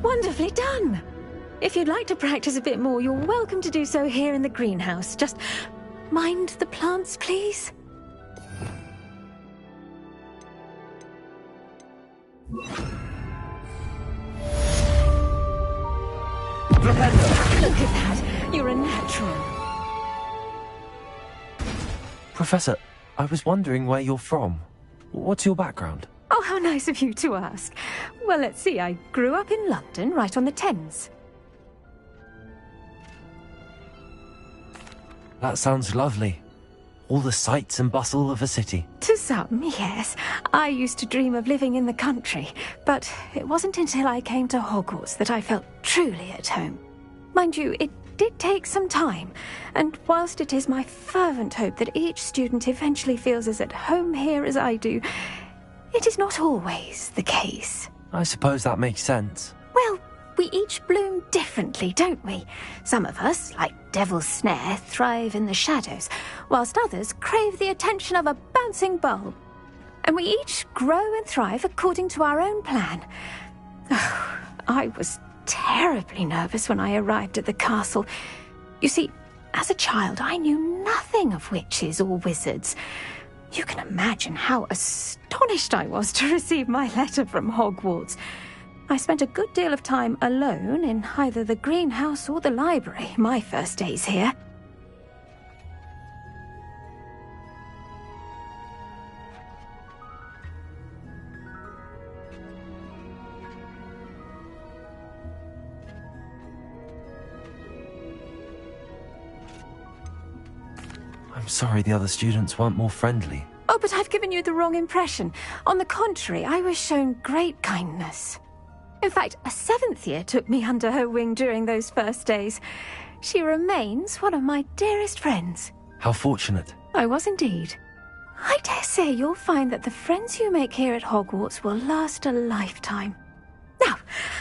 S5: Wonderfully done! If you'd like to practice a bit more, you're welcome to do so here in the greenhouse. Just mind the plants, please. Look at that! You're a natural.
S3: Professor, I was wondering where you're from. What's your background?
S5: Oh, how nice of you to ask. Well, let's see. I grew up in London, right on the Thames.
S3: That sounds lovely. All the sights and bustle of a city.
S5: To some, yes. I used to dream of living in the country, but it wasn't until I came to Hogwarts that I felt truly at home. Mind you, it did take some time, and whilst it is my fervent hope that each student eventually feels as at home here as I do, it is not always the case.
S3: I suppose that makes sense.
S5: Well, we each bloom differently, don't we? Some of us, like Devil's Snare, thrive in the shadows, whilst others crave the attention of a bouncing bulb. And we each grow and thrive according to our own plan. Oh, I was terribly nervous when I arrived at the castle. You see, as a child, I knew nothing of witches or wizards. You can imagine how astonished I was to receive my letter from Hogwarts. I spent a good deal of time alone in either the greenhouse or the library my first days here.
S3: I'm sorry the other students weren't more friendly.
S5: Oh, but I've given you the wrong impression. On the contrary, I was shown great kindness. In fact, a 7th year took me under her wing during those first days. She remains one of my dearest friends.
S3: How fortunate.
S5: I was indeed. I dare say you'll find that the friends you make here at Hogwarts will last a lifetime. Now,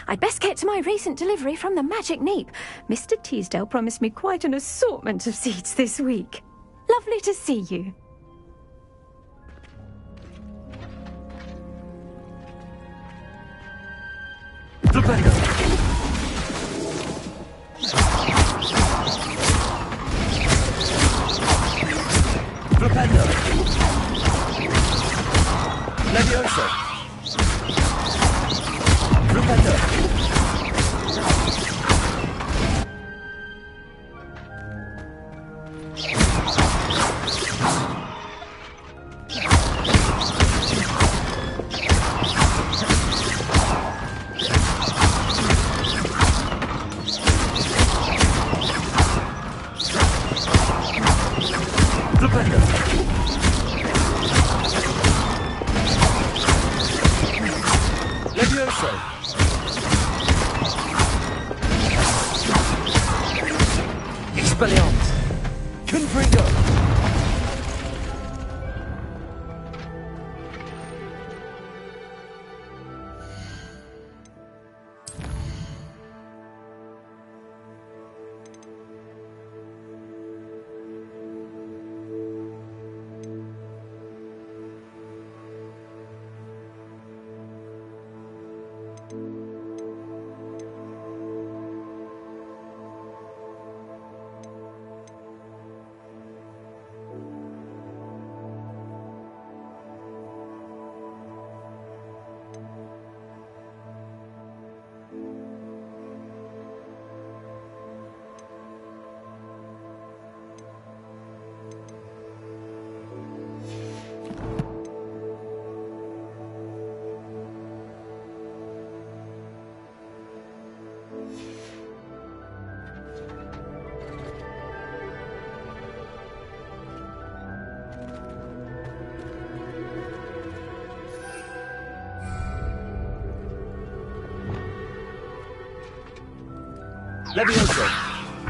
S5: I'd best get to my recent delivery from the Magic Neep. Mr. Teasdale promised me quite an assortment of seeds this week. Lovely to see you.
S3: Flipendo! Flipendo! Levioso! Flipendo!
S15: Levioso!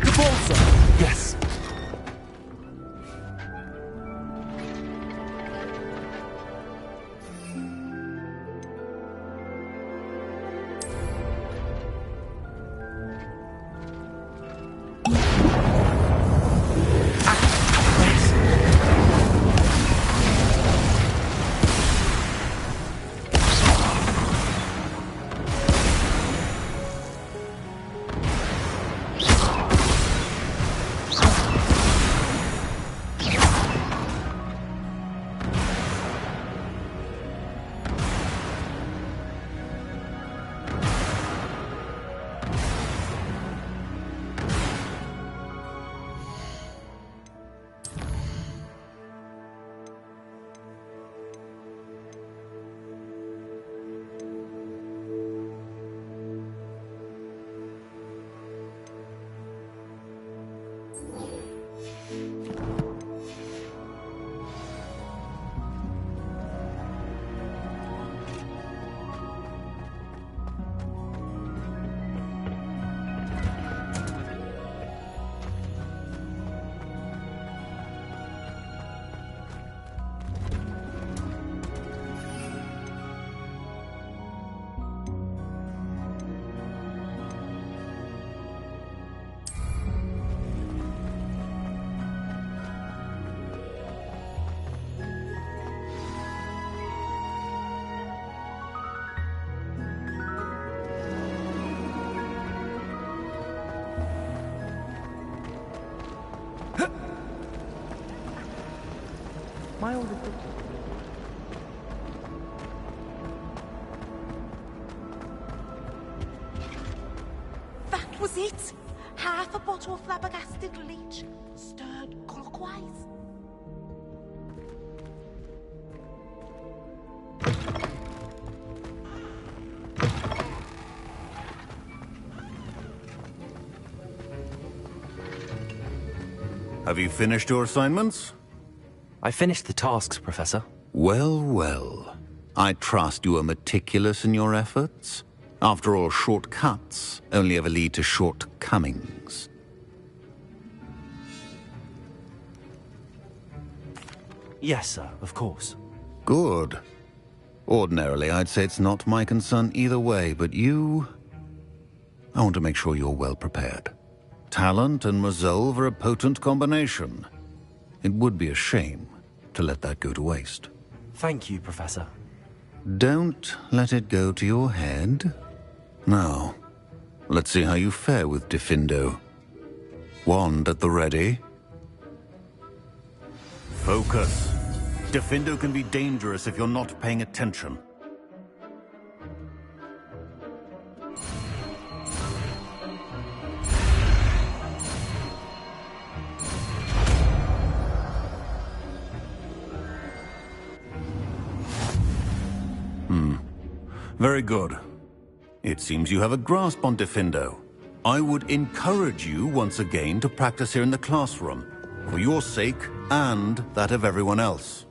S15: The ball, sir! Yes!
S2: My older daughter.
S6: That was it! Half a bottle of flabbergasted leech, stirred clockwise.
S7: Have you finished your assignments?
S3: I finished the tasks, Professor.
S7: Well, well. I trust you are meticulous in your efforts. After all, shortcuts only ever lead to shortcomings.
S3: Yes, sir, of course.
S7: Good. Ordinarily, I'd say it's not my concern either way, but you... I want to make sure you're well prepared. Talent and resolve are a potent combination. It would be a shame to let that go to waste.
S3: Thank you, Professor.
S7: Don't let it go to your head. Now, let's see how you fare with Diffindo. Wand at the ready.
S1: Focus. Diffindo can be dangerous if you're not paying attention.
S7: Very good. It seems you have a grasp on Diffindo. I would encourage you once again to practice here in the classroom, for your sake and that of everyone else.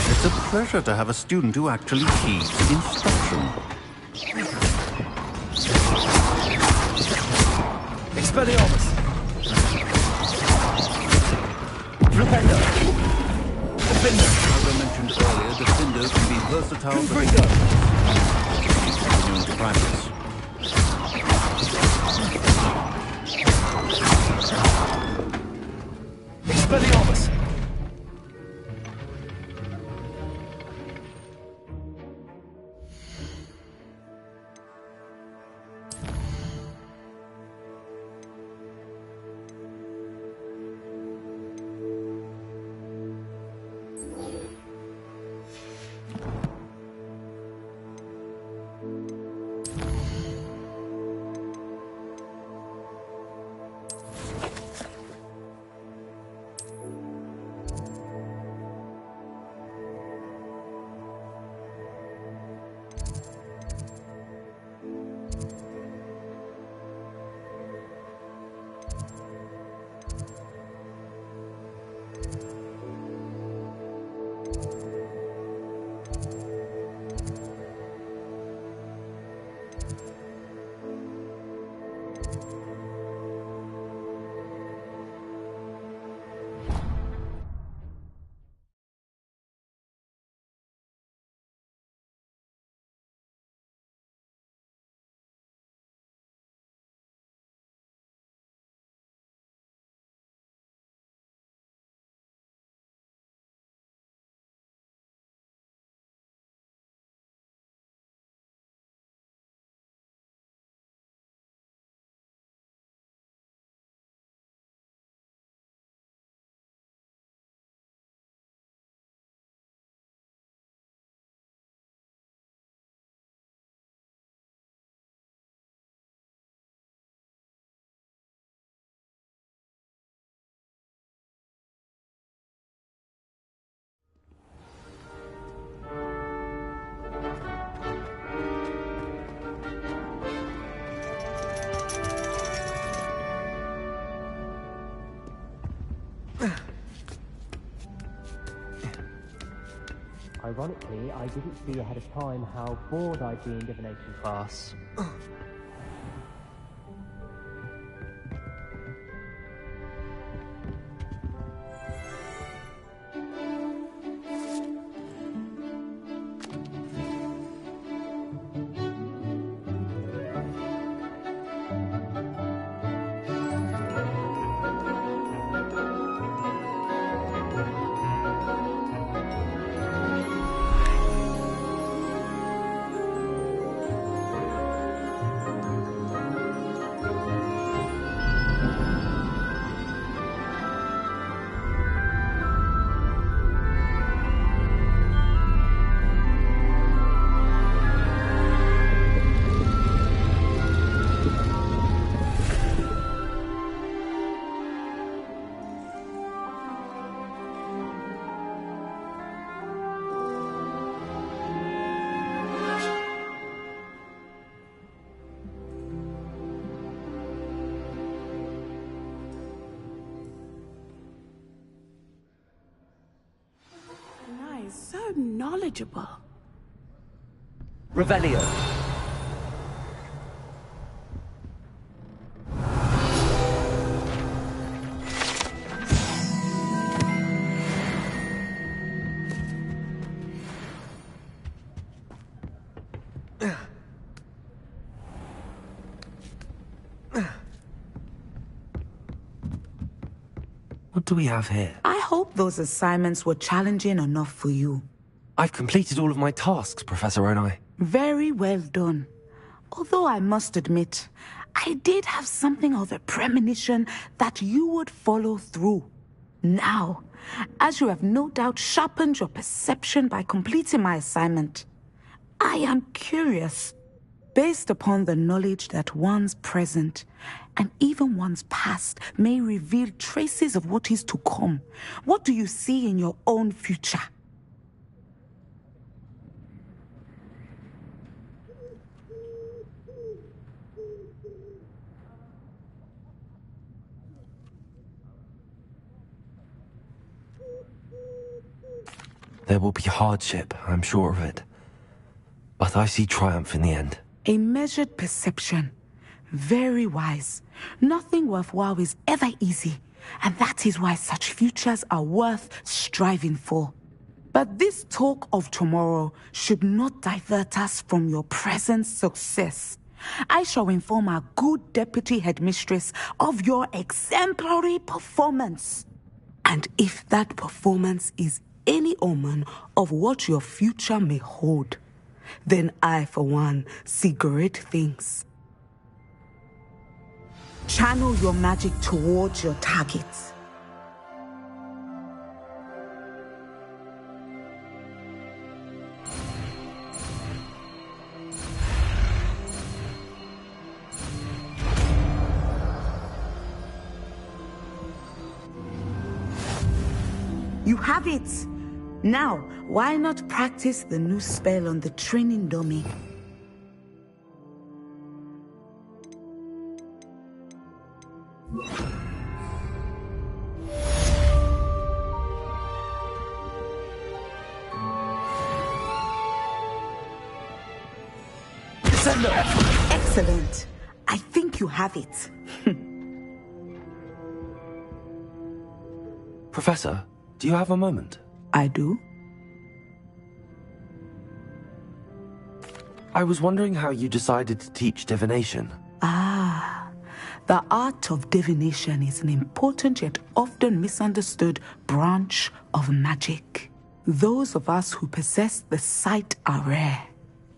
S7: It's a pleasure to have a student who actually heeds instruction.
S15: Expelliarmus! Rependo! Diffindo!
S7: As I mentioned earlier, Diffindo can be versatile.
S15: Confringo!
S7: Continuing to practice.
S15: Expelliarmus!
S2: Ironically, I didn't see ahead of time how bored I'd be in divination class.
S20: So knowledgeable.
S15: Revelio.
S3: What do we have here?
S20: I hope
S10: those assignments were challenging enough for you.
S3: I've completed all of my tasks, Professor Onai.
S10: Very well done. Although I must admit, I did have something of a premonition that you would follow through. Now, as you have no doubt sharpened your perception by completing my assignment, I am curious, based upon the knowledge that one's present and even one's past may reveal traces of what is to come. What do you see in your own future?
S3: There will be hardship, I'm sure of it. But I see triumph in the end.
S10: A measured perception. Very wise. Nothing worthwhile is ever easy, and that is why such futures are worth striving for. But this talk of tomorrow should not divert us from your present success. I shall inform our good deputy headmistress of your exemplary performance. And if that performance is any omen of what your future may hold, then I, for one, see great things. Channel your magic towards your targets. You have it! Now, why not practice the new spell on the training dummy? Excellent. I think you have it.
S3: Professor, do you have a moment?
S10: I do.
S3: I was wondering how you decided to teach divination.
S10: The art of divination is an important yet often misunderstood branch of magic. Those of us who possess the sight are rare,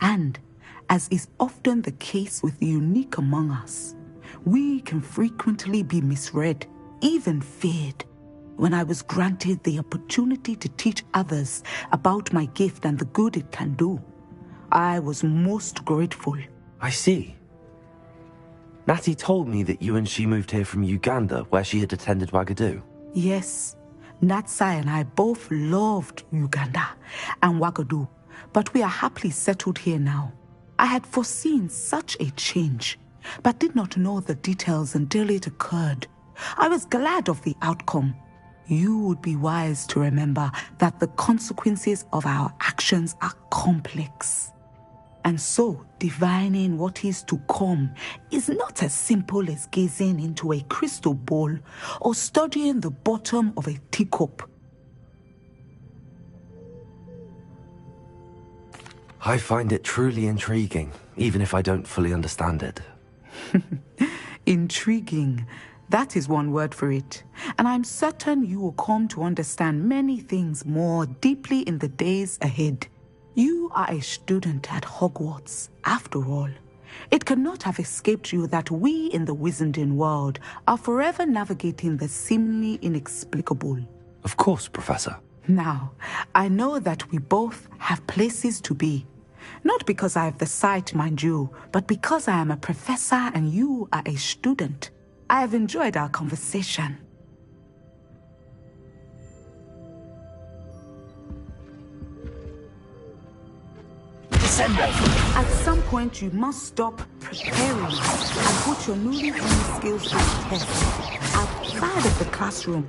S10: and, as is often the case with the unique among us, we can frequently be misread, even feared. When I was granted the opportunity to teach others about my gift and the good it can do, I was most grateful.
S3: I see. Natty told me that you and she moved here from Uganda, where she had attended Wagadu.
S10: Yes, Natsai and I both loved Uganda and Wagadu, but we are happily settled here now. I had foreseen such a change, but did not know the details until it occurred. I was glad of the outcome. You would be wise to remember that the consequences of our actions are complex. And so, divining what is to come is not as simple as gazing into a crystal ball or studying the bottom of a teacup.
S3: I find it truly intriguing, even if I don't fully understand it.
S10: Intriguing. That is one word for it. And I'm certain you will come to understand many things more deeply in the days ahead. You are a student at Hogwarts, after all. It cannot have escaped you that we in the Wizarding world are forever navigating the seemingly inexplicable.
S3: Of course, Professor.
S10: Now, I know that we both have places to be. Not because I have the sight, mind you, but because I am a professor and you are a student. I have enjoyed our conversation. At some point, you must stop preparing and put your newly honed skills to the test outside of the classroom.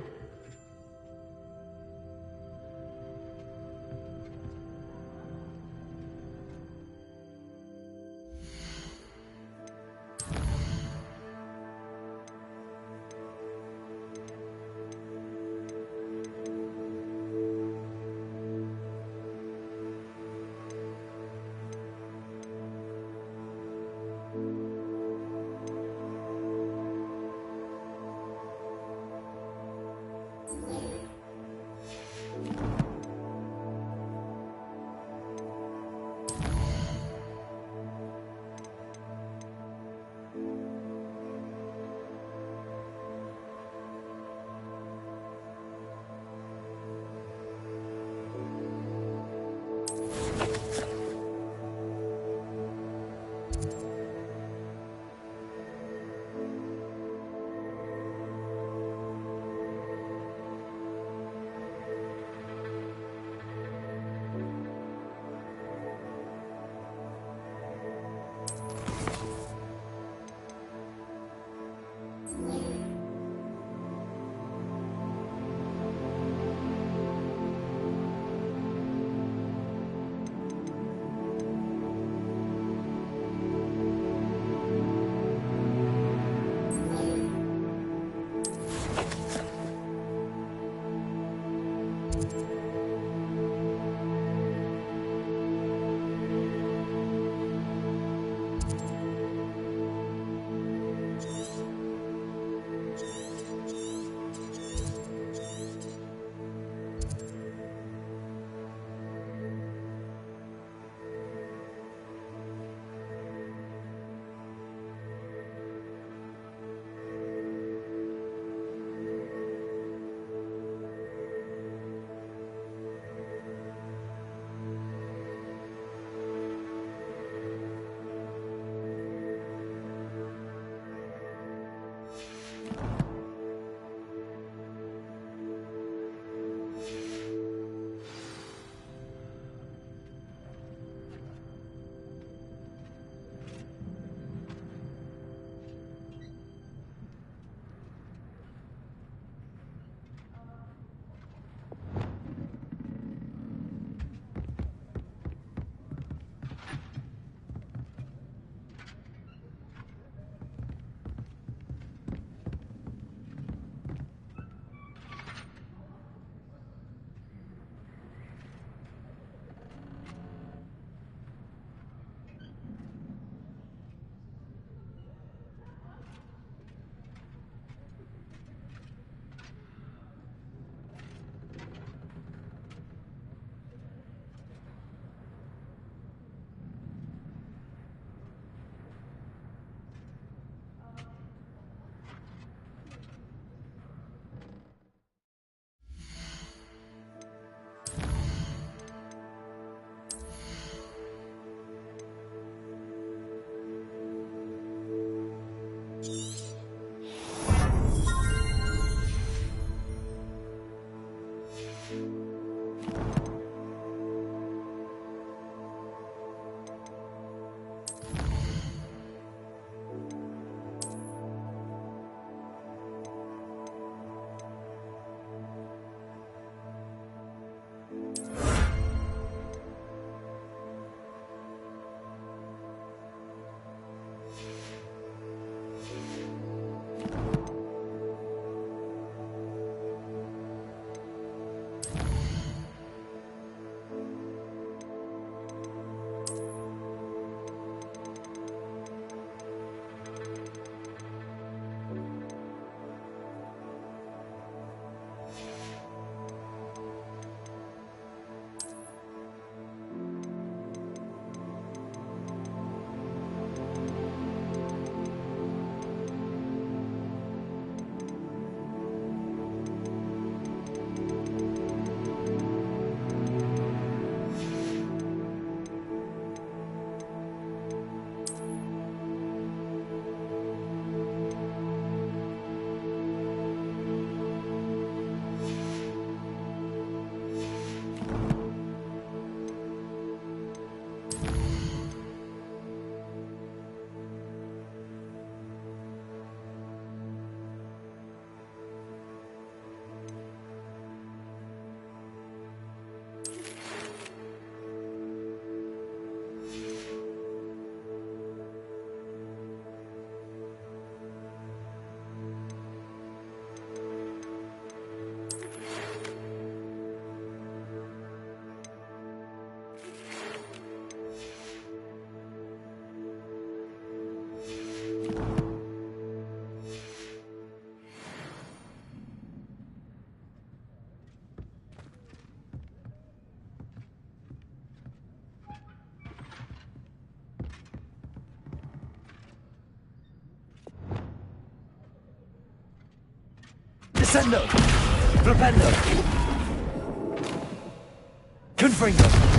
S15: Descendo! Flipendo! Confringo!